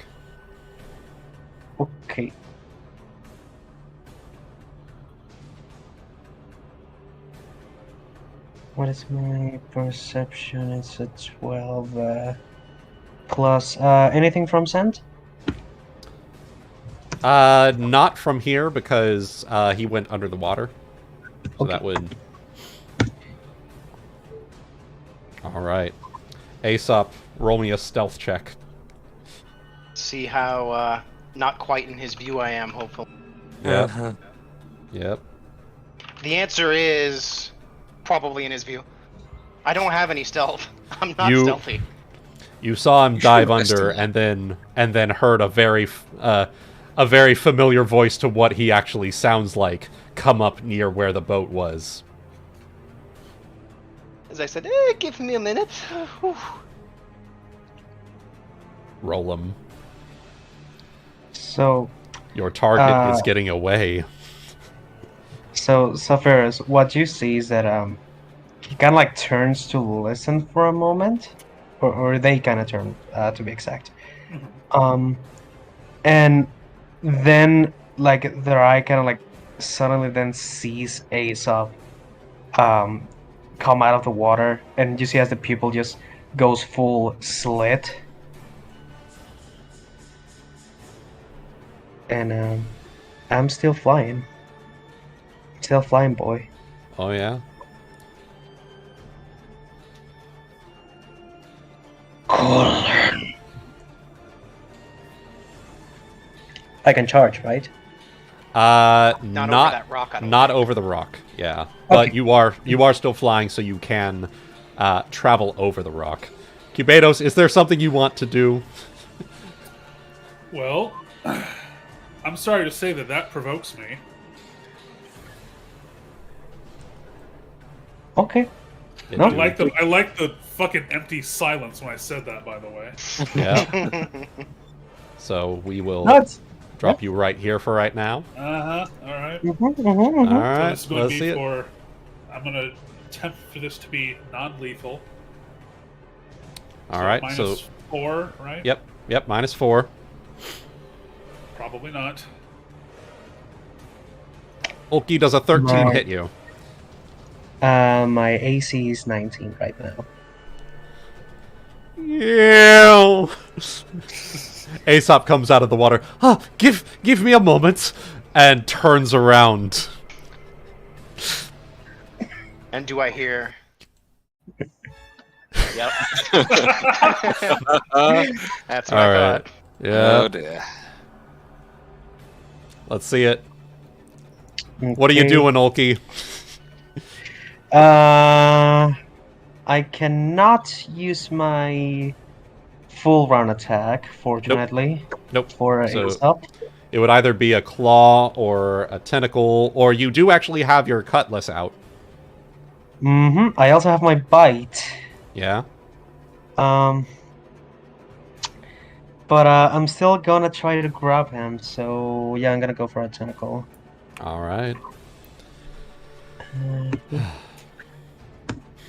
G: Okay. What is my perception? It's a 12 plus anything from scent?
A: Not from here because he went under the water. So
G: Okay.
A: that would. All right. Aesop, roll me a stealth check.
C: See how not quite in his view I am, hopefully.
A: Yep.
D: Uh-huh.
A: Yep.
C: The answer is probably in his view. I don't have any stealth. I'm not
A: You-
C: stealthy.
A: You saw him dive
D: rest
A: under,
D: in
A: and then heard a very familiar voice to what he actually sounds like come up near where the boat was.
C: As I said, give me a minute. Whew.
A: Roll him.
G: So,
A: Your target is getting away.
G: Saphyrus, what you see is that he kind of like turns to listen for a moment, or they kind of turn to be exact. And then like their eye kind of like suddenly then sees Aesop come out of the water, and you see as the pupil just goes full slit. And I'm still flying. Still flying, boy.
A: Oh yeah.
G: I can charge, right?
C: Not over that rock, I don't
A: not
C: think.
A: over the rock. Yeah, but
G: Okay.
A: you are still flying, so you can travel over the rock. Cubados, is there something you want to do?
B: Well, I'm sorry to say that provokes me.
G: Okay.
A: It
G: No.
A: do.
B: I like the fucking empty silence when I said that, by the way.
A: Yeah. So we will
G: No, it's...
A: drop you right here for right now.
B: Uh-huh. Alright.
A: All
B: So
A: right,
B: this is going
A: let's
B: to
A: see
B: be
A: it.
B: for... I'm going to attempt for this to be non-lethal.
A: All right,
B: Minus
A: so
B: 4, right?
A: yep, -4.
B: Probably not.
A: Ulki, does a 13
G: Right.
A: hit you?
G: My AC is 19 right now.
A: Yeah. Aesop comes out of the water. Give me a moment, and turns around.
C: And do I hear? Yep. That's what
A: All
C: I
A: right.
C: thought.
A: Yeah.
D: Oh dear.
A: Let's see it. What are you
G: Okay.
A: doing, Ulki?
G: I cannot use my full round attack, fortunately,
A: Nope.
G: for
A: So
G: Aesop.
A: it would either be a claw or a tentacle, or you do actually have your cutlass out.
G: I also have my bite.
A: Yeah.
G: But I'm still gonna try to grab him, so yeah, I'm gonna go for a tentacle.
A: All right.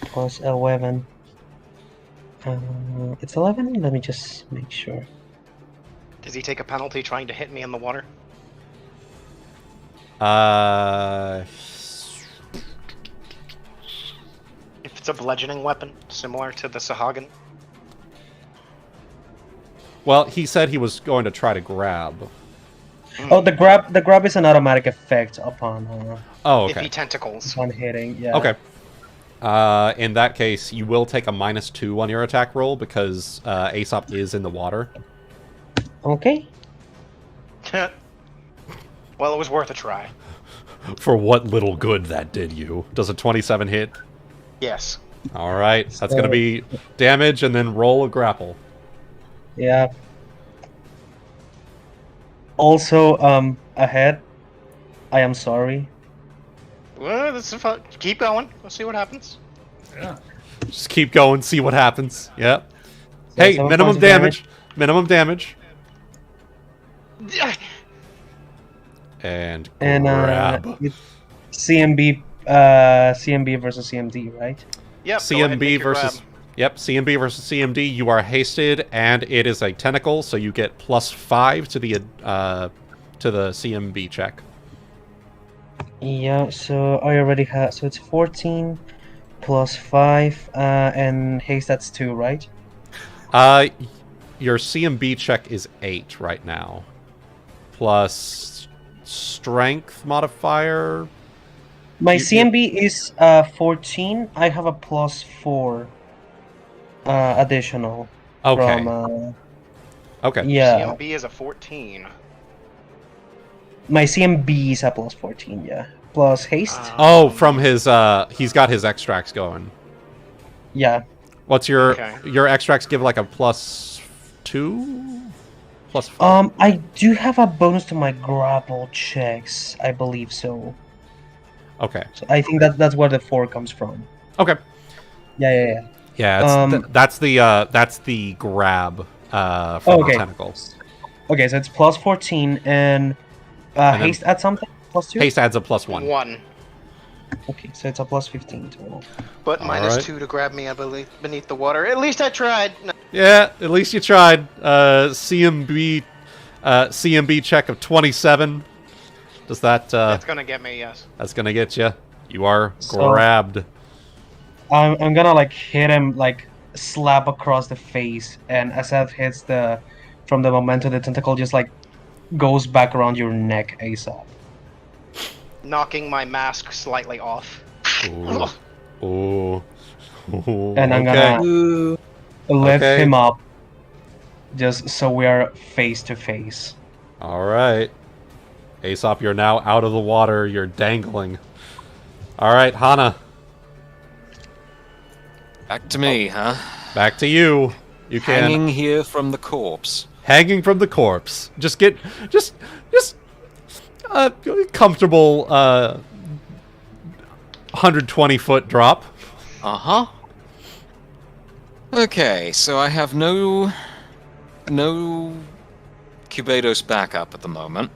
G: Plus 11. It's 11? Let me just make sure.
C: Does he take a penalty trying to hit me in the water? If it's a bludgeoning weapon, similar to the Sahagin?
A: Well, he said he was going to try to grab.
G: Oh, the grab is an automatic effect upon
A: Oh,
C: If
A: okay.
C: he tentacles.
G: upon hitting. Yeah.
A: Okay. In that case, you will take a -2 on your attack roll because Aesop is in the water.
G: Okay.
C: Well, it was worth a try.
A: For what little good that did you. Does a 27 hit?
C: Yes.
A: All right. That's going to be damage and then roll a grapple.
G: Yeah. Also, ahead. I am sorry.
C: Well, this is fun. Keep going. We'll see what happens.
B: Yeah.
A: Just keep going, see what happens. Yep. Hey,
G: 7
A: minimum
G: points of
A: damage. Minimum damage. And
G: And
A: grab.
G: it's CMB versus CMD, right?
C: Yep. go ahead and make
A: CMB
C: your
A: versus...
C: grab.
A: Yep, CMB versus CMD. You are hasted, and it is a tentacle, so you get +5 to the CMB check.
G: Yeah. So I already have. So it's 14 plus 5, and haste. That's 2, right?
A: Your CMB check is 8 right now. Plus strength modifier.
G: My
A: You-
G: CMB is 14. I have a plus 4 additional.
A: Okay.
G: From,
A: Okay.
G: yeah.
C: CMB is a 14.
G: My CMB is a plus 14. Yeah. Plus haste.
A: Oh, from his he's got his extracts going.
G: Yeah.
A: What's your
C: Okay.
A: your extracts give like a +2? +5?
G: I do have a bonus to my grapple checks. I believe so.
A: Okay.
G: So I think that's where the 4 comes from.
A: Okay.
G: Yeah.
A: Yeah, it's that's the grab from
G: Okay.
A: the tentacle.
G: Okay, so it's plus 14 and
A: then-
G: haste at something plus 2.
A: Haste adds a +1.
C: 1.
G: Okay, so it's a plus 15 total.
C: But
A: All
C: minus
A: right.
C: 2 to grab me, I believe, beneath the water. At least I tried. No.
A: Yeah, at least you tried. CMB check of 27. Does that
C: That's gonna get me, yes.
A: that's gonna get you? You are
G: So-
A: grabbed.
G: I'm gonna like hit him like slap across the face, and as that hits from the momentum, the tentacle just like goes back around your neck, Aesop.
C: Knocking my mask slightly off.
A: Ooh. Ooh. Ooh.
G: And I'm
A: Okay.
G: gonna
E: Ooh.
G: lift
A: Okay.
G: him up, just so we are face to face.
A: All right. Aesop, you're now out of the water. You're dangling. All right, Hana.
D: Back to me, huh?
A: Back to you. You can
D: Hanging here from the corpse.
A: hanging from the corpse. Just comfortable 120-foot drop.
D: Uh-huh. Okay, so I have no Cubados backup at the moment.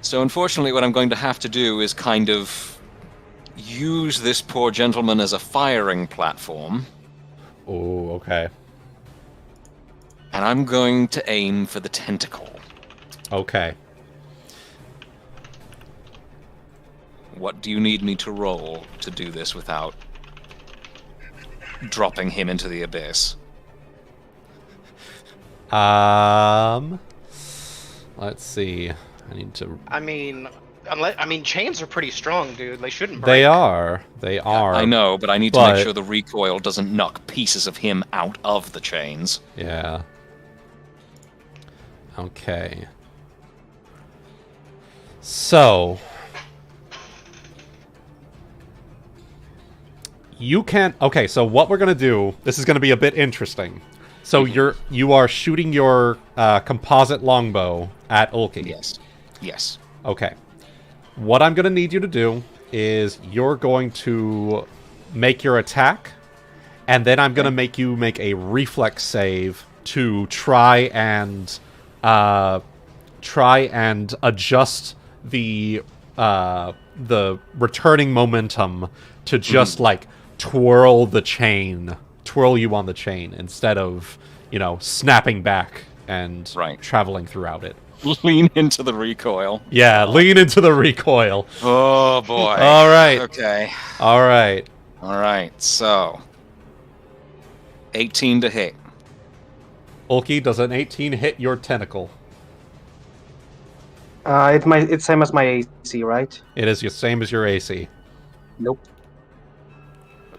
D: So unfortunately what I'm going to have to do is kind of use this poor gentleman as a firing platform.
A: Oh, okay.
D: And I'm going to aim for the tentacle.
A: Okay.
D: What do you need me to roll to do this without dropping him into the abyss?
A: Let's see. I need to.
C: I mean, chains are pretty strong, dude. They shouldn't break.
A: They are. They are.
D: I know, but I need to
A: but-
D: make sure the recoil doesn't knock pieces of him out of the chains.
A: Yeah. Okay. So. You can't. Okay, so what we're gonna do. This is gonna be a bit interesting. So you are shooting your composite longbow at Ulki.
D: Yes. Yes.
A: Okay. What I'm gonna need you to do is you're going to make your attack, and then I'm gonna make you make a reflex save to try and adjust the returning momentum to just like twirl you on the chain instead of, snapping back and traveling throughout it.
D: Lean into the recoil.
A: Yeah, lean into the recoil.
D: Oh boy.
A: All right.
D: Okay.
A: All right.
D: All right. So 18 to hit.
A: Ulki, does an 18 hit your tentacle?
G: It's same as my AC, right?
A: It is the same as your AC.
G: Nope.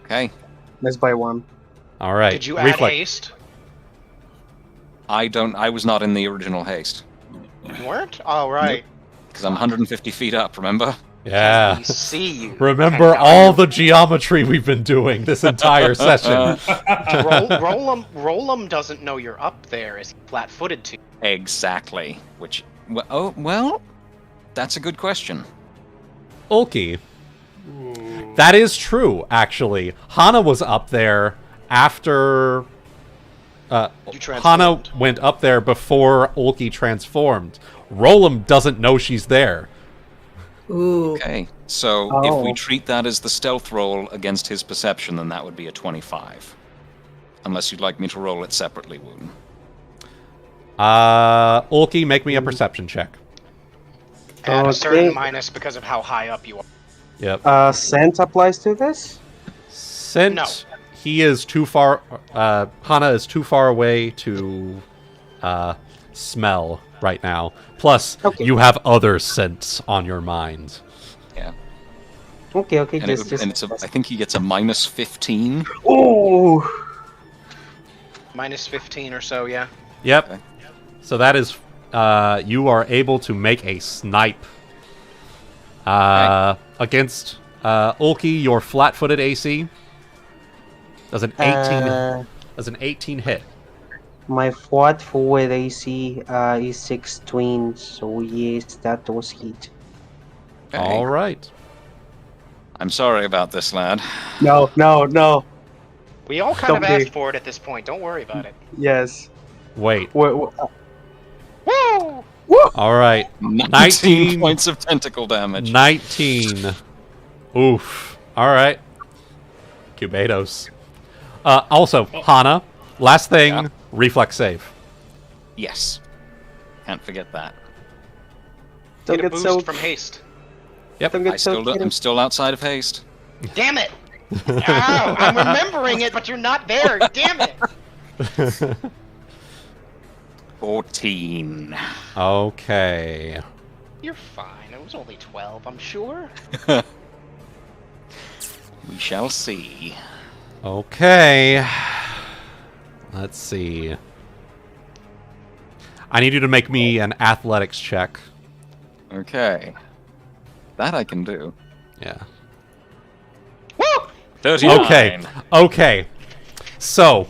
D: Okay.
G: Missed by 1.
A: All right.
C: Did you add haste?
D: I was not in the original haste.
C: You weren't? Oh, right.
D: Because I'm 150 feet up, remember?
A: Yeah.
C: We see you.
A: Remember all the geometry we've been doing this entire session.
C: Rollum doesn't know you're up there. Is he flat-footed to you?
D: Exactly. Well, that's a good question.
A: Ulki. That is true, actually. Hana was up there after... Hana went up there before Ulki transformed. Rollum doesn't know she's there.
E: Ooh.
D: Okay, so if we treat that as the stealth roll against his perception, then that would be a 25. Unless you'd like me to roll it separately, Wuten.
A: Ulki, make me a perception check.
C: Add a certain minus because of how high up you are.
A: Yep.
G: Scent applies to this?
A: Scent...
C: No.
A: He is too far... Hana is too far away to smell right now. Plus, you have other scents on your mind.
D: Yeah.
G: Okay,
D: And I think he gets a minus 15.
G: Oh!
C: Minus 15 or so, yeah.
A: Yep.
D: Okay.
A: So that is... you are able to make a snipe. Against Ulki, your flat-footed AC... Does an 18 hit?
G: My flat-footed AC is 16, so yes, that does hit.
D: Okay.
A: All right.
D: I'm sorry about this, lad.
G: No.
C: We all kind of
G: Don't be.
C: asked for it at this point. Don't worry about it.
G: Yes.
A: Wait.
C: Woo!
A: All right.
D: 19 points of tentacle damage.
A: 19. Oof. All right. Cubados. Also, Hana, last thing, reflex save.
D: Yes. Can't forget that.
G: Don't
C: Get a
G: get
C: boost
G: so
C: from haste.
A: Yep.
G: Don't get so
D: I'm still outside of haste.
C: Damn it! Ow, I'm remembering it, but you're not there. Damn it!
D: 14.
A: Okay.
C: You're fine. It was only 12, I'm sure.
D: We shall see.
A: Okay. Let's see. I need you to make me an athletics check.
D: Okay. That I can do.
A: Yeah.
D: 39.
A: Okay. So,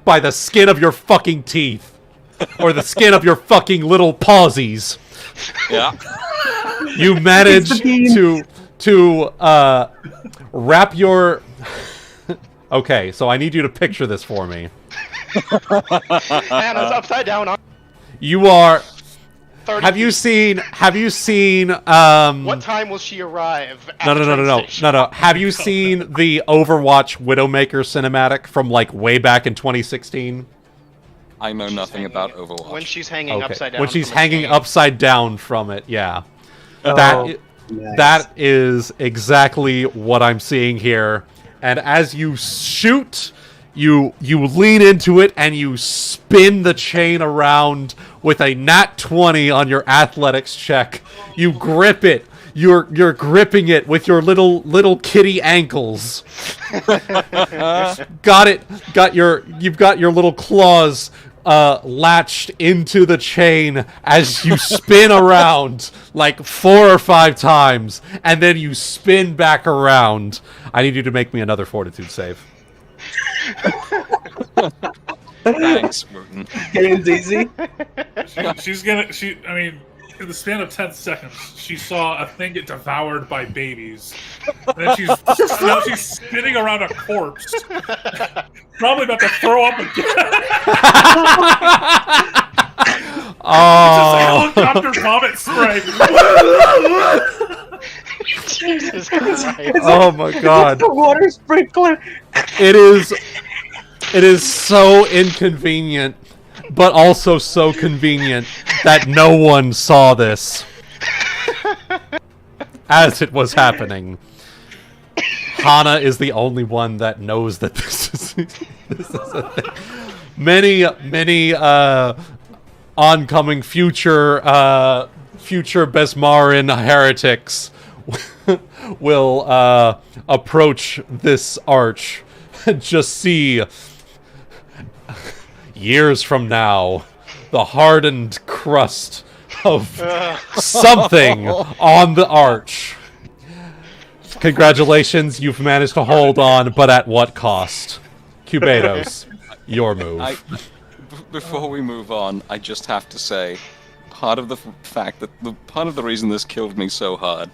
A: by the skin of your fucking teeth, or the skin of your fucking little pawsies,
D: Yeah.
A: you manage to wrap your... Okay, so I need you to picture this for me.
C: Hannah's upside down on
A: You are...
C: 30
A: Have you
C: feet.
A: seen
C: What time will she arrive?
A: No.
C: No.
A: Have you seen the Overwatch Widowmaker cinematic from like way back in 2016?
D: I know nothing about Overwatch.
C: When she's hanging upside down.
A: When she's
C: from a
A: hanging
C: chain.
A: upside down from it, yeah.
G: Oh,
A: Nice.
G: nice.
A: That is exactly what I'm seeing here. And as you shoot, you lean into it and you spin the chain around with a nat 20 on your athletics check. You grip it. You're gripping it with your little kitty ankles. You've got your little claws latched into the chain as you spin around like 4 or 5 times, and then you spin back around. I need you to make me another fortitude save.
D: Thanks, Wuten.
G: Game's easy.
B: I mean, in the span of 10 seconds, she saw a thing get devoured by babies. And then now she's spinning around a corpse. Probably about to throw up again.
A: Oh,
B: It's a helicopter vomit spray.
C: Jesus Christ.
A: oh my God!
G: The water sprinkler.
A: It is so inconvenient, but also so convenient that no one saw this as it was happening. Hana is the only one that knows that this is a thing. Many oncoming future Besmarin heretics will approach this arch and just see, years from now, the hardened crust of something on the arch. Congratulations, you've managed to hold on, but at what cost? Cubados, your move.
D: Before we move on, I just have to say, part of the fact that part of the reason this killed me so hard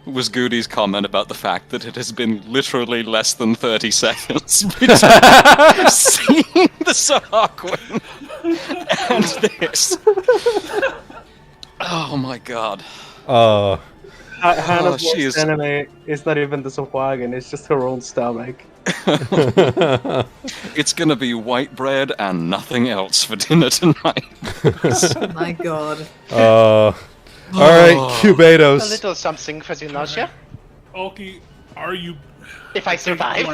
D: was Goody's comment about the fact that it has been literally less than 30 seconds between seeing the Sahagwin and this. Oh my God.
G: Hannah's
D: she
G: worst
D: is-
G: enemy is not even the Sophagan, it's just her own stomach.
D: It's gonna be white bread and nothing else for dinner tonight.
E: My God.
A: Alright,
C: A
A: Cubados.
C: little something for the nausea.
B: Ulki, are you...
C: If I survive.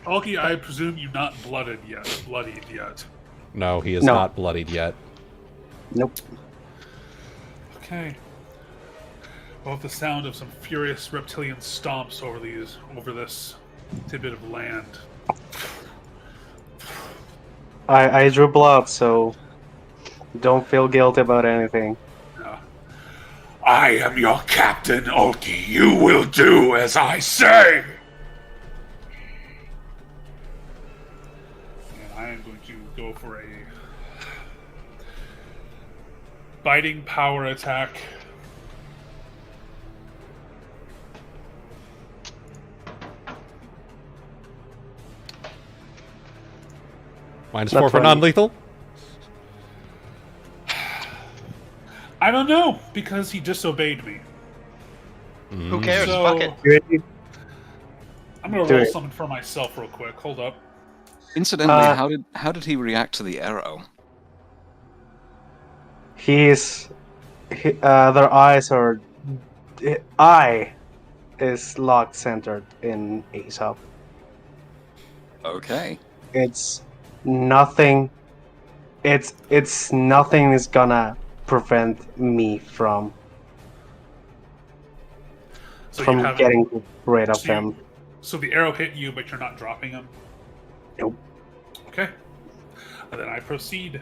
B: Ulki, I presume you're not bloodied yet.
A: No, he is
G: No.
A: not bloodied yet.
G: Nope.
B: Okay. Well, the sound of some furious reptilian stomps over this tidbit of land.
G: I drew blood, so don't feel guilty about anything.
F: I am your captain, Ulki. You will do as I say.
B: And I am going to go for a biting power attack.
A: -4
G: Not
A: for
G: 20.
A: non-lethal?
B: I don't know, because he disobeyed me.
C: Who cares?
B: So-
C: Fuck it.
G: Really?
B: I'm gonna
G: Do
B: roll
G: it.
B: something for myself real quick. Hold up.
D: Incidentally, how did he react to the arrow?
G: Their eyes are... Eye is locked centered in Aesop.
D: Okay.
G: It's nothing... It's nothing is gonna prevent me from
B: So you haven't-
G: getting rid of
B: so you-
G: them.
B: So the arrow hit you, but you're not dropping him?
G: Nope.
B: Okay. And then I proceed.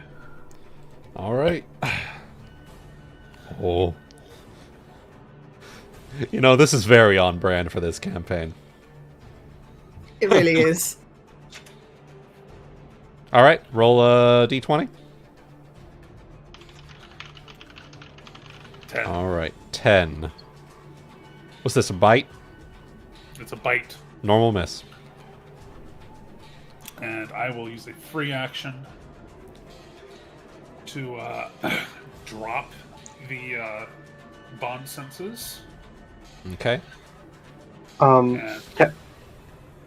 A: All right. Oh. You know, this is very on brand for this campaign.
E: It really is.
A: All right, roll a d20.
B: 10.
A: All right, 10. What's this, a bite?
B: It's a bite.
A: Normal miss.
B: And I will use a free action to drop the bond senses.
A: Okay.
B: And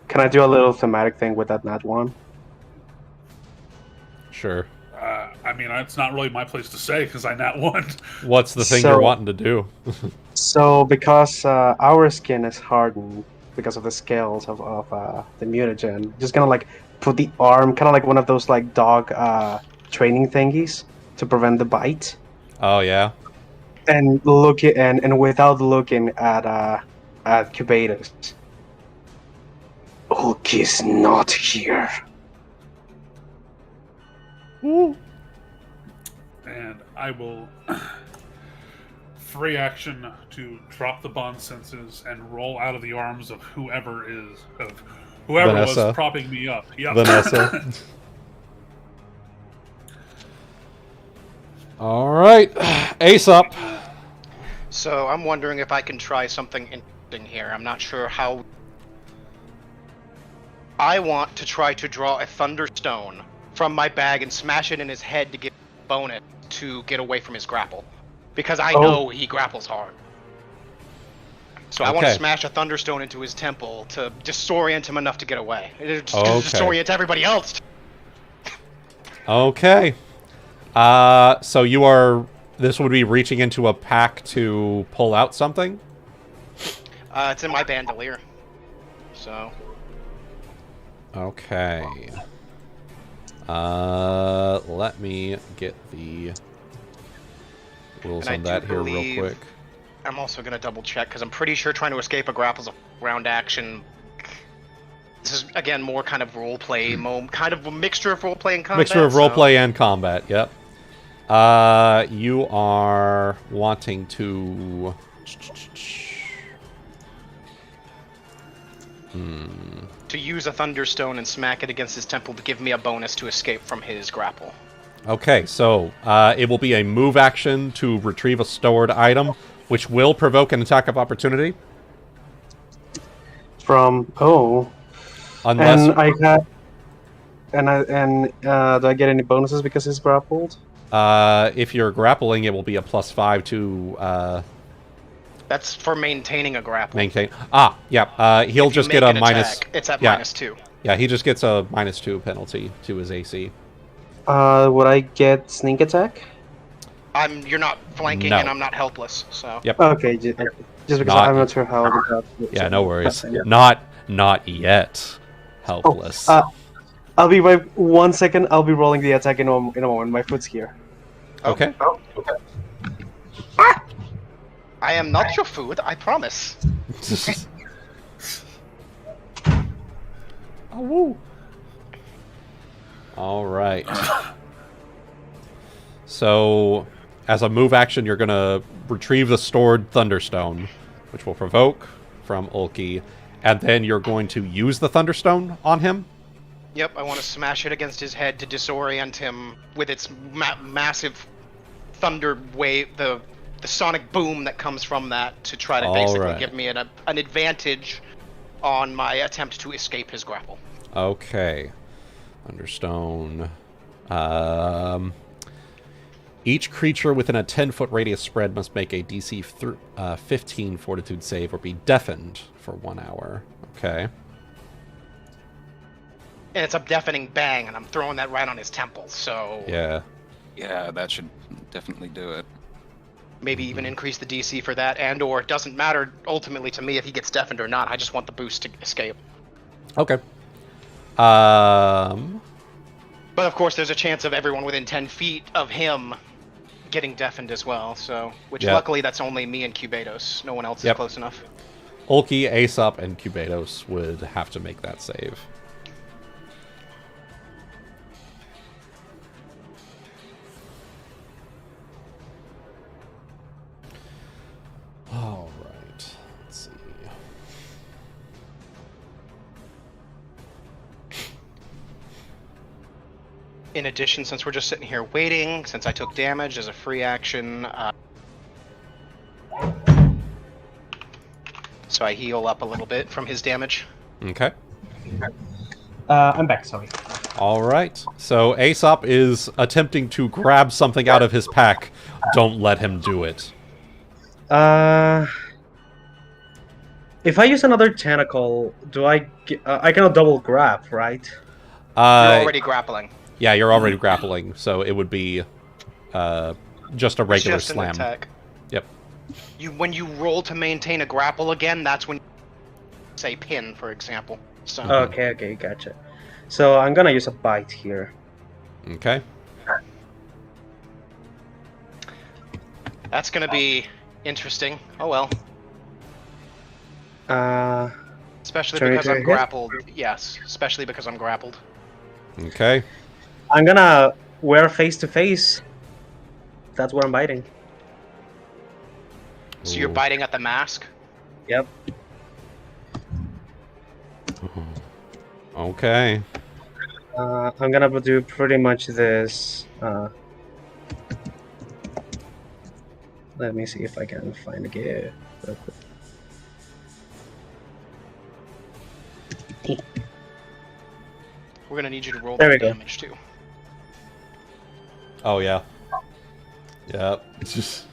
G: Can I do a little thematic thing with that nat one?
A: Sure.
B: I mean, it's not really my place to say because I nat one.
A: What's the thing
G: So-
A: you're wanting to do?
G: So, because our skin is hardened because of the scales of the mutagen, just gonna like put the arm, kind of like one of those like dog training thingies to prevent the bite,
A: Oh, yeah?
G: and look at, and without looking at Cubatus. Ulki's not here.
B: And I will free action to drop the bond senses and roll out of the arms of whoever
A: Vanessa.
B: was propping me up. Yep.
A: Vanessa. All right. Aesop.
C: So I'm wondering if I can try something interesting here. I'm not sure how. I want to try to draw a thunderstone from my bag and smash it in his head to get a bonus to get away from his grapple. Because I know he grapples hard. So I want to
A: Okay.
C: smash a thunderstone into his temple to disorient him enough to get away. Just
A: Okay.
C: disorient everybody else.
A: Okay. So you are... This would be reaching into a pack to pull out something?
C: It's in my bandolier. So...
A: Okay. Let me get the rules
C: And I
A: on
C: do
A: that here real
C: believe-
A: quick.
C: I'm also going to double check because I'm pretty sure trying to escape a grapple is a round action. This is again more kind of roleplay, kind of a mixture of roleplay and combat.
A: Mixture of
C: so-
A: roleplay and combat, yep. You are wanting to...
C: To use a thunderstone and smack it against his temple to give me a bonus to escape from his grapple.
A: Okay, so it will be a move action to retrieve a stored item, which will provoke an attack of opportunity.
G: From
A: Unless...
G: and I got, do I get any bonuses because he's grappled?
A: if you're grappling, it will be a +5 to
C: That's for maintaining a grapple.
A: maintain. Ah, yeah. He'll
C: If you
A: just get
C: make
A: a
C: an
A: minus.
C: attack, it's at
A: yeah.
C: -2.
A: Yeah, he just gets a -2 penalty to his AC.
G: Would I get sneak attack?
C: You're not flanking
A: No.
C: and I'm not helpless, so.
A: Yep.
G: Okay, just because
A: Not-
G: I'm not sure how.
A: Yeah, no worries.
G: Yeah.
A: Not yet. Helpless.
G: I'll be right 1 second. I'll be rolling the attack in a moment. My foot's here.
A: Okay.
C: I am not your food, I promise.
A: Oh, woo. All right. So, as a move action, you're going to retrieve the stored Thunderstone, which will provoke from Ulki, and then you're going to use the Thunderstone on him?
C: Yep, I want to smash it against his head to disorient him with its massive thunder wave, the sonic boom that comes from that to try to basically
A: Alright.
C: give me an advantage on my attempt to escape his grapple.
A: Okay. Thunderstone. Each creature within a 10-foot radius spread must make a DC 15 Fortitude save or be deafened for 1 hour. Okay.
C: And it's a deafening bang, and I'm throwing that right on his temple, so
A: Yeah.
D: Yeah, that should definitely do it.
C: maybe even increase the DC for that, and or it doesn't matter ultimately to me if he gets deafened or not. I just want the boost to escape.
A: Okay.
C: But of course, there's a chance of everyone within 10 feet of him getting deafened as well. So, which
A: Yeah.
C: luckily that's only me and Cubatus. No one else
A: Yep.
C: is close enough.
A: Ulki, Aesop, and Cubatus would have to make that save.
C: in addition, since we're just sitting here waiting, since I took damage as a free action, so I heal up a little bit from his damage.
A: Okay.
G: I'm back, sorry.
A: All right. So Aesop is attempting to grab something out of his pack. Don't let him do it.
G: If I use another tentacle, do I cannot double grab, right?
C: You're already grappling.
A: Yeah, you're already grappling, so it would be just a regular
C: It's just
A: slam.
C: an attack.
A: Yep.
C: When you roll to maintain a grapple again, that's when you say pin, for example. So
G: Okay, gotcha. So I'm gonna use a bite here.
A: Okay.
C: that's gonna be interesting. Oh well. Especially
G: Sorry,
C: because I'm
G: hit?
C: grappled. Yes, especially because I'm grappled.
A: Okay.
G: I'm gonna wear face to face. That's what I'm biting.
C: So you're
A: Ooh.
C: biting at the mask?
G: Yep.
A: Okay.
G: I'm gonna do pretty much this. Let me see if I can find a gear real quick.
C: We're gonna need you to roll
G: There
C: the
G: we go.
C: damage too.
A: Oh, yeah. Yep. It's just...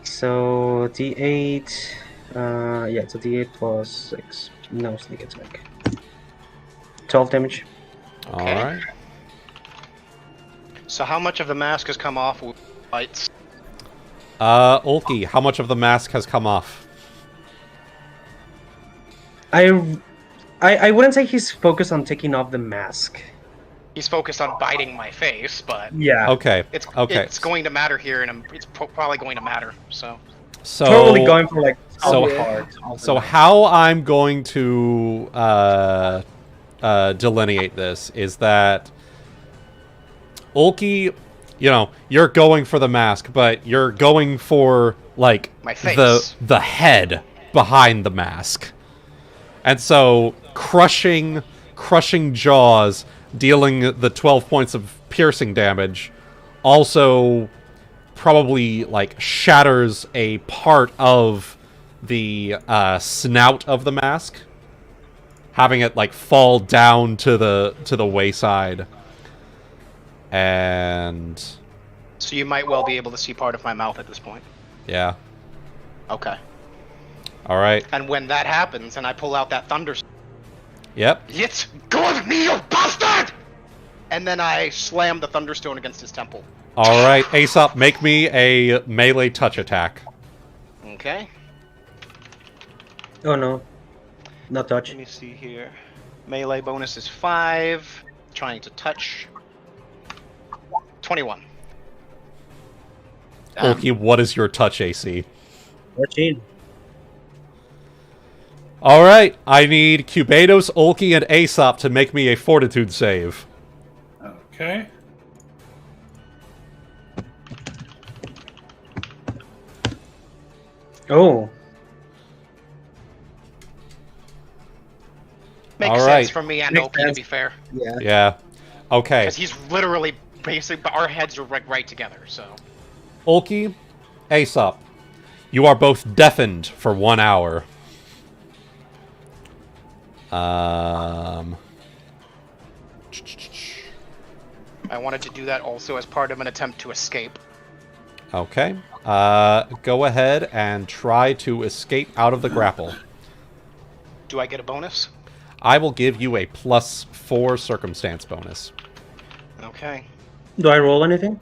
G: So D8. Yeah, it's a D8 plus 6. No sneak attack. 12 damage.
A: All
C: Okay.
A: right.
C: So how much of the mask has come off with bites?
A: Ulki, how much of the mask has come off?
G: I wouldn't say he's focused on taking off the mask.
C: He's focused on biting my face, but
G: Yeah.
A: Okay.
C: it's
A: Okay.
C: it's going to matter here, and it's probably going to matter. So
A: So
G: Totally going for like
A: so-
G: so hard.
A: So how I'm going to delineate this is that Ulki, you know, you're going for the mask, but you're going for like
C: My face.
A: the head behind the mask. And so crushing jaws, dealing the 12 points of piercing damage, also probably like shatters a part of the snout of the mask, having it like fall down to the wayside. And
C: so you might well be able to see part of my mouth at this point.
A: yeah.
C: Okay.
A: All right.
C: And when that happens, and I pull out that thunder,
A: Yep.
C: it's good, me, you bastard! And then I slam the thunderstone against his temple.
A: All right, Aesop, make me a melee touch attack.
C: Okay.
G: Oh no. Not touch.
C: Let me see here. Melee bonus is 5. Trying to touch. 21.
A: Ulki, what is your touch AC?
G: 14.
A: All right, I need Cubados, Ulki, and Aesop to make me a fortitude save.
B: Okay.
G: Oh.
C: Makes
A: All
C: sense
A: right.
C: for me and
G: Makes
C: Ulki, to
G: sense.
C: be fair.
G: Yeah.
A: Yeah. Okay.
C: Because he's literally basically, our heads are right together, so.
A: Ulki, Aesop, you are both deafened for 1 hour.
C: I wanted to do that also as part of an attempt to escape.
A: Okay. Go ahead and try to escape out of the grapple.
C: Do I get a bonus?
A: I will give you a +4 circumstance bonus.
C: Okay.
G: Do I roll anything?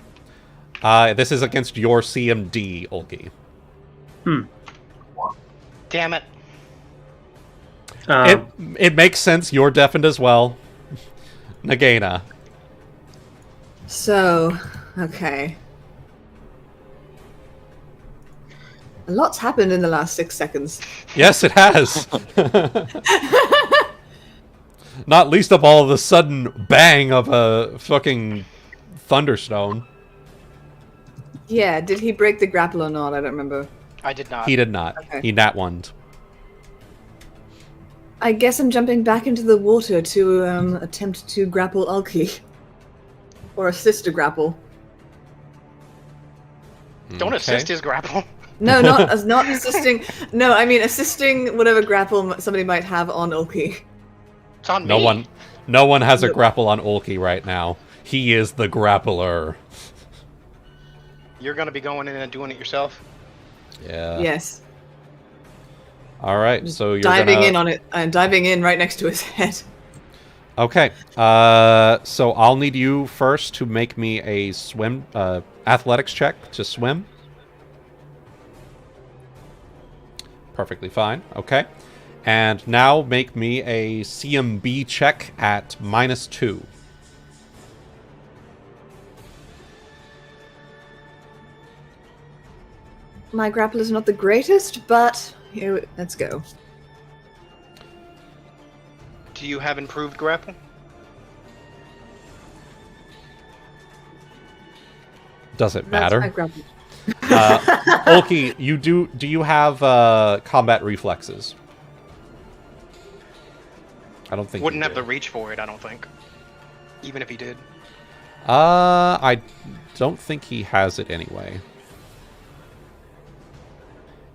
A: This is against your CMD, Ulki.
C: Damn it.
A: It makes sense. You're deafened as well. Nagaina.
E: So, okay. A lot's happened in the last 6 seconds.
A: Yes, it has. Not least of all the sudden bang of a fucking thunderstone.
E: Yeah, did he break the grapple or not? I don't remember.
C: I did not.
A: He did not.
E: Okay.
A: He nat-1'd.
E: I guess I'm jumping back into the water to attempt to grapple Ulki. Or assist to grapple.
C: Don't assist his grapple.
E: No, not assisting. No, I mean assisting whatever grapple somebody might have on Ulki.
C: It's on me.
A: No one has a grapple on Ulki right now. He is the grappler.
C: You're gonna be going in and doing it yourself?
A: Yeah.
E: Yes.
A: All right, so you're
E: diving in on it and diving in right next to his head.
A: Okay. So I'll need you first to make me a swim athletics check to swim. Perfectly fine. Okay. And now make me a CMB check at -2.
E: My grapple is not the greatest, but here, let's go.
C: Do you have improved grapple?
A: Doesn't
E: That's my
A: matter.
E: grapple.
A: Ulki, do you have combat reflexes? I don't think
C: Wouldn't
A: you
C: have
A: do.
C: the reach for it, I don't think. Even if he did.
A: I don't think he has it anyway.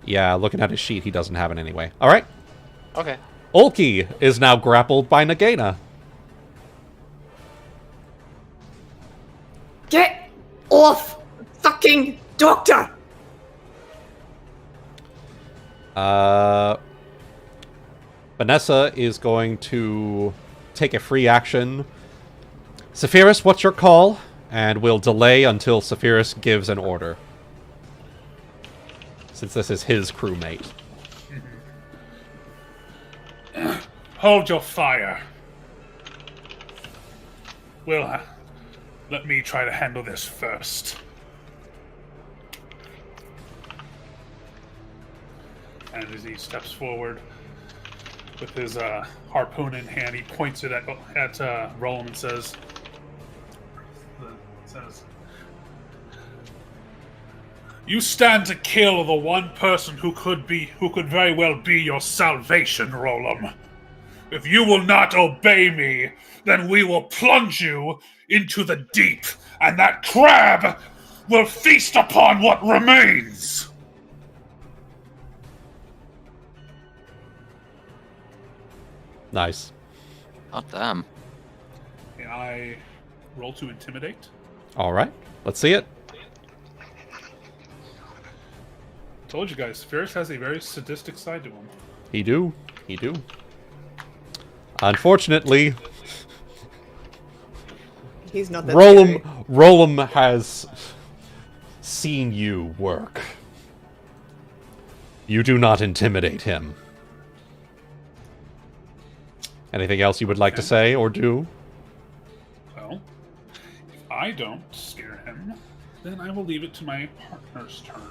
A: Yeah, looking at his sheet, he doesn't have it anyway. All right.
C: Okay.
A: Ulki is now grappled by Nagaina.
E: Get off, fucking doctor!
A: Vanessa is going to take a free action. Saphyrus, what's your call? And we'll delay until Saphyrus gives an order. Since this is his crewmate.
B: Hold your fire. Let me try to handle this first. And as he steps forward with his harpoon in hand, he points it at Roland and says, "You stand to kill the one person who could very well be your salvation, Roland. If you will not obey me, then we will plunge you into the deep, and that crab will feast upon what remains."
A: Nice.
D: Oh, damn.
B: Can I roll to intimidate?
A: All right. Let's see it.
B: Told you guys, Ferris has a very sadistic side to him.
A: He do. Unfortunately,
E: He's not that scary.
A: Rolam has seen you work. You do not intimidate him. Anything else you would like to say or do?
B: Well, if I don't scare him, then I will leave it to my partner's turn.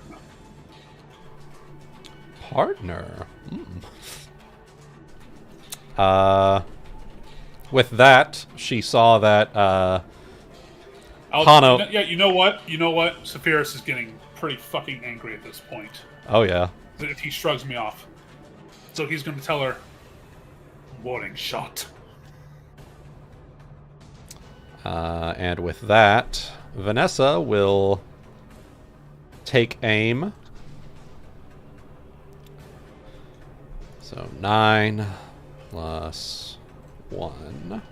A: Partner. With that, she saw that Hana.
B: Yeah, you know what? Saphyrus is getting pretty fucking angry at this point.
A: Oh yeah.
B: If he shrugs me off. So he's going to tell her, "Warning shot."
A: And with that, Vanessa will take aim. So 9 plus 1.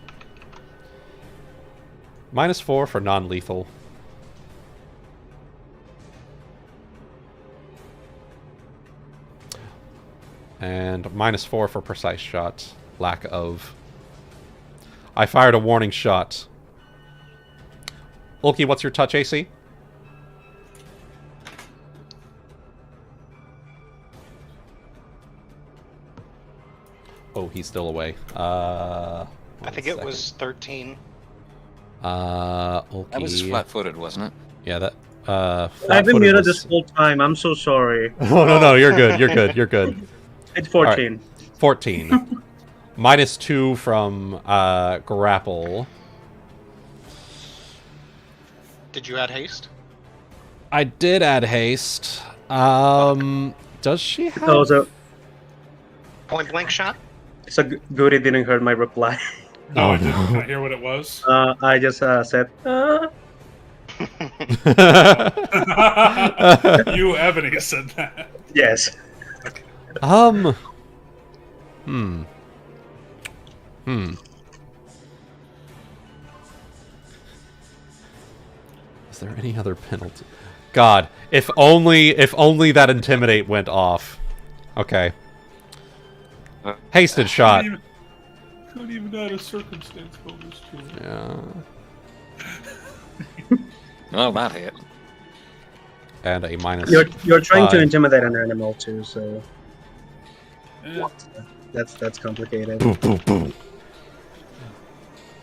A: -4 for non-lethal. And -4 for precise shot. Lack of... I fired a warning shot. Ulki, what's your touch AC? Oh, he's still away.
C: I think it was 13.
A: Ulki.
D: That was flat-footed, wasn't it?
A: Yeah, that.
G: I've been muted this whole time. I'm so sorry.
A: Oh, no, you're good. You're good.
G: It's 14.
A: Right. 14. -2 from grapple.
C: Did you add haste?
A: I did add haste. Does she have...
G: Also,
C: Point blank shot?
G: So Goody didn't hear my reply.
B: No, I didn't. Can I hear what it was?
G: I just said,
B: You, Ebony, said that.
G: yes.
A: Is there any other penalty? God, if only that intimidate went off. Okay. Hasted shot.
B: Not even add a circumstance bonus to it.
A: Yeah.
D: Oh, that hit.
A: And a minus.
G: You're trying to
A: 5.
G: intimidate an animal too, so
B: Yeah.
G: that's complicated.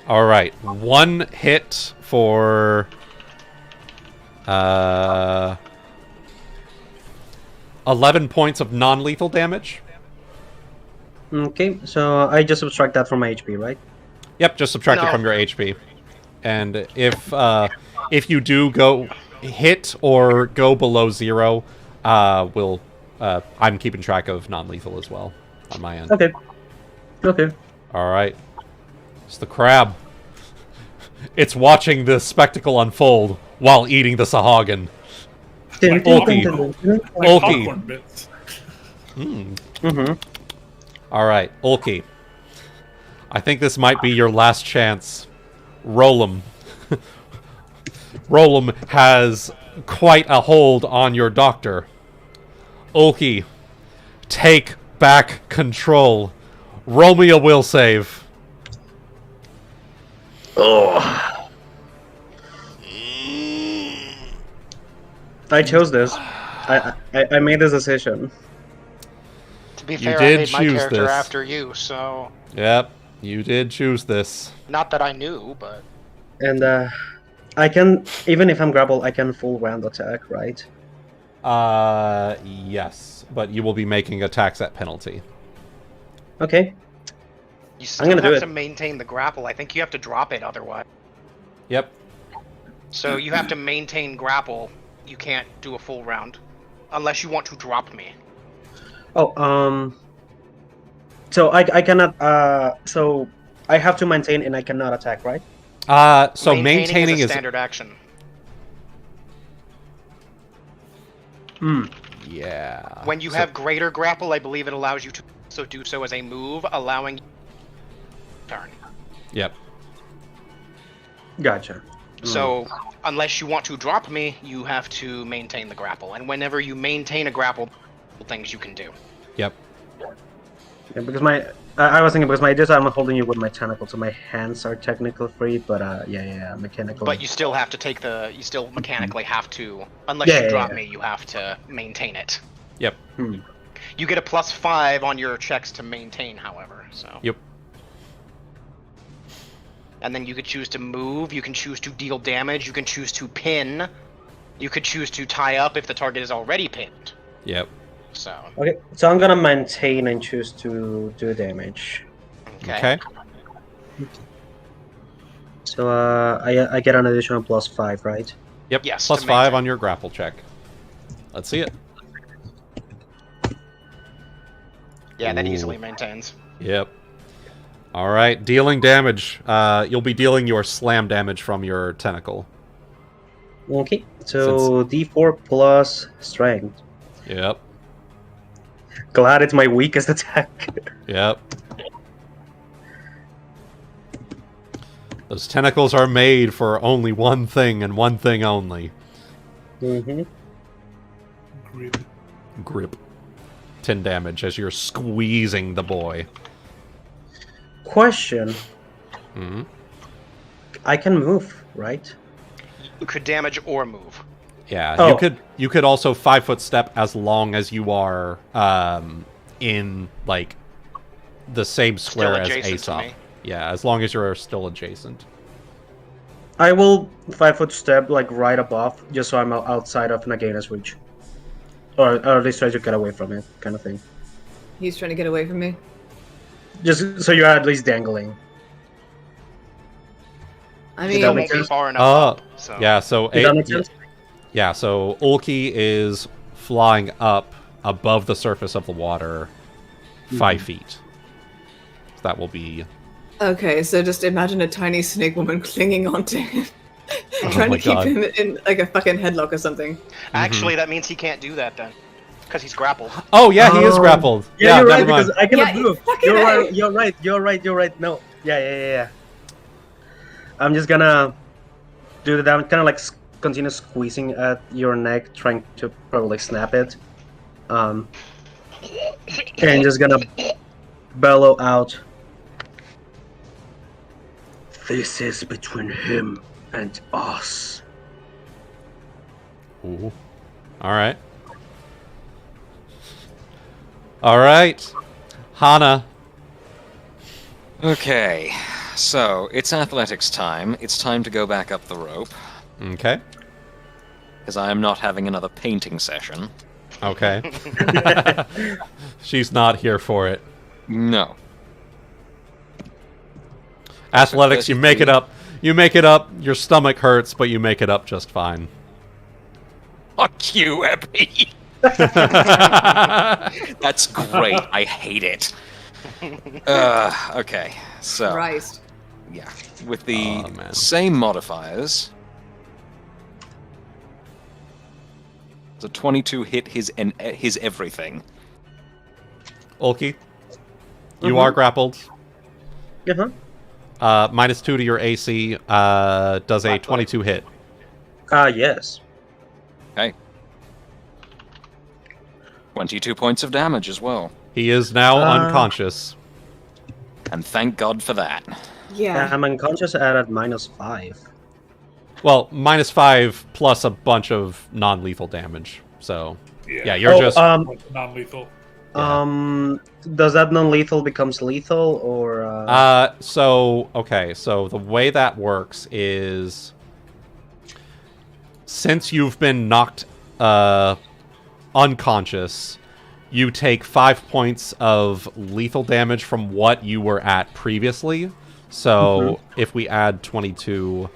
A: All right, 1 hit for 11 points of non-lethal damage.
G: Okay, so I just subtract that from my HP, right?
A: Yep, just subtract it
C: No.
A: from your HP. And if you do go hit or go below 0, I'm keeping track of non-lethal as well on my end.
G: Okay. Okay.
A: All right, it's the crab. It's watching the spectacle unfold while eating the Sahagin. Ulki.
B: Like
A: Ulki.
B: popcorn bits.
G: Mm-hmm.
A: All right, Ulki. I think this might be your last chance. Rollum. Rollum has quite a hold on your doctor. Ulki, take back control. Roll me a will save.
G: Oh. I chose this. I made this decision.
C: To be
A: You
C: fair, I
A: did
C: made my
A: choose
C: character
A: this.
C: after you, so
A: Yep, you did choose this.
C: not that I knew, but
G: And I can, even if I'm grappled, I can full round attack, right?
A: Yes, but you will be making attacks at penalty.
G: Okay.
C: you still
G: gonna do
C: have
G: it.
C: to maintain the grapple. I think you have to drop it otherwise.
A: Yep.
C: So you have to maintain grapple. You can't do a full round unless you want to drop me.
G: Oh, so I cannot, so I have to maintain and I cannot attack, right?
A: So maintaining
C: is a
A: is
C: standard action.
G: Hmm.
A: yeah.
C: When you
A: So-
C: have greater grapple, I believe it allows you to also do so as a move, allowing turn.
A: Yep.
G: Gotcha.
C: So, unless you want to drop me, you have to maintain the grapple. And whenever you maintain a grapple, things you can do.
A: Yep.
G: Yeah, because I was thinking because I'm holding you with my tentacle, so my hands are technically free, but yeah, mechanical.
C: But you still have to take you still mechanically have to, unless
G: Yeah,
C: you
G: yeah,
C: drop
G: yeah.
C: me, you have to maintain it.
A: Yep.
C: You get a +5 on your checks to maintain, however, so.
A: Yep.
C: And then you could choose to move, you can choose to deal damage, you can choose to pin, you could choose to tie up if the target is already pinned.
A: Yep.
C: So,
G: Okay, so I'm gonna maintain and choose to do damage.
A: Okay.
G: So I get an additional +5, right?
A: Yep.
C: Yes,
A: Plus
C: to
A: 5
C: maintain.
A: on your grapple check. Let's see it.
C: Yeah, that
A: Ooh.
C: easily maintains.
A: Yep. All right, dealing damage. You'll be dealing your slam damage from your tentacle.
G: Okay, so D4 plus strength.
A: Yep.
G: Glad it's my weakest attack.
A: Yep. Those tentacles are made for only one thing and one thing only.
G: Mm-hmm.
B: Grip.
A: Grip. 10 damage as you're squeezing the boy.
G: Question.
A: Hmm.
G: I can move, right?
C: You could damage or move.
A: Yeah,
G: Oh.
A: you could also 5-foot step as long as you are in like the same square as
C: adjacent to
A: Aesop.
C: me.
A: Yeah, as long as you're still adjacent.
G: I will 5-foot step like right above, just so I'm outside of Nagaina's reach, or at least try to get away from it, kind of thing.
E: He's trying to get away from me.
G: Just so you're at least dangling.
E: I
G: Does
E: mean,
G: that
C: Still
G: make
C: won't be
G: sense?
C: far enough
A: Oh,
C: up, so.
A: yeah. So
G: Does that make sense?
A: yeah. So Ulki is flying up above the surface of the water, 5 feet. That will be...
E: Okay, so just imagine a tiny snake woman clinging onto him, trying
A: my
E: to keep
A: God.
E: him in like a fucking headlock or something.
C: Actually, that means he can't do that then, because he's grappled.
A: Oh, yeah, he is grappled.
G: Yeah, you're right,
A: never mind.
G: because I cannot
E: Yeah,
G: move.
E: fucking
G: You're
E: A.
G: right, you're right. No. Yeah. I'm just gonna do the damage, kind of like continue squeezing at your neck, trying to probably snap it. And just gonna bellow out. This is between him and us.
A: Ooh. All right. All right. Hana.
D: Okay, so it's athletics time. It's time to go back up the rope,
A: Okay.
D: because I am not having another painting session.
A: Okay. She's not here for it.
D: No.
A: Athletics, you make it up. You make it up. Your stomach hurts, but you make it up just fine.
D: Fuck you, Ebony! That's great. I hate it. Okay, so
E: Christ.
D: yeah, with the
A: Oh, man.
D: same modifiers. The 22 hit his everything.
A: Ulki, you are grappled.
G: Uh-huh.
A: -2 to your AC. Does a 22 hit?
G: Yes.
D: Okay. 22 points of damage as well.
A: He is now unconscious.
D: And thank God for that.
E: Yeah.
G: I'm unconscious at -5.
A: Well, -5 plus a bunch of non-lethal damage. So, yeah, you're
G: Oh,
A: just...
B: Non-lethal.
G: Does that non-lethal becomes lethal, or?
A: Okay, so the way that works is... Since you've been knocked unconscious, you take 5 points of lethal damage from what you were at previously. So if we add 22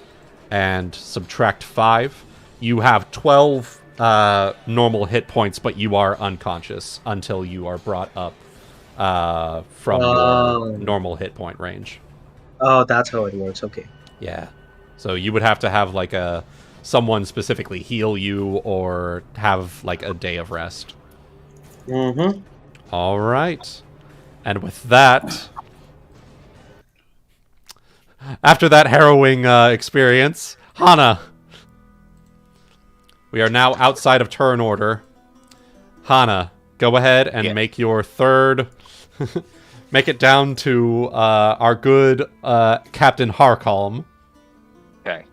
A: and subtract 5, you have 12 normal hit points, but you are unconscious until you are brought up from your normal hit point range.
G: Oh, that's how it works. Okay.
A: Yeah. So you would have to have like someone specifically heal you or have like a day of rest.
G: Mm-hmm.
A: All right. And with that, after that harrowing experience, Hana. We are now outside of turn order. Hana, go ahead and make your third. Make it down to our good Captain Harkalm.
D: Okay.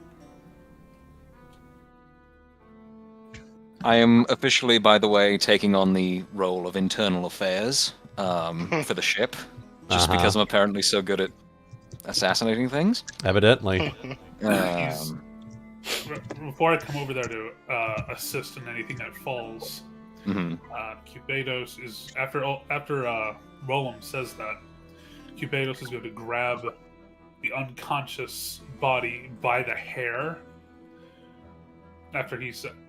D: I am officially, by the way, taking on the role of internal affairs for the ship, just because I'm apparently so good at assassinating things.
A: Evidently.
B: Before I come over there to assist in anything that falls, Cubados is after Roland says that, Cubados is going to grab the unconscious body by the hair. After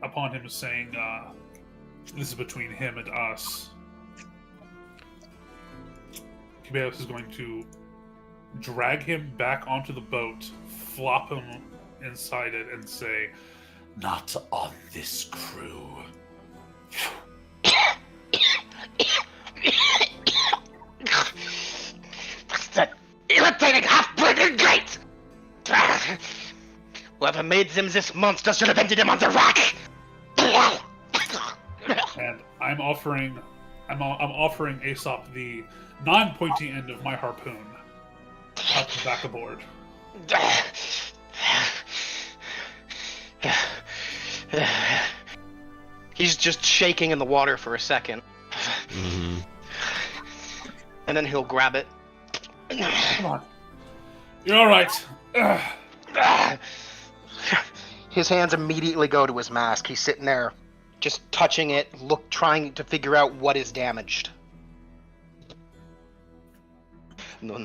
B: upon him saying, "This is between him and us," Cubados is going to drag him back onto the boat, flop him inside it, and say,
F: Not on this crew.
C: That irritating half-breed great! Whoever made them this monster should have ended him on the rock!
B: and I'm offering Aesop the non-pointy end of my harpoon out the back aboard.
C: He's just shaking in the water for a second. And then he'll grab it.
B: Come on. You're alright.
C: His hands immediately go to his mask. He's sitting there, just touching it, trying to figure out what is damaged. No.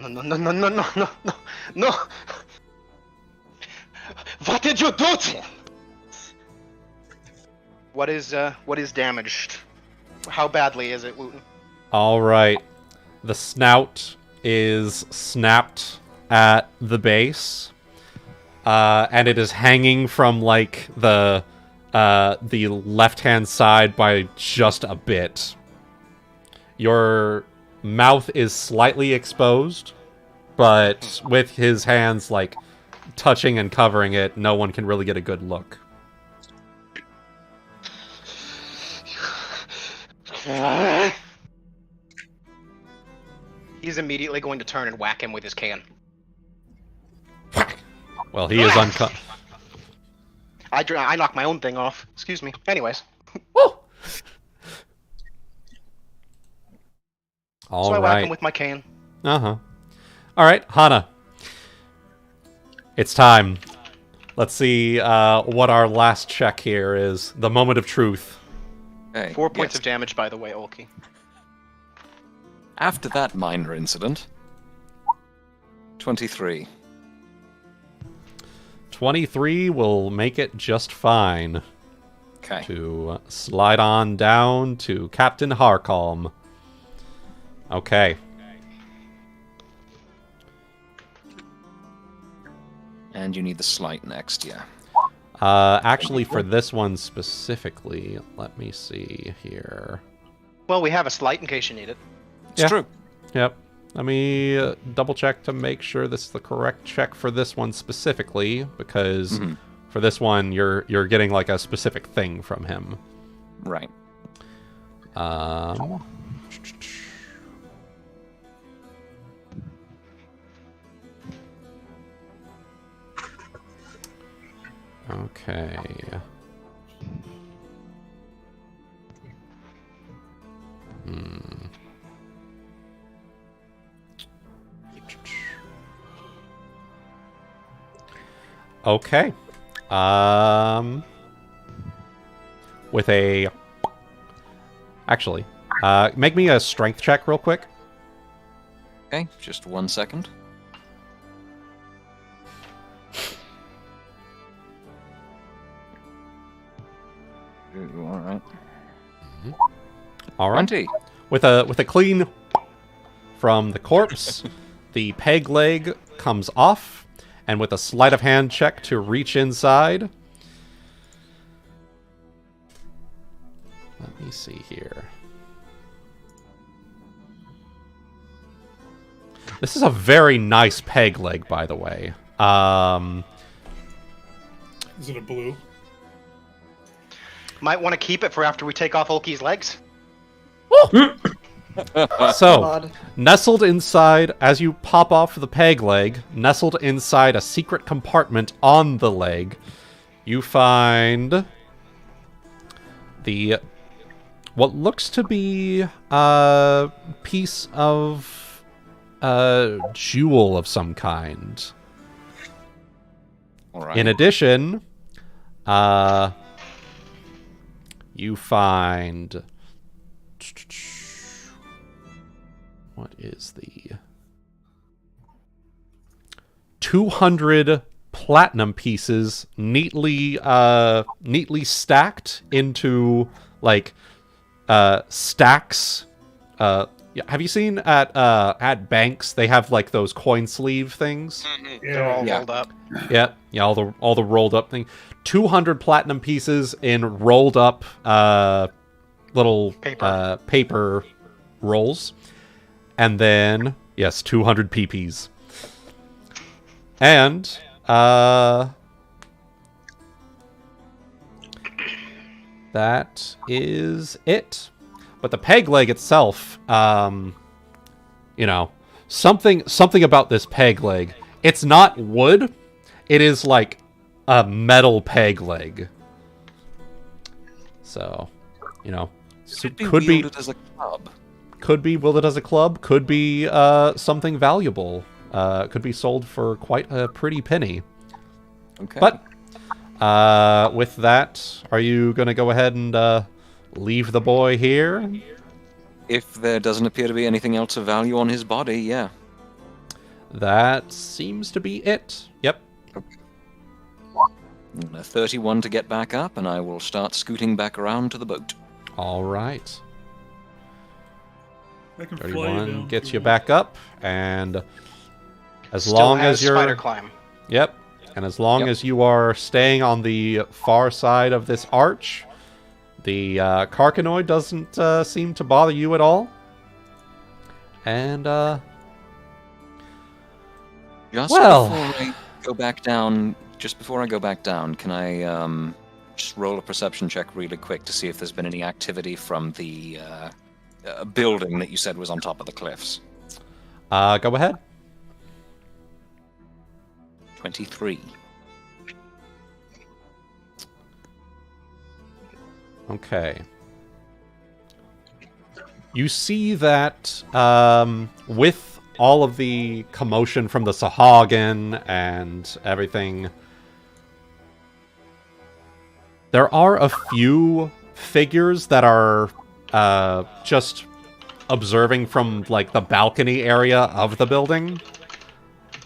C: What did you do to him? What is damaged? How badly is it, Wuten?
A: All right. The snout is snapped at the base, and it is hanging from like the left-hand side by just a bit. Your mouth is slightly exposed, but with his hands like touching and covering it, no one can really get a good look.
C: He's immediately going to turn and whack him with his can.
A: Well, he is unconscious.
C: I knocked my own thing off. Excuse me. Anyways.
A: Woo!
C: So I whack him with my can.
A: Uh-huh. Alright, Hana. It's time. Let's see what our last check here is. The moment of truth.
D: Okay,
C: 4 points
D: yes.
C: of damage, by the way, Ulki.
D: After that minor incident, 23.
A: 23 will make it just fine.
D: Okay.
A: To slide on down to Captain Harcalm. Okay.
D: And you need the slight next, yeah.
A: Actually, for this one specifically, let me see here.
C: Well, we have a slight in case you need it.
D: It's true.
A: Yep. Let me double check to make sure this is the correct check for this one specifically, because for this one, you're getting like a specific thing from him.
D: Right.
A: Okay. Okay. With a... Actually, make me a strength check real quick.
D: Okay, just 1 second. Alright.
A: All right.
D: 20.
A: With a clean from the corpse, the peg leg comes off, and with a sleight of hand check to reach inside. Let me see here. This is a very nice peg leg, by the way.
B: Is it a blue?
C: Might want to keep it for after we take off Ulki's legs.
A: So,
E: God.
A: nestled inside, as you pop off the peg leg, nestled inside a secret compartment on the leg, you find the what looks to be a piece of jewel of some kind.
D: All right.
A: In addition, you find... What is the... 200 platinum pieces neatly stacked into, like, stacks. Have you seen at banks, they have, like, those coin sleeve things?
C: They're all rolled up.
A: Yeah, all the rolled up thing. 200 platinum pieces in rolled up little paper rolls. And then, yes, 200 PPs. And that is it. But the peg leg itself, you know, something about this peg leg. It's not wood. It is like a metal peg leg. So, you know,
D: Could be wielded as a club.
A: Could be wielded as a club. Could be something valuable. Could be sold for quite a pretty penny.
D: Okay.
A: But with that, are you going to go ahead and leave the boy here?
D: If there doesn't appear to be anything else of value on his body, yeah.
A: That seems to be it. Yep.
D: And a 31 to get back up, and I will start scooting back around to the boat.
A: All right.
B: I can fly
A: 31
B: down
A: gets
B: if
A: you
B: want.
A: back up, and as
C: Still
A: long
C: has
A: as you're...
C: spider climb.
A: Yep. And as long as you are staying on the far side of this arch, the Carcanoid doesn't seem to bother you at all. And,
D: Just
A: Well.
D: before I go back down, can I just roll a perception check really quick to see if there's been any activity from the building that you said was on top of the cliffs?
A: go ahead.
D: 23.
A: Okay. You see that with all of the commotion from the Sahagin and everything, there are a few figures that are just observing from like the balcony area of the building,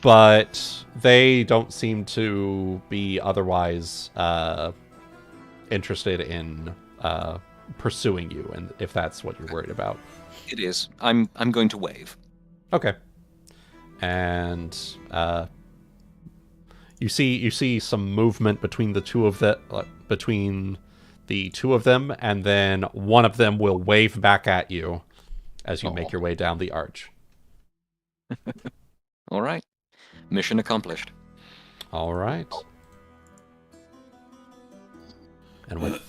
A: but they don't seem to be otherwise interested in pursuing you, and if that's what you're worried about.
D: It is. I'm going to wave.
A: Okay. And you see some movement between the two of them, and then one of them will wave back at you as you make your way down the arch.
D: All right. Mission accomplished.
A: All right. And with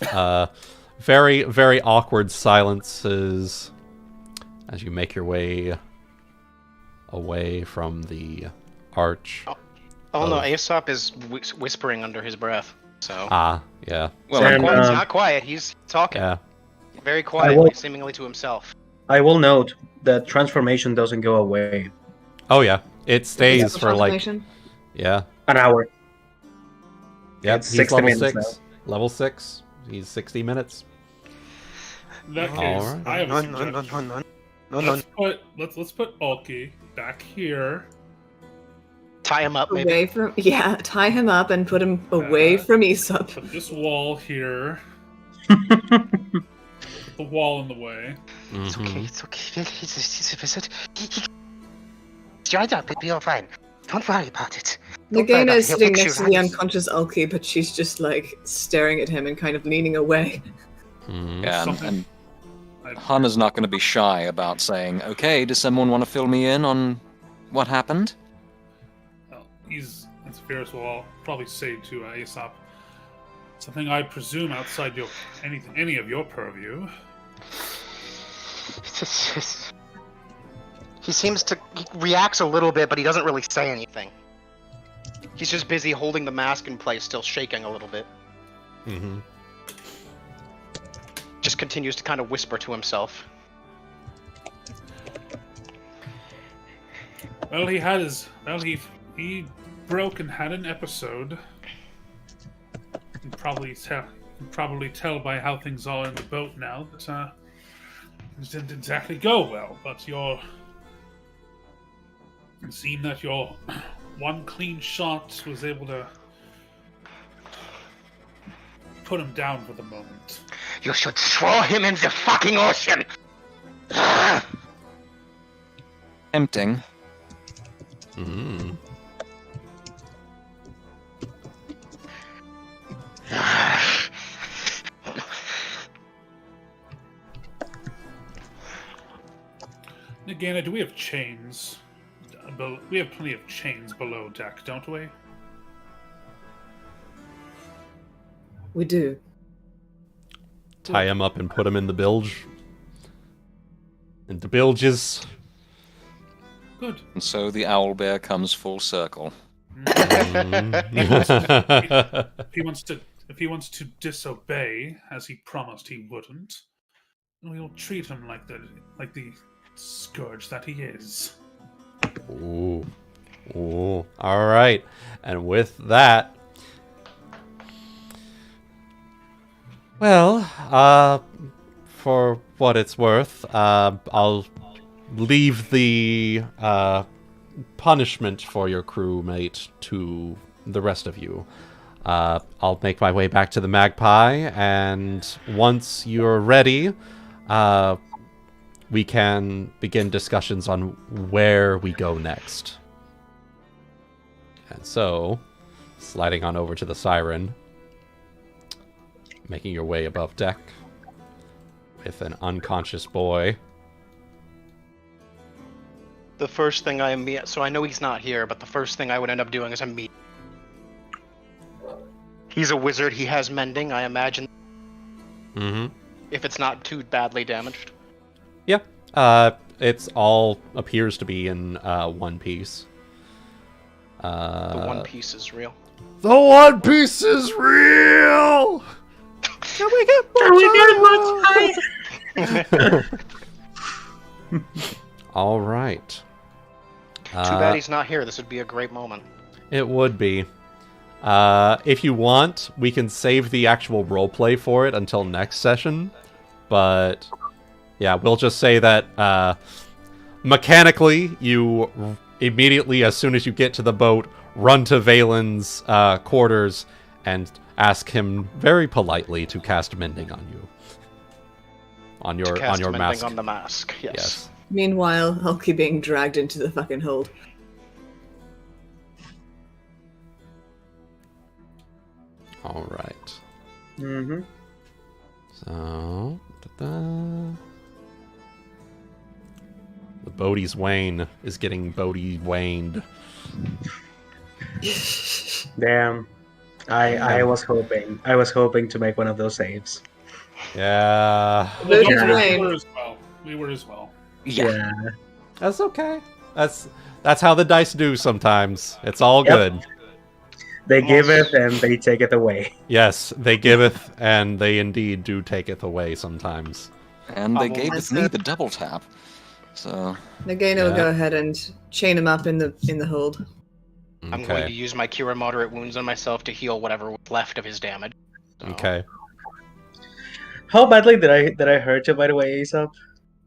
A: very, very awkward silences as you make your way away from the arch.
C: Oh no, Aesop is whispering under his breath. So
A: Yeah.
D: Well,
G: And,
C: he's not quiet. He's talking
A: Yeah.
C: very quietly,
G: will-
C: seemingly to himself.
G: I will note that transformation doesn't go away.
A: Oh, yeah. It stays
E: Physical
A: for like...
E: transformation?
A: Yeah.
G: An hour.
A: Yeah,
G: It's
A: he's
G: 60
A: level
G: minutes
A: 6. Level 6. He's 60 minutes.
B: In that case,
A: Alright.
B: I have a suggestion. Let's put Ulki back here.
C: Tie him up, maybe.
E: Away from tie him up and put him away from Aesop.
B: Put this wall here. Put the wall in the way.
C: It's okay.
A: Mhm.
C: It's okay. He's a visit. Shut up. It'll be all fine. Don't worry about it. Don't worry
E: Nagaina
C: about
E: is
C: it. He'll
E: sitting
C: fix
E: next to
C: your
E: the
C: eyes.
E: unconscious Ulki, but she's just like staring at him and kind of leaning away.
A: Mhm.
D: Yeah,
B: Something-
D: and Hana's not going to be shy about saying, okay, does someone want to fill me in on what happened?
B: Well, Saphyrus will probably say to Aesop, something I presume outside any of your purview.
C: He reacts a little bit, but he doesn't really say anything. He's just busy holding the mask in place, still shaking a little bit.
A: Mhm.
C: Just continues to kind of whisper to himself.
B: Well, he broke and had an episode. You can probably tell by how things are in the boat now that things didn't exactly go well. But it seemed that your one clean shot was able to put him down for the moment.
C: You should throw him in the fucking ocean!
D: Tempting.
A: Mhm.
B: Nagaina, do we have chains? We have plenty of chains below deck, don't we?
E: We do.
A: Tie him up and put him in the bilge. Into bilges.
B: Good.
D: And so the owlbear comes full circle.
B: If he wants to disobey, as he promised he wouldn't, then we'll treat him like the scourge that he is.
A: Ooh. Ooh. All right. And with that, well, for what it's worth, I'll leave the punishment for your crewmate to the rest of you. I'll make my way back to the Magpie, and once you're ready, we can begin discussions on where we go next. And so, sliding on over to the Siren, making your way above deck with an unconscious boy.
C: The first thing so I know he's not here, but the first thing I would end up doing is He's a wizard, he has mending, I imagine.
A: Mm-hmm.
C: If it's not too badly damaged.
A: Yeah. It's all appears to be in one piece.
C: The One Piece is real.
A: The One Piece is real!
G: Can we get more time?
A: All right.
C: Too bad he's not here. This would be a great moment.
A: It would be. If you want, we can save the actual roleplay for it until next session. But, yeah, we'll just say that mechanically, you immediately, as soon as you get to the boat, run to Valen's quarters and ask him very politely to cast Mending on you. On your mask.
C: On the mask, yes.
E: Meanwhile, Ulki being dragged into the fucking hold.
A: All right.
G: Mm-hmm.
A: So, the Bodhi's Wane is getting Bodhi waned.
G: Damn. I was hoping to make one of those saves.
A: Yeah.
E: Bodhi's
B: We
E: Wane.
B: were as well.
G: Yeah.
A: That's okay. That's how the dice do sometimes. It's all
G: Yep.
A: good.
G: They giveth and they taketh away.
A: Yes, they giveth, and they indeed do taketh away sometimes.
D: And they gave
E: That's
D: me
E: it.
D: the double tap. So
E: Nagaina will
A: Yeah.
E: go ahead and chain him up in the hold.
C: I'm going to use my Cure Moderate Wounds on myself to heal whatever was left of his damage. So.
A: Okay.
G: How badly did I hurt you, by the way, Aesop?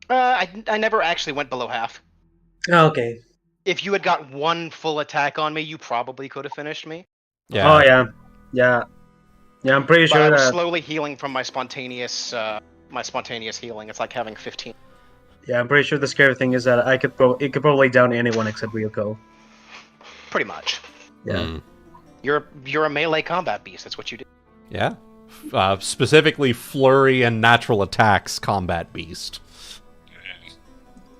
C: I never actually went below half.
G: Oh, okay.
C: If you had got one full attack on me, you probably could have finished me.
A: Yeah.
G: Oh yeah. Yeah. Yeah, I'm pretty
C: But
G: sure
C: I was
G: that.
C: slowly healing from my spontaneous healing. It's like having 15.
G: Yeah, I'm pretty sure the scary thing is that it could probably down anyone except Ryuuko.
C: Pretty much.
A: Yeah.
C: You're a melee combat beast. That's what you do.
A: Yeah. Specifically, flurry and natural attacks combat beast.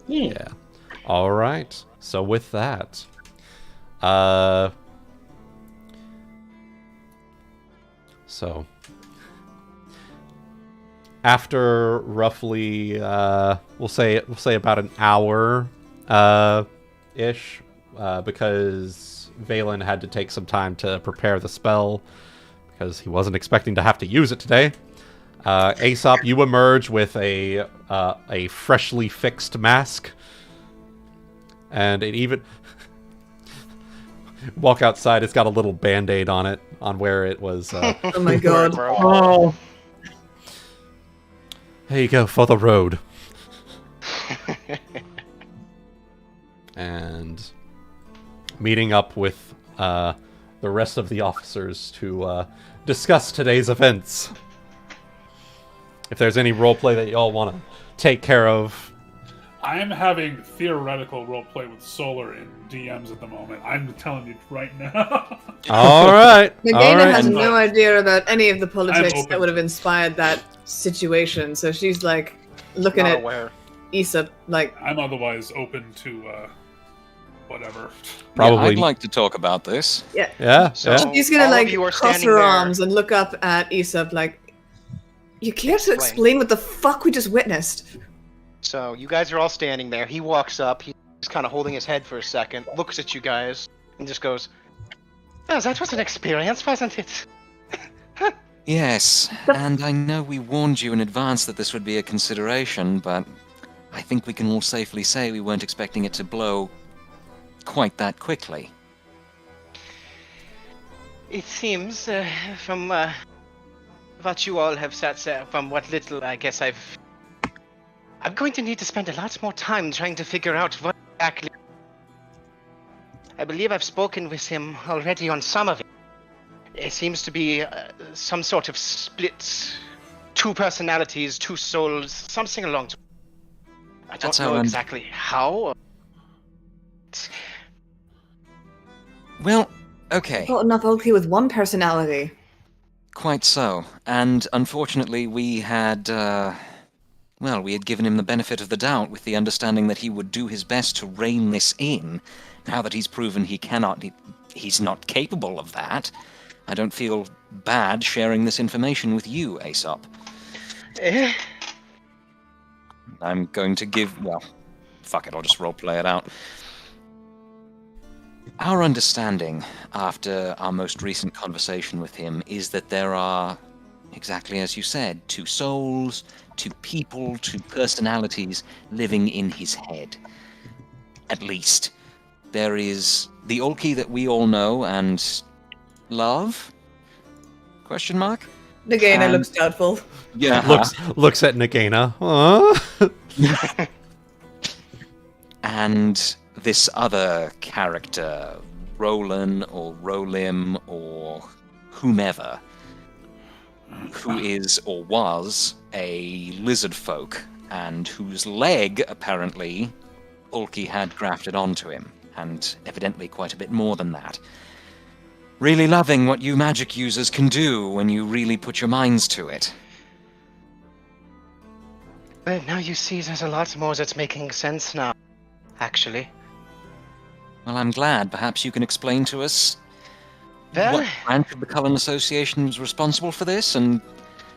A: Yeah. All right. So with that, so after roughly, we'll say about an hour, ish, because Valen had to take some time to prepare the spell because he wasn't expecting to have to use it today. Aesop, you emerge with a freshly fixed mask, and it even walk outside. It's got a little band-aid on it, on where it was.
E: Oh my god.
G: Oh.
A: Here you go for the road. And meeting up with the rest of the officers to discuss today's events. If there's any roleplay that y'all want to take care of.
B: I am having theoretical roleplay with Solar in DMs at the moment. I'm telling you right now.
A: All right.
E: Nagaina has
B: And-
E: no idea about any of the politics
B: open.
E: that would have inspired that situation, so she's like looking
C: Not
E: at
C: aware.
E: Aesop like,
B: I'm otherwise open to whatever.
A: Probably.
D: Yeah, I'd like to talk about this.
A: Yeah.
C: So-
A: Yeah.
E: she's gonna
C: all of
E: like
C: you are
E: cross
C: standing
E: her
C: there.
E: arms and look up at Aesop like, you care to explain what the fuck we just witnessed?
C: So you guys are all standing there. He walks up. He's kind of holding his head for a second, looks at you guys, and just goes, "Oh, that was an experience, wasn't it?"
D: Yes, and I know we warned you in advance that this would be a consideration, but I think we can all safely say we weren't expecting it to blow quite that quickly.
C: It seems, from what you all have said, from what little I guess I'm going to need to spend a lot more time trying to figure out what exactly. I believe I've spoken with him already on some of it. It seems to be some sort of split, 2 personalities, 2 souls, something along. I
D: That's
C: don't
D: how
C: know
D: I'm-
C: exactly how.
D: Well, okay.
E: Got enough Ulki with one personality.
D: Quite so. And unfortunately, we had given him the benefit of the doubt with the understanding that he would do his best to rein this in. Now that he's proven he's not capable of that, I don't feel bad sharing this information with you, Aesop.
C: Eh?
D: I'm going to fuck it, I'll just roleplay it out. Our understanding, after our most recent conversation with him, is that there are, exactly as you said, two souls, two people, two personalities living in his head. At least. There is the Ulki that we all know and love? Question mark?
E: Nagaina looks doubtful.
D: Yeah.
A: Looks at Nagaina. Huh?
D: And this other character, Roland or Rolim or whomever, who is or was a lizard folk and whose leg, apparently, Ulki had grafted onto him, and evidently quite a bit more than that. Really loving what you magic users can do when you really put your minds to it.
C: Well, now you see there's a lot more that's making sense now, actually.
D: Well, I'm glad. Perhaps you can explain to us
C: Well,
D: what branch of the Cullen Association was responsible for this, and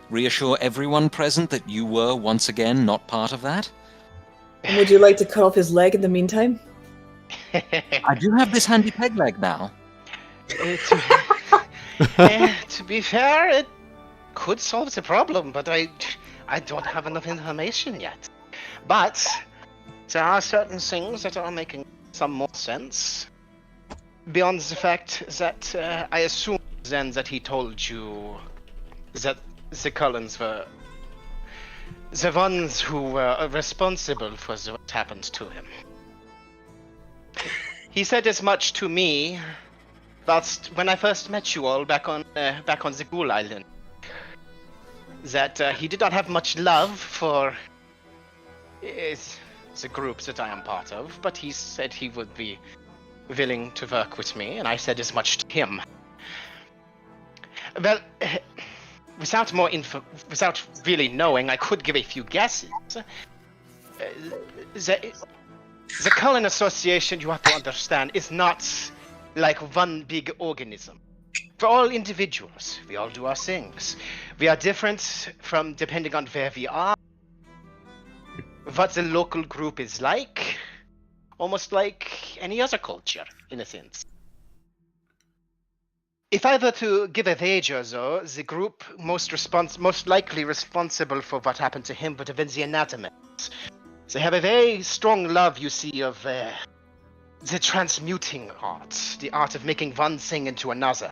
D: reassure everyone present that you were, once again, not part of that?
E: And would you like to cut off his leg in the meantime?
D: I do have this handy peg leg now.
C: To be fair, it could solve the problem, but I don't have enough information yet. But there are certain things that are making some more sense. Beyond the fact that I assume then that he told you that the Cullens were the ones who were responsible for what happened to him. He said as much to me whilst when I first met you all back on the Ghoul Island, that he did not have much love for the group that I am part of, but he said he would be willing to work with me, and I said as much to him. Well, without more info, without really knowing, I could give a few guesses. The Cullen Association, you have to understand, is not like one big organism. For all individuals, we all do our things. We are different from depending on where we are, what the local group is like, almost like any other culture, in a sense. If I were to give a wager, though, the group most likely responsible for what happened to him would have been the Anatomists. They have a very strong love, you see, of the transmuting art, the art of making one thing into another.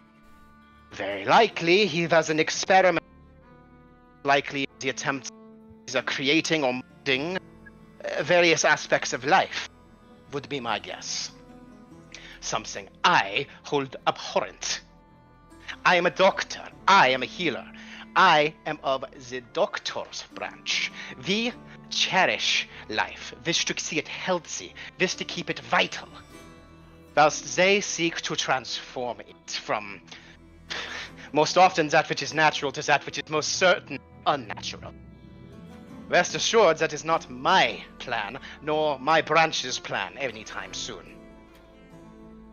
C: Very likely, he was an experiment. Likely, the attempt of creating or molding various aspects of life, would be my guess. Something I hold abhorrent. I am a doctor. I am a healer. I am of the doctor's branch. We cherish life, wish to see it healthy, wish to keep it vital, whilst they seek to transform it from most often that which is natural to that which is most certain unnatural. Rest assured, that is not my plan, nor my branch's plan anytime soon.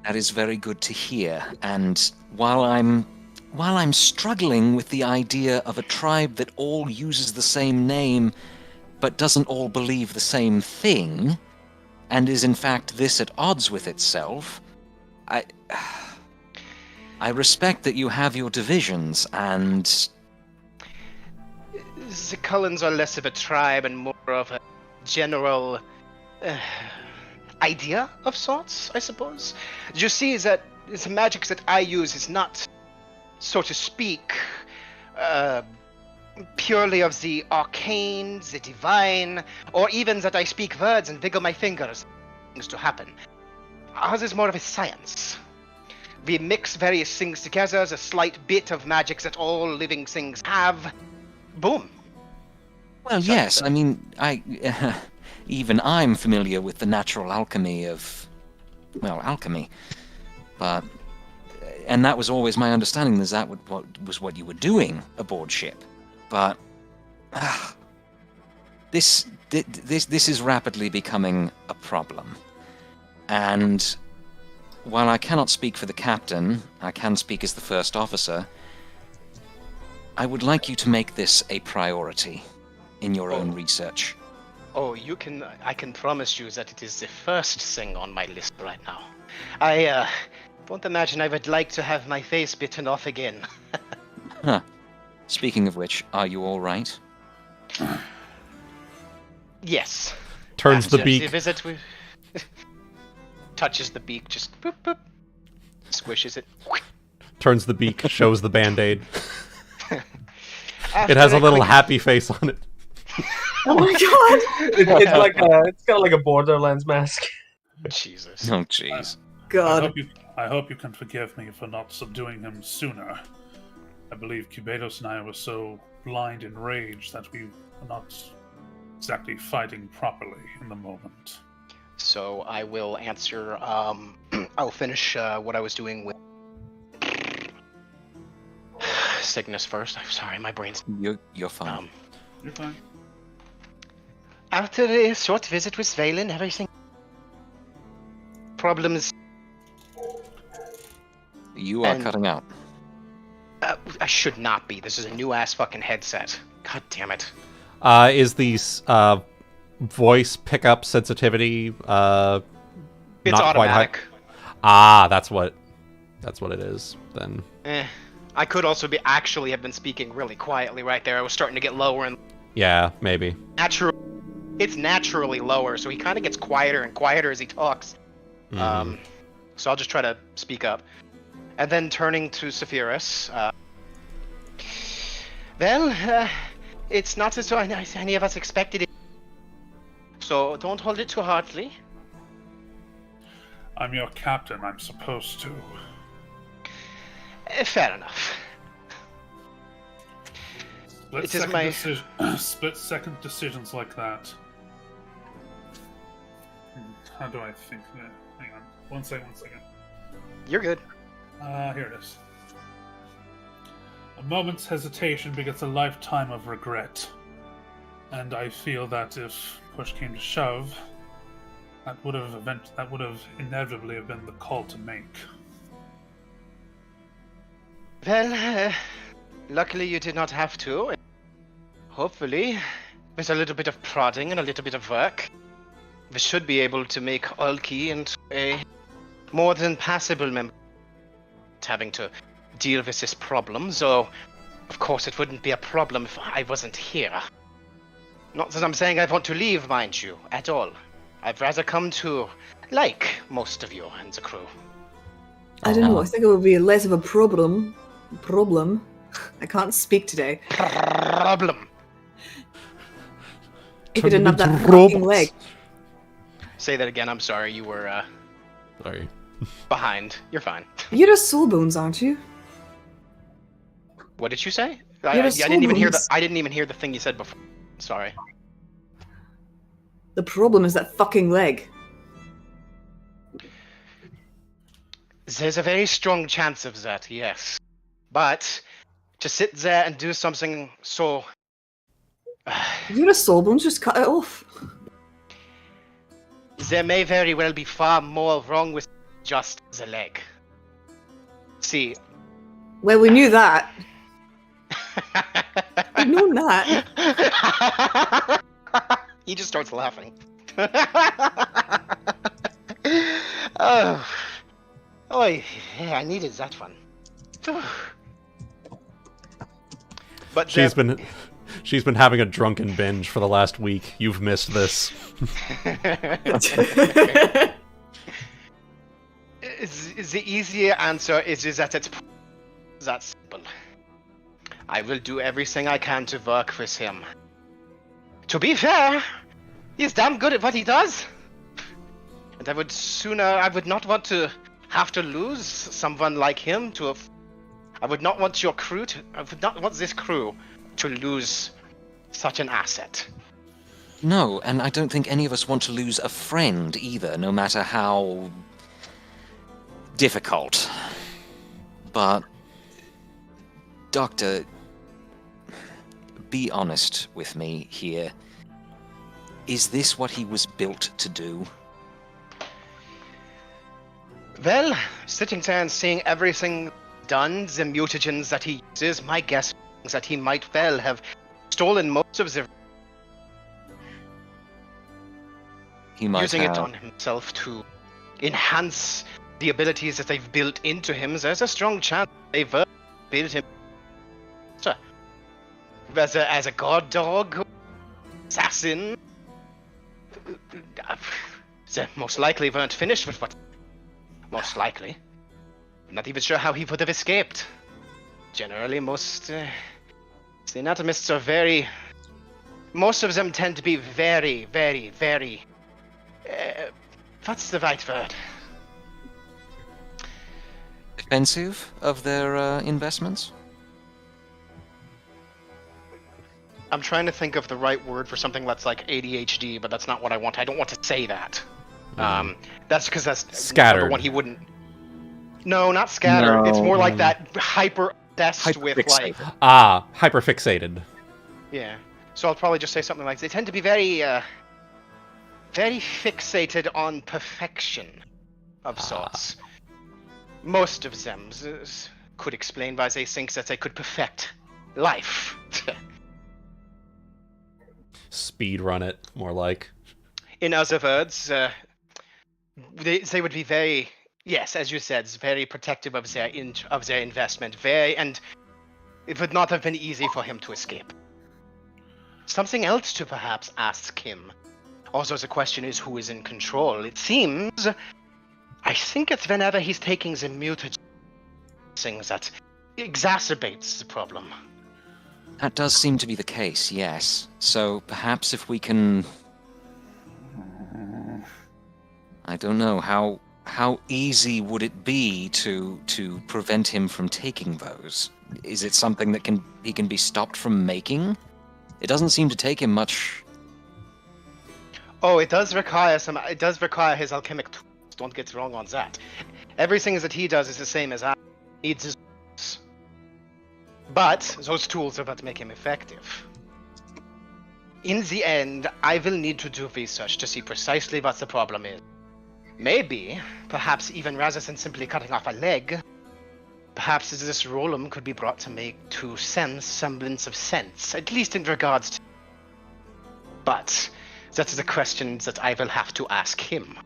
D: That is very good to hear, and while I'm struggling with the idea of a tribe that all uses the same name, but doesn't all believe the same thing, and is in fact this at odds with itself, I respect that you have your divisions, and...
C: The Cullens are less of a tribe and more of a general idea of sorts, I suppose. You see that the magic that I use is not, so to speak, purely of the arcane, the divine, or even that I speak words and wiggle my fingers things to happen. Ours is more of a science. We mix various things together, a slight bit of magic that all living things have. Boom.
D: Well, yes, I mean, even I'm familiar with the natural alchemy of, well, alchemy. But, and that was always my understanding, is that was what you were doing aboard ship. But, this is rapidly becoming a problem. And while I cannot speak for the captain, I can speak as the first officer. I would like you to make this a priority in your own research.
C: Oh, I can promise you that it is the first thing on my list right now. I don't imagine I would like to have my face bitten off again.
D: Huh. Speaking of which, are you all right?
C: Yes.
A: Turns the
C: After
A: beak.
C: visit with... touches the beak, just boop boop, squishes it.
A: Turns the beak, shows the band-aid.
C: After
A: It has a little
C: quick-
A: happy face on it.
E: Oh my god!
G: It's got like a Borderlands mask.
C: Jesus.
D: Oh, jeez.
E: God.
F: I hope you can forgive me for not subduing him sooner. I believe Cubados and I were so blind in rage that we were not exactly fighting properly in the moment.
C: So I will answer. I'll finish what I was doing with Cygnus first. I'm sorry, my brain's.
D: You're fine.
F: You're fine.
C: After a short visit with Valen, everything. Problems.
D: You are
C: and-
D: cutting out.
C: I should not be. This is a new ass fucking headset. God damn it.
A: Is the voice pickup sensitivity
C: It's
A: not quite high?
C: automatic.
A: Ah, that's what it is then.
C: I could also have been speaking really quietly right there. I was starting to get lower and
A: Yeah, maybe.
C: it's naturally lower, so he kind of gets quieter and quieter as he talks.
A: Mhm.
C: So I'll just try to speak up. And then turning to Saphyrus. It's not as though any of us expected it. So don't hold it too hardly.
F: I'm your captain. I'm supposed to.
C: Fair enough. It is my-
F: Split-second decisions like that. How do I think that? Hang on. One second.
C: You're good.
F: Here it is. A moment's hesitation begets a lifetime of regret. And I feel that if push came to shove, that would have inevitably been the call to make.
C: Well, luckily you did not have to. Hopefully, with a little bit of prodding and a little bit of work, we should be able to make Ulki into a more than passable member. Having to deal with this problem, so of course it wouldn't be a problem if I wasn't here. Not that I'm saying I want to leave, mind you, at all. I'd rather come to like most of you and the crew.
E: I don't know. I think it would be less of a problem. I can't speak today.
C: Problem.
E: If you didn't have that
A: Turn into
E: fucking
A: robots.
E: leg.
C: Say that again, I'm sorry, you were
A: Sorry.
C: behind. You're fine.
E: You're a soul bones, aren't you?
C: What did you say?
E: You're
C: I
E: a
C: didn't even hear the
E: soulbones.
C: I didn't even hear the thing you said before. Sorry.
E: The problem is that fucking leg.
C: There's a very strong chance of that, yes. But to sit there and do something so
E: You're a soul bones, just cut it off.
C: there may very well be far more wrong with just the leg. See.
E: Well, we knew that. We've known that.
C: He just starts laughing. Oh, yeah, I needed that one. But
A: She's been having a drunken binge for the last week. You've missed this.
C: The easier answer is that it's that simple. I will do everything I can to work with him. To be fair, he's damn good at what he does. And I would not want to have to lose someone like him I would not want I would not want this crew to lose such an asset.
D: No, and I don't think any of us want to lose a friend either, no matter how difficult. But, Doctor, be honest with me here. Is this what he was built to do?
C: Well, sitting there and seeing everything done, the mutagens that he uses, my guess is that he might well have stolen most of the...
D: He might
C: using
D: have...
C: it on himself to enhance the abilities that they've built into him. There's a strong chance they've built him as a god dog, assassin. They most likely weren't finished with what... Most likely. I'm not even sure how he would have escaped. Generally, most the anatomists are very... Most of them tend to be very, very, very... what's the right word?
D: Defensive of their investments?
C: I'm trying to think of the right word for something that's like ADHD, but that's not what I want. I don't want to say that. That's because that's
A: Scattered.
C: number one. He wouldn't. No, not scattered.
D: No,
C: It's more like
D: no.
C: that hyper obsessed with like.
D: Hyperfixated.
A: Hyperfixated.
C: Yeah. So I'll probably just say something like they tend to be very, very fixated on perfection of sorts. Most of them could explain why they think that they could perfect life.
A: Speed run it, more like.
C: In other words, they would be very, yes, as you said, very protective of their investment. And it would not have been easy for him to escape. Something else to perhaps ask him. Also, the question is who is in control. It seems, I think it's whenever he's taking the mutagen things that exacerbates the problem.
D: That does seem to be the case, yes. So perhaps if we can... I don't know, how easy would it be to prevent him from taking those? Is it something that he can be stopped from making? It doesn't seem to take him much.
C: Oh, it does require his alchemic tools. Don't get wrong on that. Everything that he does is the same as I. Needs his tools. But those tools are what make him effective. In the end, I will need to do research to see precisely what the problem is. Maybe, perhaps even rather than simply cutting off a leg, perhaps this rolum could be brought to some semblance of sense, at least in regards to... But that is a question that I will have to ask him.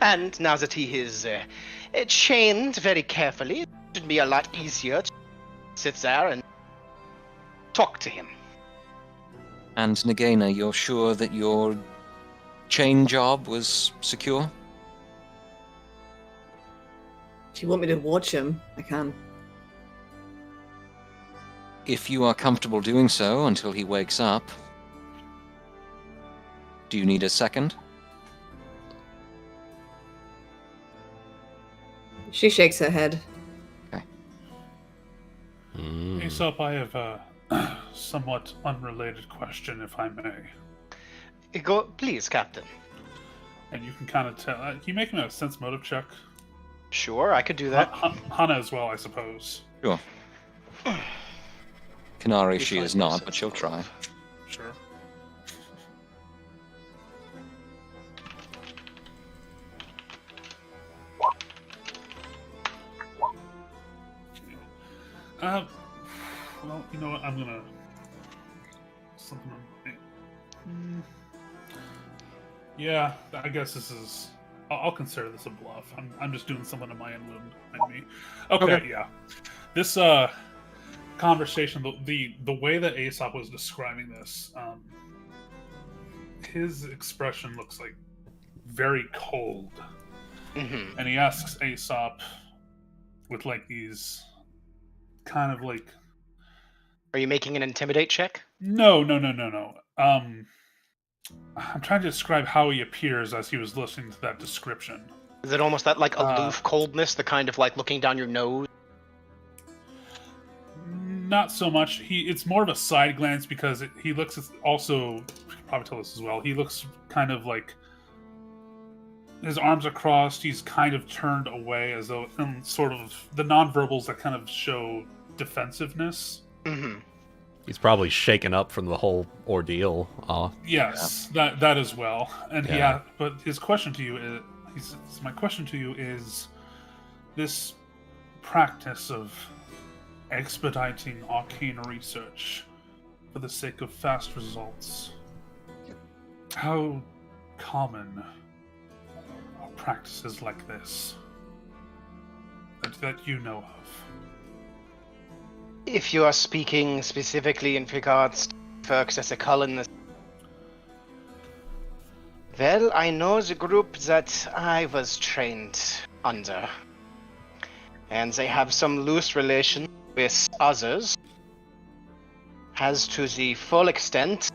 C: And now that he is chained very carefully, it should be a lot easier to sit there and talk to him.
D: And Nagaina, you're sure that your chain job was secure?
E: If you want me to watch him, I can.
D: If you are comfortable doing so until he wakes up. Do you need a second?
E: She shakes her head.
D: Okay.
F: Aesop, I have a somewhat unrelated question, if I may.
C: Please, Captain.
F: And you can kind of tell. Can you make me a sense motive check?
C: Sure, I could do that.
F: Hana as well, I suppose.
D: Sure. Kanari,
C: You
D: she
C: find
D: is not,
C: yourself
D: but she'll try.
F: Sure. Well, you know what? I'm gonna something. Yeah, I guess this is. I'll consider this a bluff. I'm just doing someone in my inland behind me. Okay, yeah. This conversation, the way that Aesop was describing this, his expression looks like very cold, and he asks Aesop with like these kind of like.
C: Are you making an intimidate check?
F: No. I'm trying to describe how he appears as he was listening to that description.
C: Is it almost that like aloof coldness, the kind of like looking down your nose?
F: Not so much. It's more of a side glance because he looks also. You can probably tell this as well. He looks kind of like his arms are crossed. He's kind of turned away, as though in sort of the nonverbals that kind of show defensiveness.
C: Mm-hmm.
A: He's probably shaken up from the whole ordeal.
F: Yes, that as well. And
A: Yeah.
F: but his question to you is, my question to you is, this practice of expediting arcane research for the sake of fast results, how common are practices like this that you know of?
C: If you are speaking specifically in regards to folks as a colonist, well, I know the group that I was trained under, and they have some loose relation with others. As to the full extent,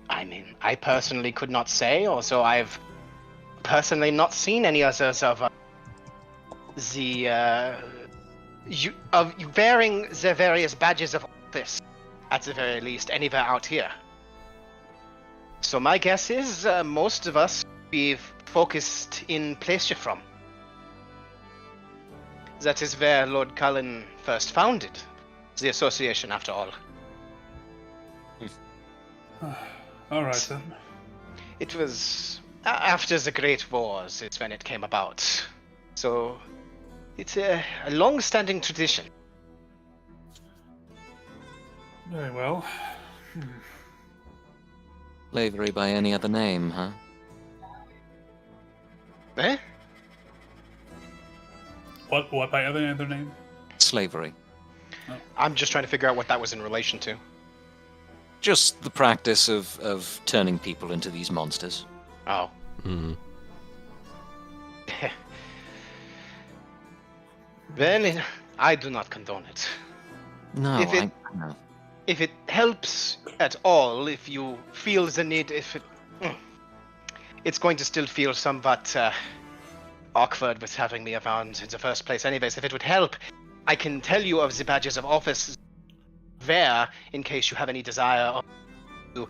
C: I mean, I personally could not say, also I've personally not seen any others of wearing the various badges of office, at the very least, anywhere out here. So my guess is most of us be focused in place you're from. That is where Lord Cullen first founded the association, after all.
F: All right then.
C: It was after the Great Wars, it's when it came about. So it's a long-standing tradition.
F: Very well.
D: Slavery by any other name, huh?
C: Eh?
F: What by other name?
D: Slavery.
C: I'm just trying to figure out what that was in relation to.
D: Just the practice of turning people into these monsters.
C: Oh.
A: Mm.
C: Well, I do not condone it.
D: No,
C: If
D: no.
C: If it helps at all, if you feel the need, it's going to still feel somewhat awkward with having me around in the first place. Anyways, if it would help, I can tell you of the badges of office there, in case you have any desire to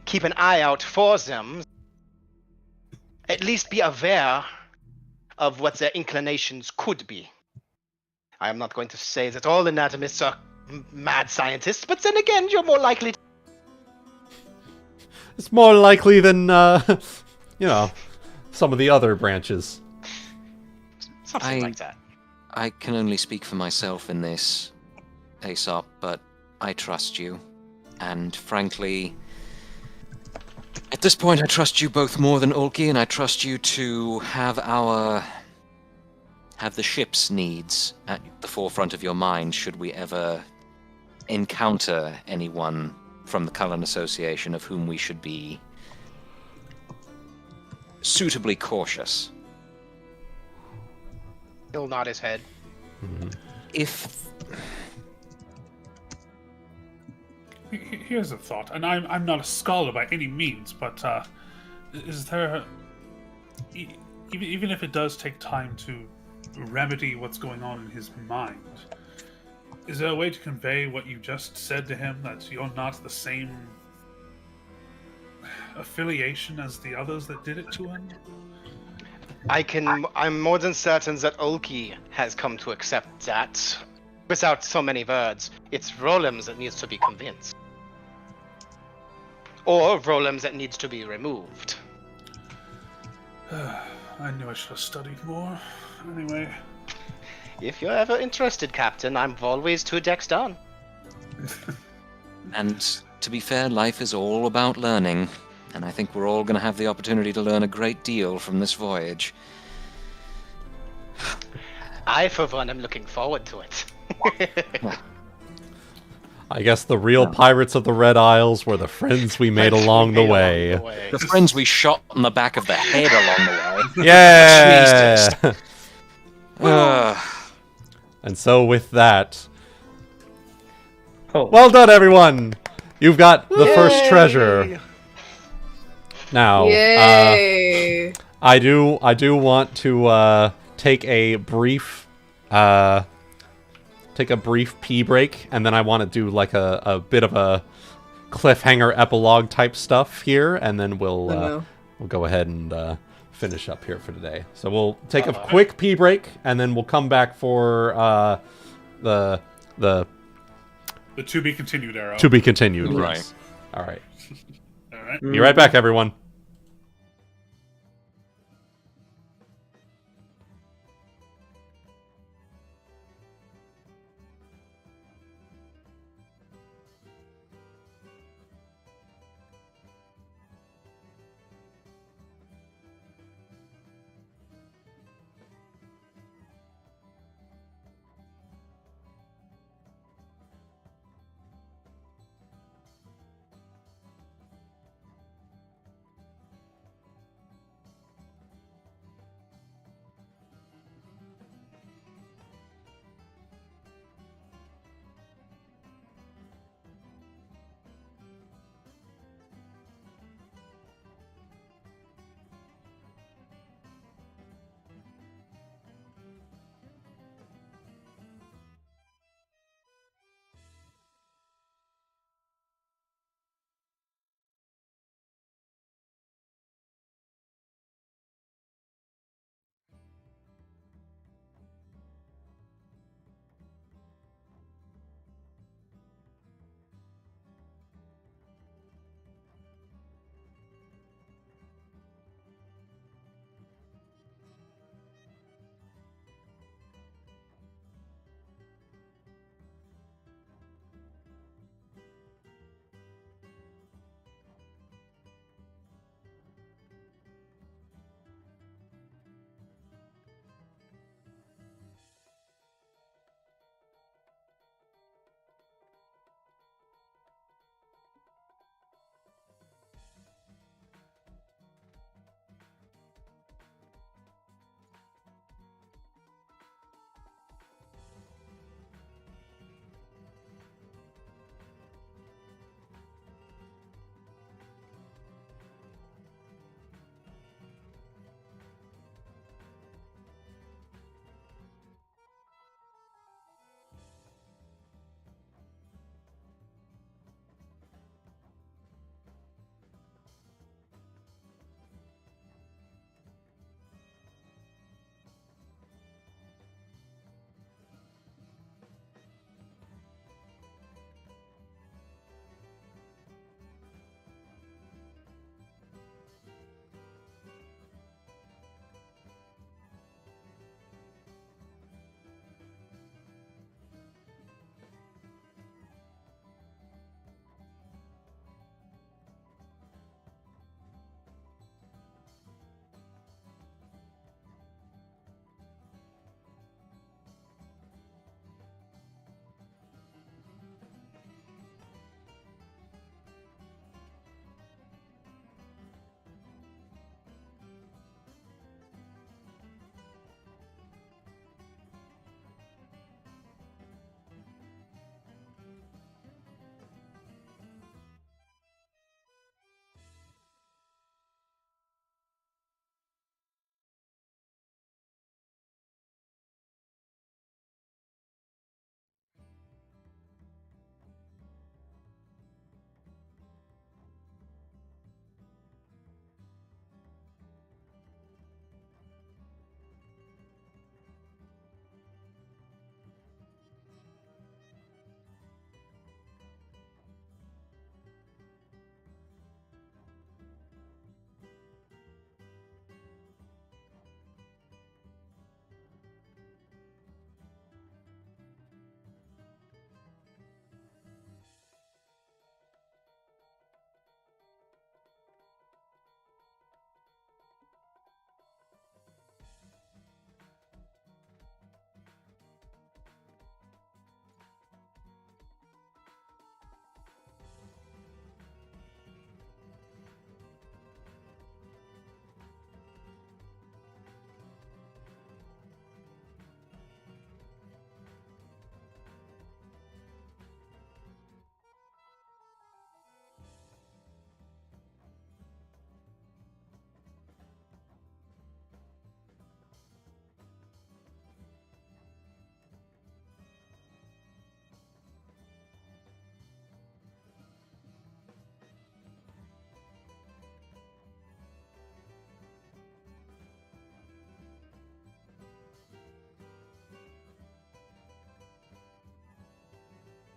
C: keep an eye out for them. At least be aware of what their inclinations could be. I am not going to say that all anatomists are mad scientists, but then again, you're more likely to...
A: It's more likely than, some of the other branches.
C: Something like that.
D: I can only speak for myself in this, Aesop, but I trust you. And frankly, at this point I trust you both more than Ulki, and I trust you to have the ship's needs at the forefront of your mind should we ever encounter anyone from the Cullen Association of whom we should be suitably cautious.
C: He'll nod his head.
D: If...
F: Here's a thought, and I'm not a scholar by any means, but is there, even if it does take time to remedy what's going on in his mind, is there a way to convey what you just said to him, that you're not the same affiliation as the others that did it to him?
C: I'm more than certain that Ulki has come to accept that. Without so many words, it's Rolems that needs to be convinced. Or Rolems that needs to be removed.
F: I knew I should have studied more. Anyway.
C: If you're ever interested, Captain, I'm always 2 decks down.
D: And to be fair, life is all about learning, and I think we're all going to have the opportunity to learn a great deal from this voyage.
C: I, for one, am looking forward to it.
A: I guess the real pirates of the Red Isles were the friends we made along the way.
D: The friends we shot on the back of the head along the way.
A: Yeah!
D: Jesus.
A: And so with that,
G: Oh.
A: well done, everyone! You've got the first treasure. Now,
E: Yay!
A: I do want to take a brief take a brief pee break, and then I want to do like a bit of a cliffhanger epilogue type stuff here, and then we'll go ahead and finish up here for today. So we'll take a quick pee break, and then we'll come back for the
B: to be continued arrow.
A: To be continued.
D: Right.
A: Yes. All right.
B: All right.
A: Be right back, everyone.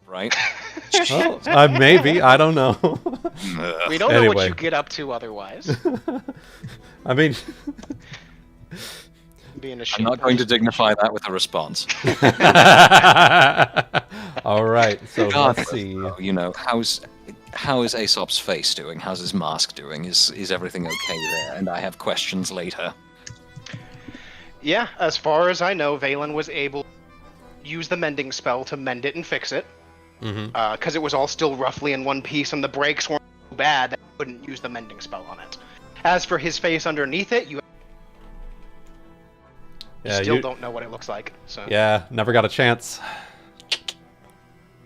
D: right?
A: Oh, maybe. I don't know.
C: We don't know what
A: Anyway.
C: you get up to otherwise.
A: I mean,
C: Being a
D: I'm
C: shit
D: not going to
C: person.
D: dignify that with a response.
A: all right. So let's
D: Regardless,
A: see.
D: though, you know, how is Aesop's face doing? How's his mask doing? Is everything okay there? And I have questions later.
C: Yeah, as far as I know, Valen was able to use the mending spell to mend it and fix it. Because it was all still roughly in one piece, and the breaks weren't so bad that you couldn't use the mending spell on it. As for his face underneath it, you
A: Yeah,
C: still don't know what it looks like. So
A: Yeah, never got a chance.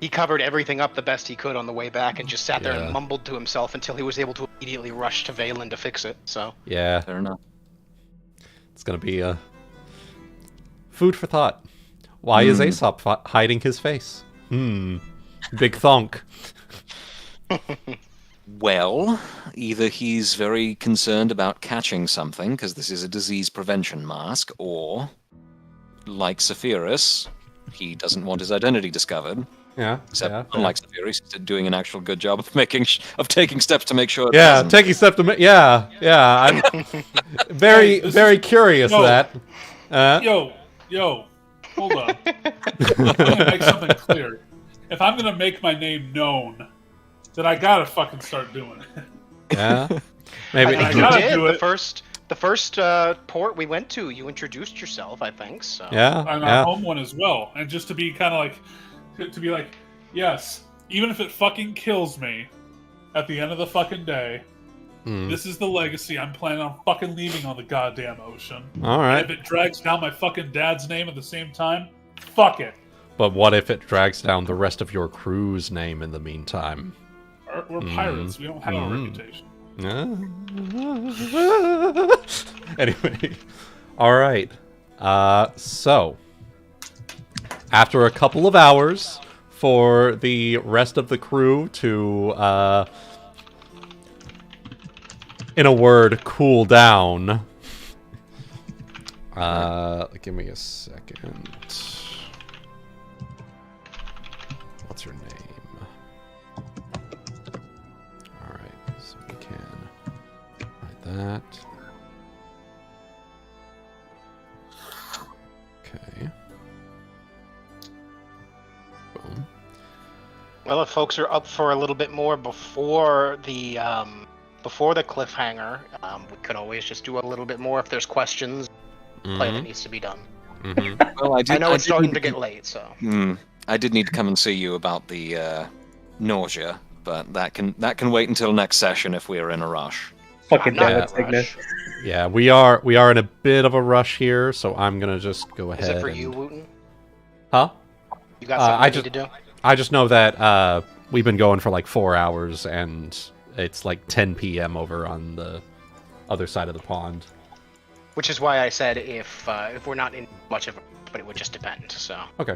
C: he covered everything up the best he could on the way back, and just sat there
A: Yeah.
C: and mumbled to himself until he was able to immediately rush to Valen to fix it. So
A: Yeah,
D: Fair enough.
A: it's gonna be food for thought. Why is Aesop hiding his face? Big thonk.
D: Well, either he's very concerned about catching something, because this is a disease prevention mask, or, like Saphyrus, he doesn't want his identity discovered.
A: Yeah,
D: Except,
A: yeah,
D: unlike Saphyrus, he's doing an actual good job of taking steps to make sure. It
A: yeah,
D: doesn't.
A: taking steps to make. Yeah, I'm very,
F: Hey, this
A: very
F: is-
A: curious
F: No.
A: of that.
F: Yo, hold on. I'm gonna make something clear. If I'm gonna make my name known, then I gotta fucking start doing it.
A: Yeah, maybe.
C: I think
F: I
C: you
F: gotta
C: did
F: do
C: the
F: it.
C: first port we went to. You introduced yourself, I think. So
A: Yeah,
F: On
A: yeah.
F: our home one as well, and just to be kind of like, to be like, yes, even if it fucking kills me at the end of the fucking day, this is the legacy I'm planning on fucking leaving on the goddamn ocean.
A: All
F: And
A: right.
F: if it drags down my fucking dad's name at the same time, fuck it.
A: But what if it drags down the rest of your crew's name in the meantime?
F: We're pirates. We don't have a reputation.
A: Anyway, all right. So, after a couple of hours for the rest of the crew to, in a word, cool down. Give me a second. What's her name? Alright, so we can write that. Okay. Boom.
C: well, if folks are up for a little bit more before the cliffhanger, we could always just do a little bit more if there's questions. Play that needs to be done.
D: Well,
C: I know it's starting
D: need
C: to get late, so
D: I did need to come and see you about the nausea, but that can wait until next session if we are in a rush.
G: Fucking
C: not
G: damn
C: in
G: it,
C: a
G: Cygnus.
C: rush.
A: Yeah, we are in a bit of a rush here, so I'm gonna just go ahead.
C: Is it for
A: and...
C: you, Wuten?
A: Huh?
C: You got something
A: I
C: you
A: just-
C: need to do?
A: I just know that we've been going for like 4 hours, and it's like 10 p.m. over on the other side of the pond.
C: Which is why I said if we're not in much of a, but it would just depend. So
A: Okay.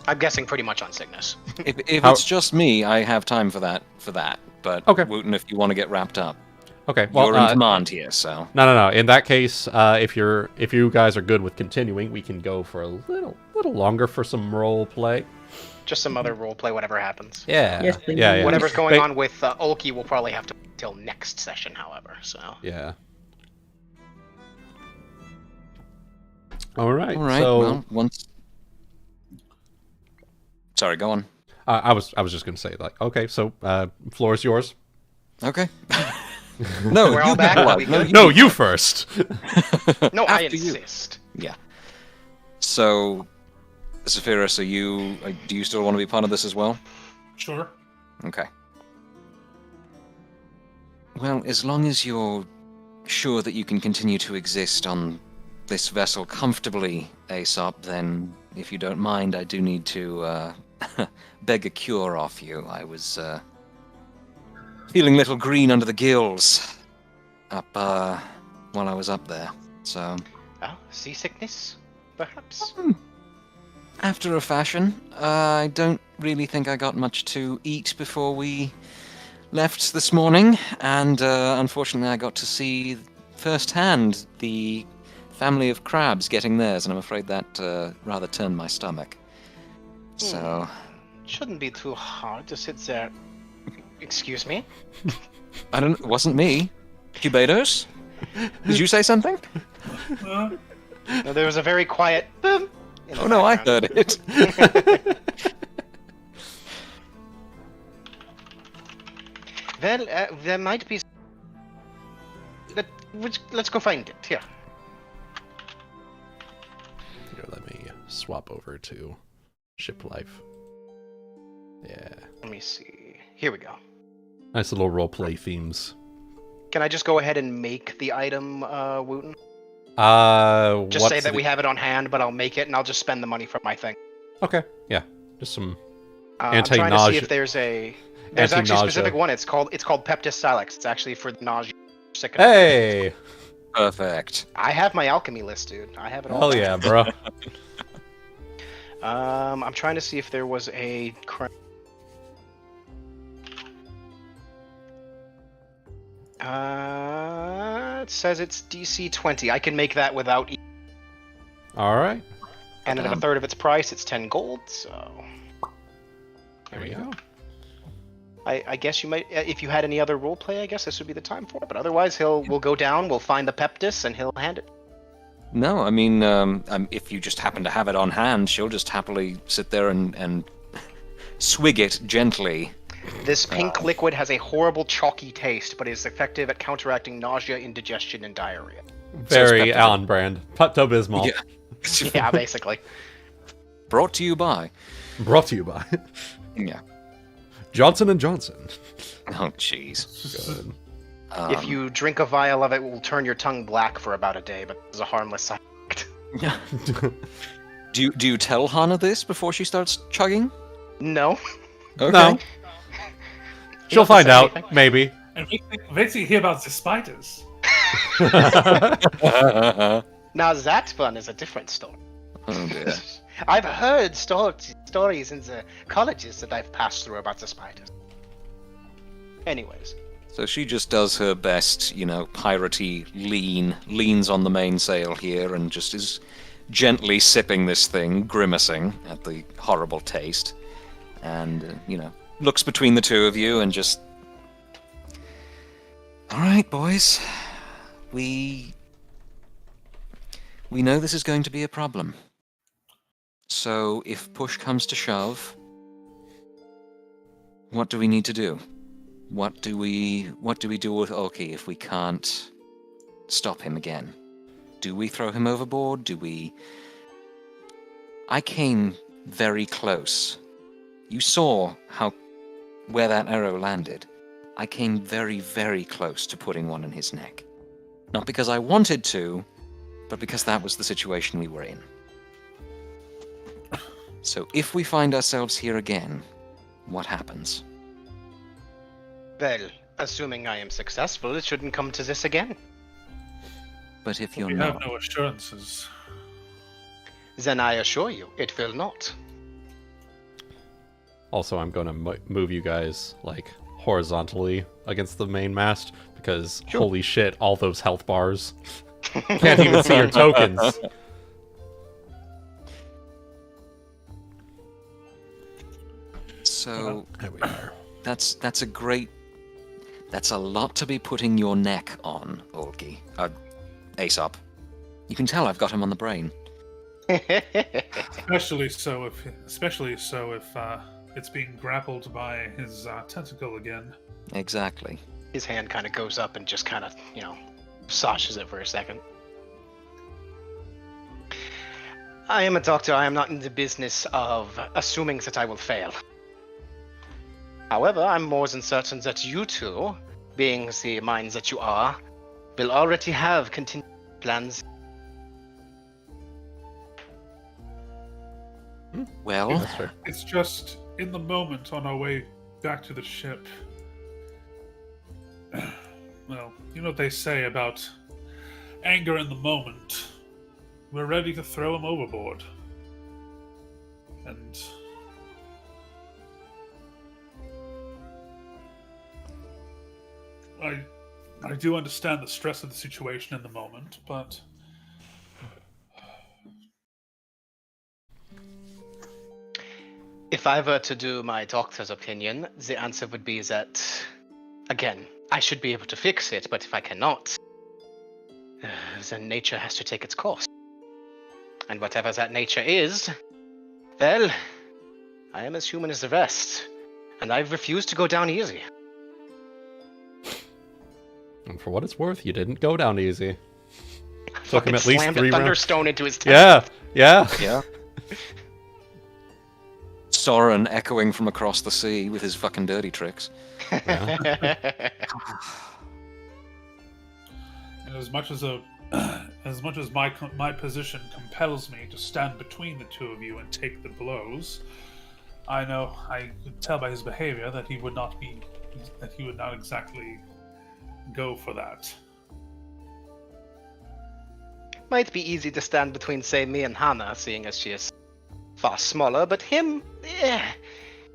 C: I'm guessing pretty much on Cygnus.
D: If
A: How-
D: it's just me, I have time for that. But
A: Okay.
D: Wooten, if you want to get wrapped up,
A: Okay. Well,
D: you're in command here. So
A: no. In that case, if you guys are good with continuing, we can go for a little longer for some role play.
C: Just some other roleplay, whatever happens.
A: Yeah.
G: Yes, please.
A: yeah.
C: Whatever's going
A: Ba-
C: on with Ulki will probably have to wait till next session, however. So
A: Yeah. All right.
D: all right.
A: So
D: Well, once. Sorry, go on.
A: I was just gonna say like, okay, so floor is yours.
D: Okay. No,
C: We're
D: you
C: all back?
D: go.
C: Are we
D: No,
C: good?
D: you-
A: No, you first.
C: no, I
D: After you.
C: insist.
D: Yeah. So, Saphyrus, do you still want to be part of this as well?
F: Sure.
D: Okay. Well, as long as you're sure that you can continue to exist on this vessel comfortably, Aesop, then if you don't mind, I do need to beg a cure off you. I was feeling a little green under the gills up while I was up there. So,
C: Oh, seasickness, perhaps.
D: after a fashion, I don't really think I got much to eat before we left this morning, and unfortunately I got to see firsthand the family of crabs getting theirs, and I'm afraid that rather turned my stomach. So,
C: Shouldn't be too hard to sit there. Excuse me?
D: It wasn't me. Cubados? Did you say something?
B: Uh,
C: No, there was a very quiet boom. in the
D: Oh no, I
C: background.
D: heard it.
C: Well, there might be. Let's go find it. Here.
A: Here, let me swap over to ship life. Yeah.
C: Let me see. Here we go.
A: Nice little roleplay themes.
C: Can I just go ahead and make the item, Wooten? Just say
A: what's
C: that
A: the-
C: we have it on hand, but I'll make it and I'll just spend the money for my thing.
A: Okay, yeah. Just some...
C: I'm trying to see
A: Anti-nausea-
C: if there's actually a
A: anti-nausea.
C: specific one. It's called Peptis Silex. It's actually for the nausea. Sick of it.
A: Hey!
D: Perfect.
C: I have my alchemy list, dude. I have it all.
A: Hell
C: down.
A: yeah, bro.
C: I'm trying to see if there was a. It says it's DC 20. I can make that without.
A: Alright.
C: And at a third of its price, it's 10 gold. So.
A: There we go.
C: I guess you might, if you had any other roleplay, I guess this would be the time for it. But otherwise, we'll go down, we'll find the Peptis, and he'll hand it.
D: No, I mean, if you just happen to have it on hand, she'll just happily sit there and swig it gently.
C: This pink liquid has a horrible chalky taste, but is effective at counteracting nausea, indigestion, and diarrhea.
A: Very
D: Pepto.
A: on brand. Pepto-Bismol.
D: Yeah.
C: Yeah, basically.
D: Brought to you by.
A: Brought to you by
D: Yeah.
A: Johnson & Johnson.
D: Oh, jeez.
A: Good.
C: If you drink a vial of it, it will turn your tongue black for about a day, but it's a harmless side effect.
D: Do you tell Hana this before she starts chugging?
C: No.
D: Okay.
A: No. She'll
C: doesn't
A: find
C: say
A: out,
C: anything.
A: maybe.
B: and wait till you hear about the spiders.
C: Now that one is a different story.
D: Oh dear.
C: I've heard stories in the colleges that I've passed through about the spiders. Anyways.
D: So she just does her best, piratey leans on the mainsail here and just is gently sipping this thing, grimacing at the horrible taste. And, looks between the two of you and just... Alright, boys. We know this is going to be a problem. So, if push comes to shove, what do we need to do? What do we do with Ulki if we can't stop him again? Do we throw him overboard? I came very close. You saw where that arrow landed. I came very, very close to putting one in his neck. Not because I wanted to, but because that was the situation we were in. So if we find ourselves here again, what happens?
C: Well, assuming I am successful, it shouldn't come to this again.
D: But if you're
B: We
D: not...
B: have no assurances.
C: Then I assure you, it will not.
A: Also, I'm going to move you guys, horizontally against the main mast, because holy shit, all those health bars. Can't even see your tokens.
D: So
A: There we are.
D: that's a lot to be putting your neck on, Ulki. Aesop. You can tell I've got him on the brain.
B: Especially so if it's being grappled by his tentacle again.
D: Exactly.
C: His hand kind of goes up and just kind of, sashes it for a second. I am a doctor. I am not in the business of assuming that I will fail. However, I'm more than certain that you two, being the minds that you are, will already have contingency plans.
D: Well,
A: That's fair.
B: It's just in the moment on our way back to the ship. Well, you know what they say about anger in the moment. We're ready to throw him overboard. And I do understand the stress of the situation in the moment, but
C: If I were to do my doctor's opinion, the answer would be that, again, I should be able to fix it, but if I cannot, then nature has to take its course. And whatever that nature is, well, I am as human as the rest, and I refuse to go down easy.
A: And for what it's worth, you didn't go down easy. Took him at least
C: slammed
A: 3
C: a
A: rounds.
C: thunderstone into his chest.
A: Yeah.
D: Soren echoing from across the sea with his fucking dirty tricks.
B: And as much as my position compels me to stand between the two of you and take the blows, I could tell by his behavior that he would not exactly go for that.
C: Might be easy to stand between, say, me and Hana, seeing as she is far smaller, but him,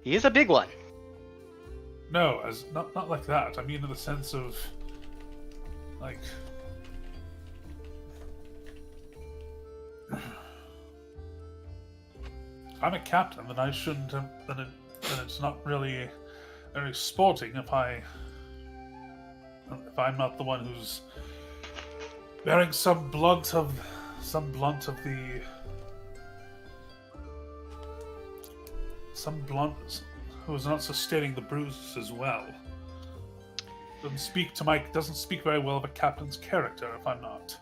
C: he is a big one.
B: No, as not like that. I mean in the sense of, like, if I'm a captain, then I shouldn't have, then it's not really very sporting if I'm not the one who's bearing some blunt of who's not sustaining the bruises as well. Doesn't speak very well of a captain's character if I'm not.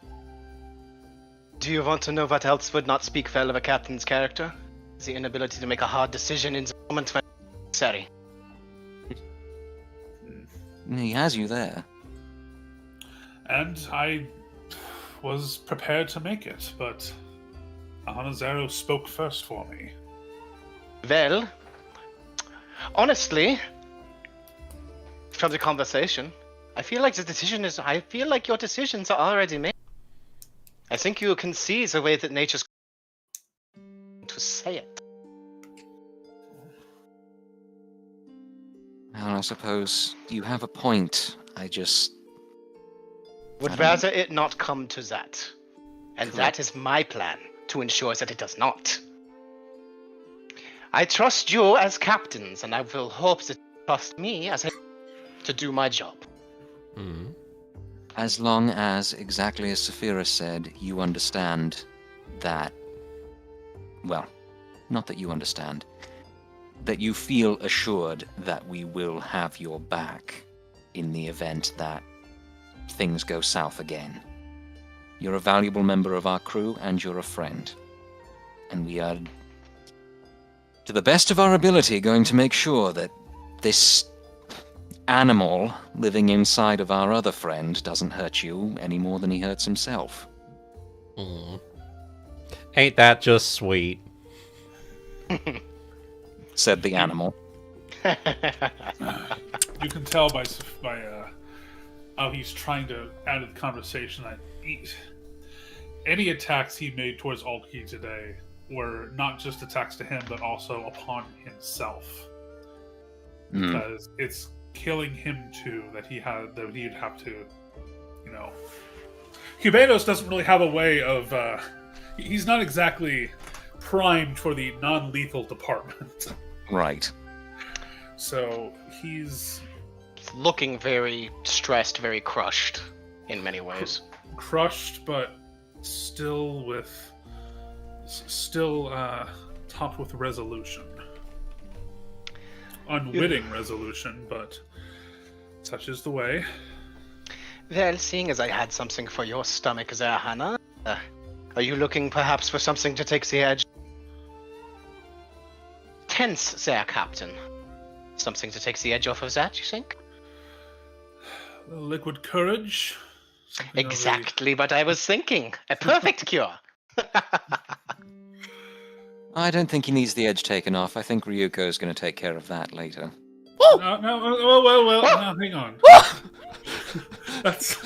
C: Do you want to know what else would not speak well of a captain's character? The inability to make a hard decision in the moment when necessary.
D: He has you there.
B: And I was prepared to make it, but Ahanazero spoke first for me.
C: Well, honestly, from the conversation, I feel like your decisions are already made. I think you can see the way that nature's to say it.
D: Well, I suppose you have a point.
C: Would rather it not come to that. And that is my plan, to ensure that it does not. I trust you as captains, and I will hope that you trust me as to do my job.
A: Mm-hmm.
D: As long as, exactly as Saphyrus said, you understand that... Well, not that you understand. That you feel assured that we will have your back in the event that things go south again. You're a valuable member of our crew, and you're a friend. And we are, to the best of our ability, going to make sure that this animal living inside of our other friend doesn't hurt you any more than he hurts himself.
A: Ain't that just sweet?
D: Said the animal.
B: You can tell by how he's trying to add to the conversation that any attacks he made towards Ulki today were not just attacks to him, but also upon himself. Because it's killing him too that he'd have to, Cubanos doesn't really have a way of he's not exactly primed for the non-lethal department.
D: Right.
C: So he's looking very stressed, very crushed in many ways.
B: Crushed, but still topped with resolution. Unwitting resolution, but such is the way.
C: Well, seeing as I had something for your stomach there, Hana, are you looking perhaps for something to take the edge? Tense there, Captain. Something to take the edge off of that, you think?
B: Liquid courage?
C: Exactly what I was thinking. A perfect cure.
B: I
D: don't think he needs the edge taken off. I think Ryuuko is going to take care of that later.
B: Well, now, hang on. that's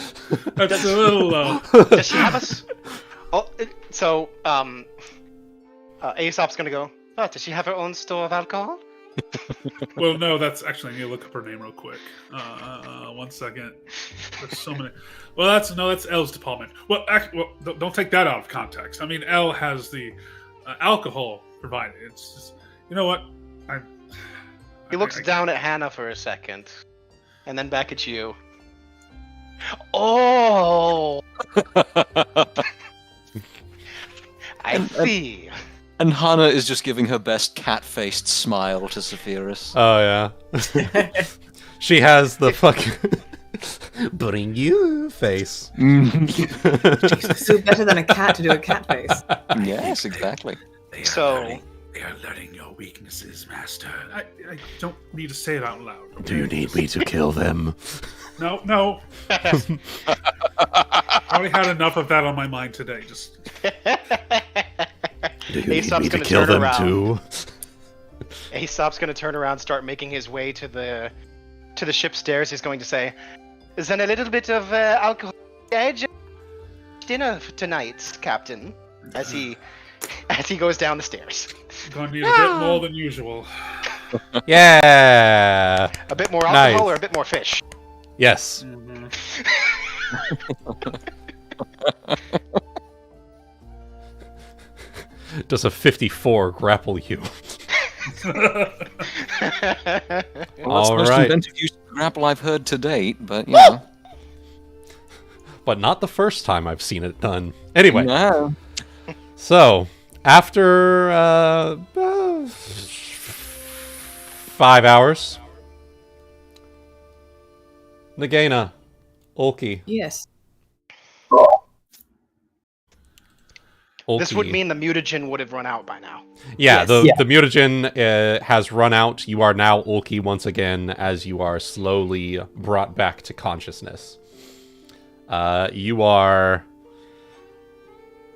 B: a little low.
C: Does she have us? Oh, so, Aesop's gonna go, does she have her own store of alcohol?
B: Well, no, that's actually, I need to look up her name real quick. 1 second. There's so many. Well, that's Elle's department. Well, don't take that out of context. I mean, Elle has the alcohol provided. It's just, you know what?
C: He looks down at Hana for a second, and then back at you. Oh! I see.
D: And Hana is just giving her best cat-faced smile to Saphyrus.
A: Oh, yeah. She has the fucking... Bring you face.
E: So better than a cat to do a cat face.
D: Yes, exactly.
F: They
C: So-
F: are learning your weaknesses, Master. I don't need to say it out loud. Okay?
A: Do you need me to kill them?
F: No. I already had enough of that on my mind today. Just
A: Do you
C: Aesop's
A: need me to
C: gonna
A: kill
C: turn
A: them
C: around.
A: too?
C: Aesop's going to turn around, start making his way to the ship stairs. He's going to say, "Then a little bit of alcohol edge dinner tonight, Captain." As he goes down the stairs.
F: gonna need a bit more than usual.
A: Yeah.
C: A bit more alcohol
A: Nice.
C: or a bit more fish?
A: Yes. Does a 54 grapple you?
D: Well, that's
A: All
D: the most
A: right.
D: inventive use of grapple I've heard to date, but you know.
A: But not the first time I've seen it done. Anyway,
D: No.
A: so after 5 hours, Nagaina, Ulki.
E: Yes.
C: This would
A: Ulki.
C: mean the mutagen would have run out by now.
A: Yeah,
E: Yes.
A: the mutagen has run out. You are now Ulki once again, as you are slowly brought back to consciousness. You are...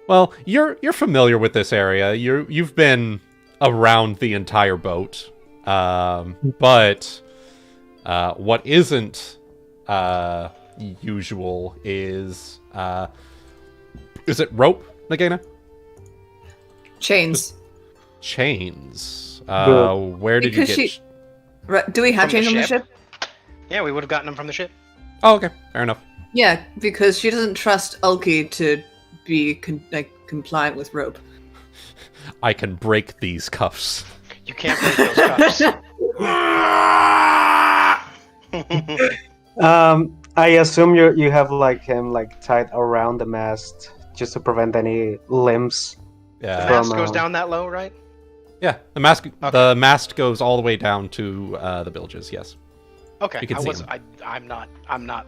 A: Well, you're familiar with this area. You've been around the entire boat. But what isn't usual is it rope, Nagaina?
E: Chains.
A: Chains.
G: Good.
A: Where did
E: Because
A: you get...
E: she- Right, do we have
C: From the
E: chains on the
C: ship?
E: ship?
C: Yeah, we would have gotten them from the ship.
A: Oh, okay. Fair enough.
E: Yeah, because she doesn't trust Ulki to be compliant with rope.
A: I can break these cuffs.
C: You can't break those cuffs.
G: I assume you have like him like tied around the mast just to prevent any limbs.
C: The
A: Yeah.
C: mast
G: From,
C: goes down that low, right?
A: Yeah. The mast goes all the way down to the bilges, yes.
C: Okay.
A: You can see 'em.
C: I'm not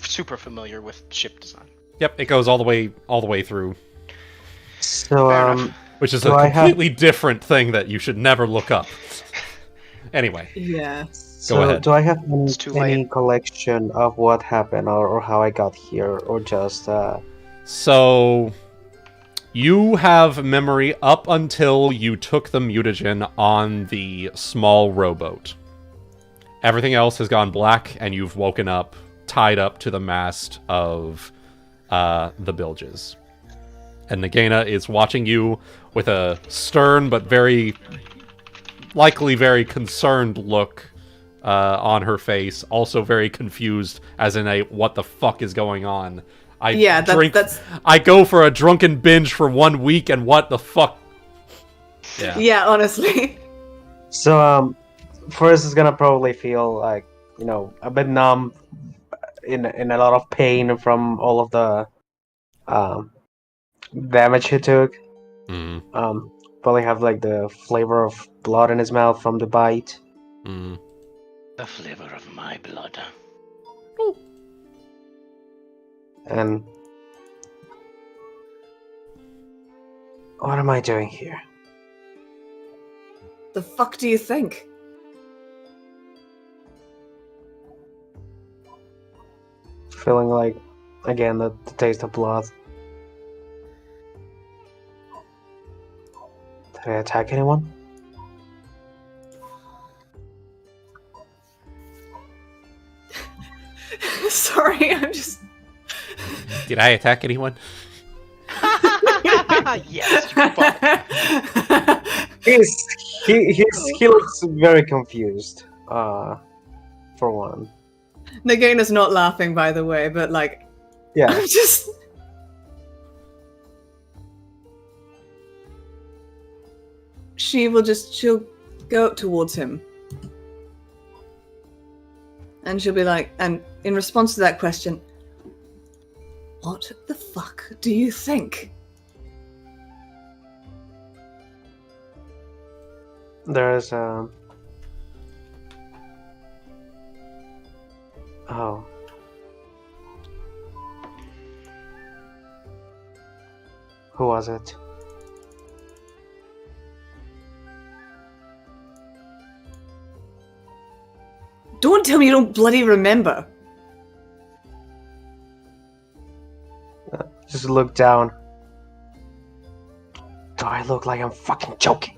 C: super familiar with ship design.
A: Yep, it goes all the way through.
G: So
C: Fair enough.
A: Which is
G: Do
A: a
G: I have-
A: completely different thing that you should never look up. Anyway,
E: Yeah.
G: so
A: ahead.
G: do I have
C: It's too late.
G: any collection of what happened or how I got here or just
A: so you have memory up until you took the mutagen on the small rowboat. Everything else has gone black, and you've woken up tied up to the mast of the bilges. And Nagaina is watching you with a stern but very concerned look on her face. Also very confused, as in a what the fuck is going on.
E: Yeah, that's
A: I go for a drunken binge for 1 week, and what the fuck? Yeah.
E: yeah. Honestly,
G: so first it's gonna probably feel like, you know, a bit numb in a lot of pain from all of the damage he took.
A: Mm,
G: Probably have like the flavor of blood in his mouth from the bite.
A: mm.
C: The flavor of my blood.
G: And what am I doing here?
E: the fuck do you think?
G: Feeling like, again, the taste of blood. Did I attack anyone?
E: Sorry, I'm just.
A: Did I attack anyone?
C: Yes, you fuck.
G: He looks very confused. For one.
E: Nagaina's not laughing, by the way, but like,
G: Yeah.
E: I'm just. she'll go go up towards him. And she'll be like, and in response to that question, what the fuck do you think?
G: There's a... Oh. Who was it?
E: Don't tell me you don't bloody remember.
G: Just look down. Do I look like I'm fucking joking?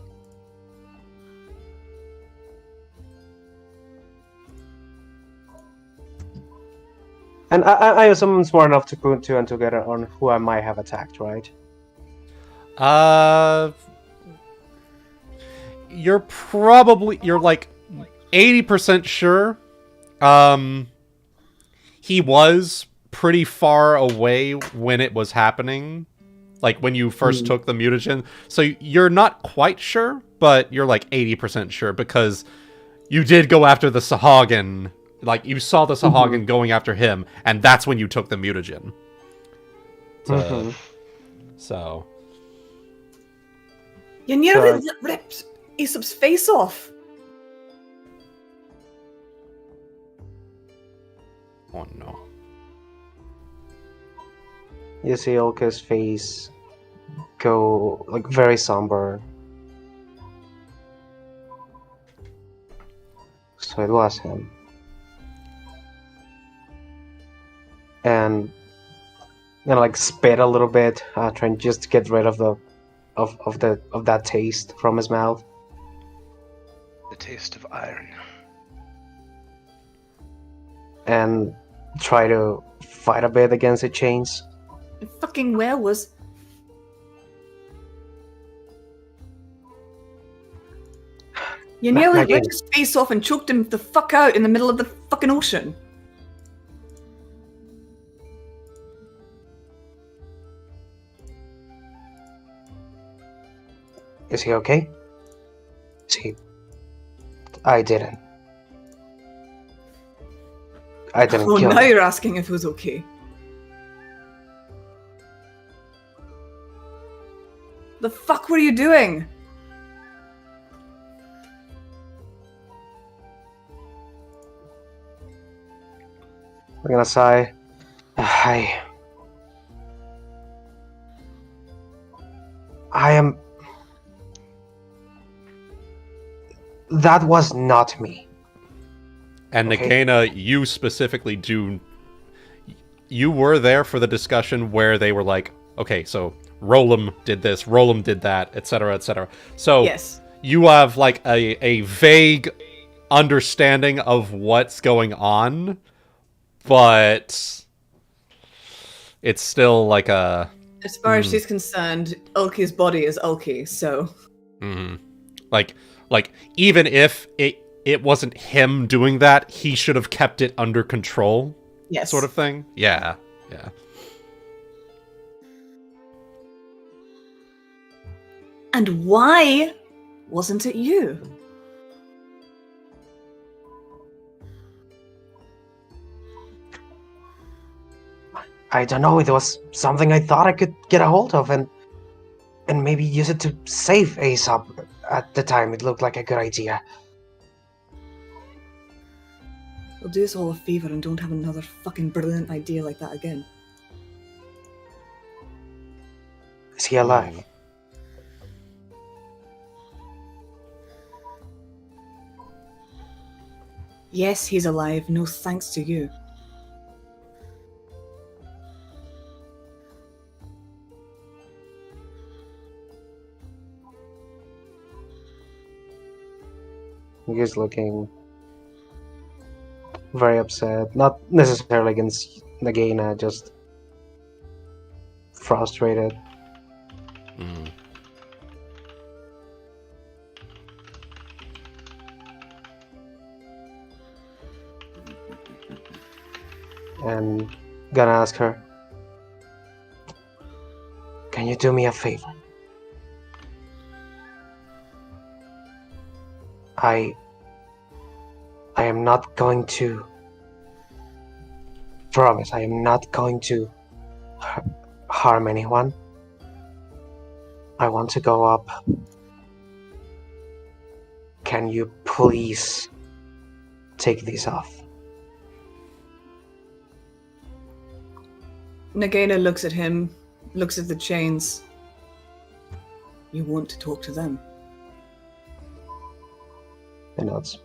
G: And I assume I'm smart enough to put two and together on who I might have attacked, right?
A: You're like 80% sure. He was pretty far away when it was happening. Like when you first took the mutagen. So you're not quite sure, but you're like 80% sure because you did go after the Sahagin. Like you saw the Sahagin going after him, and that's when you took the mutagen. So.
E: You nearly ripped Aesop's face off.
A: Oh no.
G: You see Ulki's face go like very somber. So it was him. And like spit a little bit, trying just to get rid of that taste from his mouth.
C: The taste of iron.
G: And try to fight a bit against the chains.
E: It fucking well was. You nearly ripped his face off and choked him the fuck out in the middle of the fucking ocean.
G: Is he okay? I didn't
E: Oh,
G: kill
E: now
G: him.
E: you're asking if he was okay. The fuck were you doing?
G: I'm gonna sigh. I am... That was not me.
A: And
G: Okay.
A: Nagaina, you specifically do... You were there for the discussion where they were like, okay, so Rolam did this, Rolam did that, etc., etc. So
E: Yes.
A: you have like a vague understanding of what's going on, but it's still like a...
E: As far as she's concerned, Ulki's body is Ulki, so...
A: Like even if it wasn't him doing that, he should have kept it under control.
E: Yes.
A: Sort of thing. Yeah.
E: And why wasn't it you?
G: I don't know, it was something I thought I could get a hold of and maybe use it to save Aesop. At the time, it looked like a good idea.
E: We'll do us all a favor and don't have another fucking brilliant idea like that again.
G: Is he alive?
E: Yes, he's alive, no thanks to you.
G: He's looking very upset. Not necessarily against Nagaina, just frustrated. And gonna ask her, can you do me a favor?
H: I am not going to promise. I am not going to harm anyone. I want to go up. Can you please take these off?
E: Nagaina looks at him, looks at the chains. You want to talk to them?
H: He nods.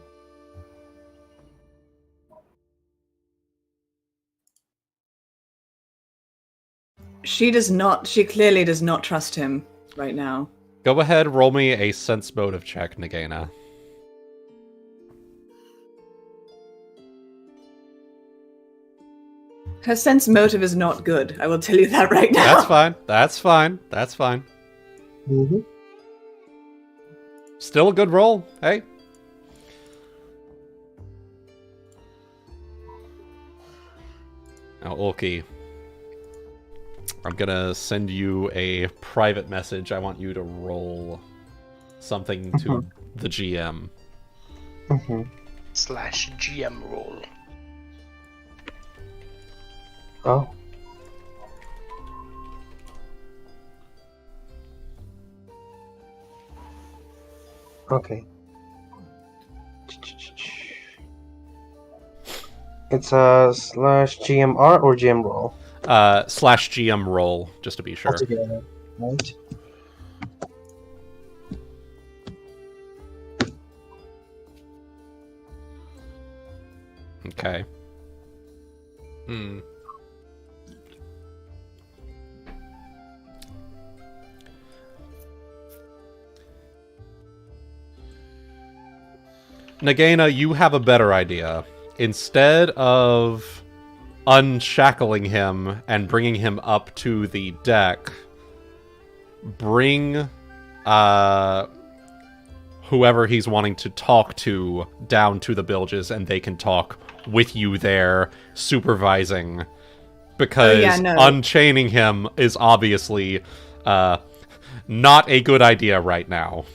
E: She clearly does not trust him right now.
A: Go ahead, roll me a sense motive check, Nagaina.
E: Her sense motive is not good. I will tell you that right now.
A: That's fine. That's fine. That's fine.
H: Mm-hmm.
A: Still a good roll. Hey. Now, Ulki, I'm gonna send you a private message. I want you to roll something to the GM.
H: Mm-hmm.
C: /GM roll.
H: Oh. Okay. It's a /GMR or GM roll?
A: /GM roll, just to be sure.
H: Altogether, right?
A: Okay. Hmm. Nagaina, you have a better idea. Instead of unshackling him and bringing him up to the deck, bring whoever he's wanting to talk to down to the bilges, and they can talk with you there, supervising. Because unchaining him is obviously not a good idea right now.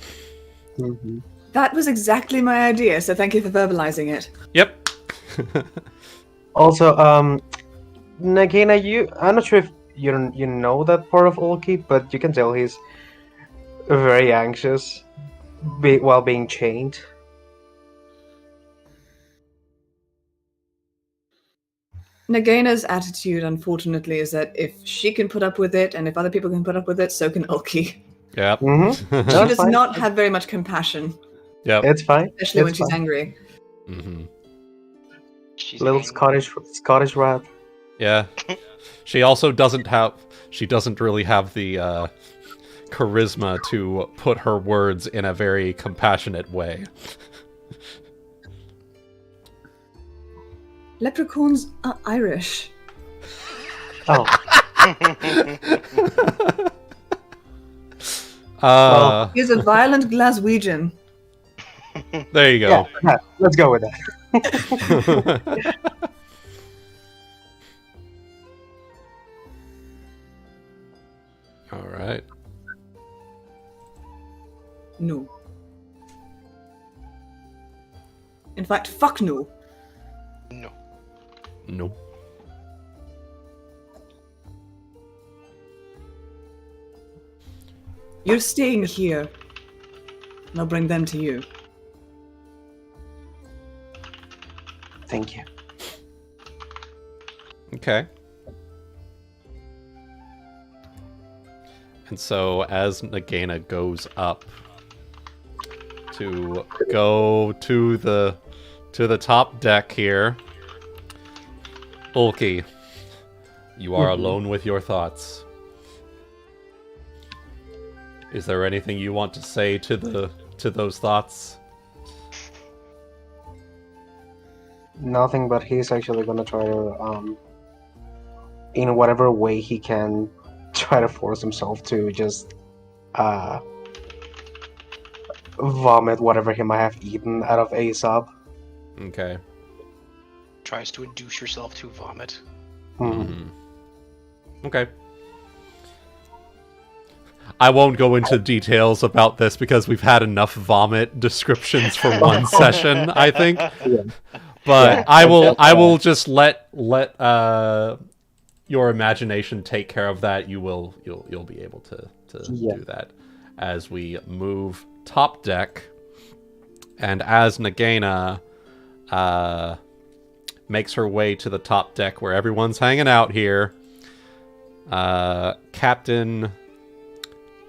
H: Mm-hmm.
E: That was exactly my idea, so thank you for verbalizing it.
A: Yep.
H: Also, Nagaina, I'm not sure if you know that part of Ulki, but you can tell he's very anxious while being chained.
E: Nagaina's attitude, unfortunately, is that if she can put up with it, and if other people can put up with it, so can Ulki.
A: Yep.
H: Mm-hmm.
E: She does not have very much compassion.
A: Yep.
H: It's fine.
E: Especially when she's angry.
A: Mm-hmm.
C: She's
H: Little
C: angry.
H: Scottish rat.
A: Yeah. She also doesn't really have the charisma to put her words in a very compassionate way.
E: Leprechauns are Irish.
H: Oh.
E: He's a violent Glaswegian.
A: There you go.
H: Yeah, let's go with that.
A: All right.
E: No. In fact, fuck no.
C: No.
A: No.
E: You're staying here. And I'll bring them to you.
H: Thank you.
A: Okay. And so as Nagaina goes up to go to the top deck here, Ulki, you are alone with your thoughts. Is there anything you want to say to those thoughts?
H: Nothing, but he's actually gonna try to, in whatever way he can, try to force himself to just, vomit whatever he might have eaten out of Aesop.
A: Okay.
C: Tries to induce yourself to vomit.
A: Mm-hmm. Okay. I won't go into details about this because we've had enough vomit descriptions for one session, I think. But I will just let your imagination take care of that. You'll be able to do that as we move top deck, and as Nagaina makes her way to the top deck where everyone's hanging out here. Captain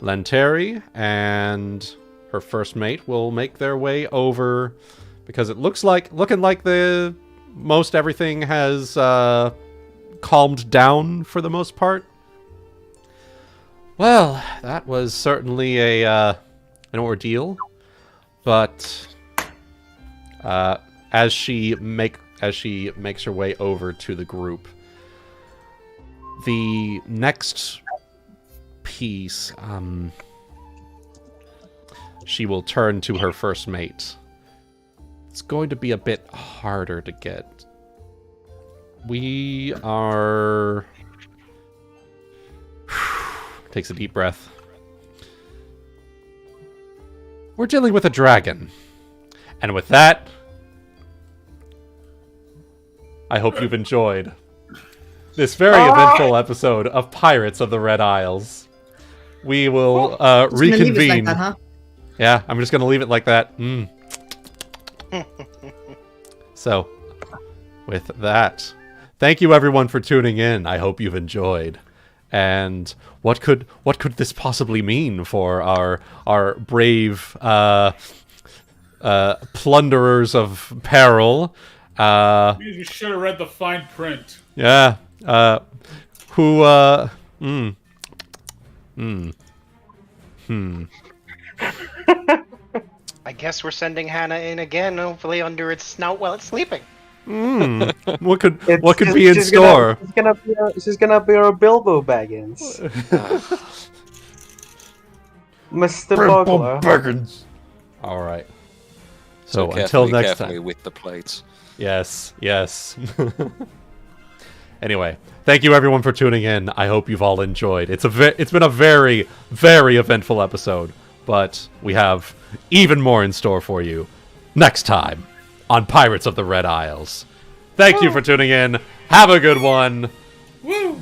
A: Lanteri and her first mate will make their way over because it looking like the most everything has calmed down for the most part. Well, that was certainly an ordeal, but as she makes her way over to the group, the next piece, she will turn to her first mate. It's going to be a bit harder to get. We are... Takes a deep breath. We're dealing with a dragon. And with that, I hope you've enjoyed this very eventful episode of Pirates of the Red Isles. We will reconvene. Like that, huh? Yeah, I'm just going to leave it like that. So, with that, thank you everyone for tuning in. I hope you've enjoyed. And what could this possibly mean for our brave plunderers of peril?
B: You should have read the fine print.
A: Yeah. I
C: guess we're sending Hana in again, hopefully under its snout while it's sleeping.
A: What could be in store?
H: She's gonna be our Bilbo Baggins. Mr. Bogler.
A: Baggins. All right. So until next time.
D: With the plates.
A: Yes. Anyway, thank you everyone for tuning in. I hope you've all enjoyed. It's been a very, very eventful episode, but we have even more in store for you next time on Pirates of the Red Isles. Thank you for tuning in. Have a good one.
B: Woo!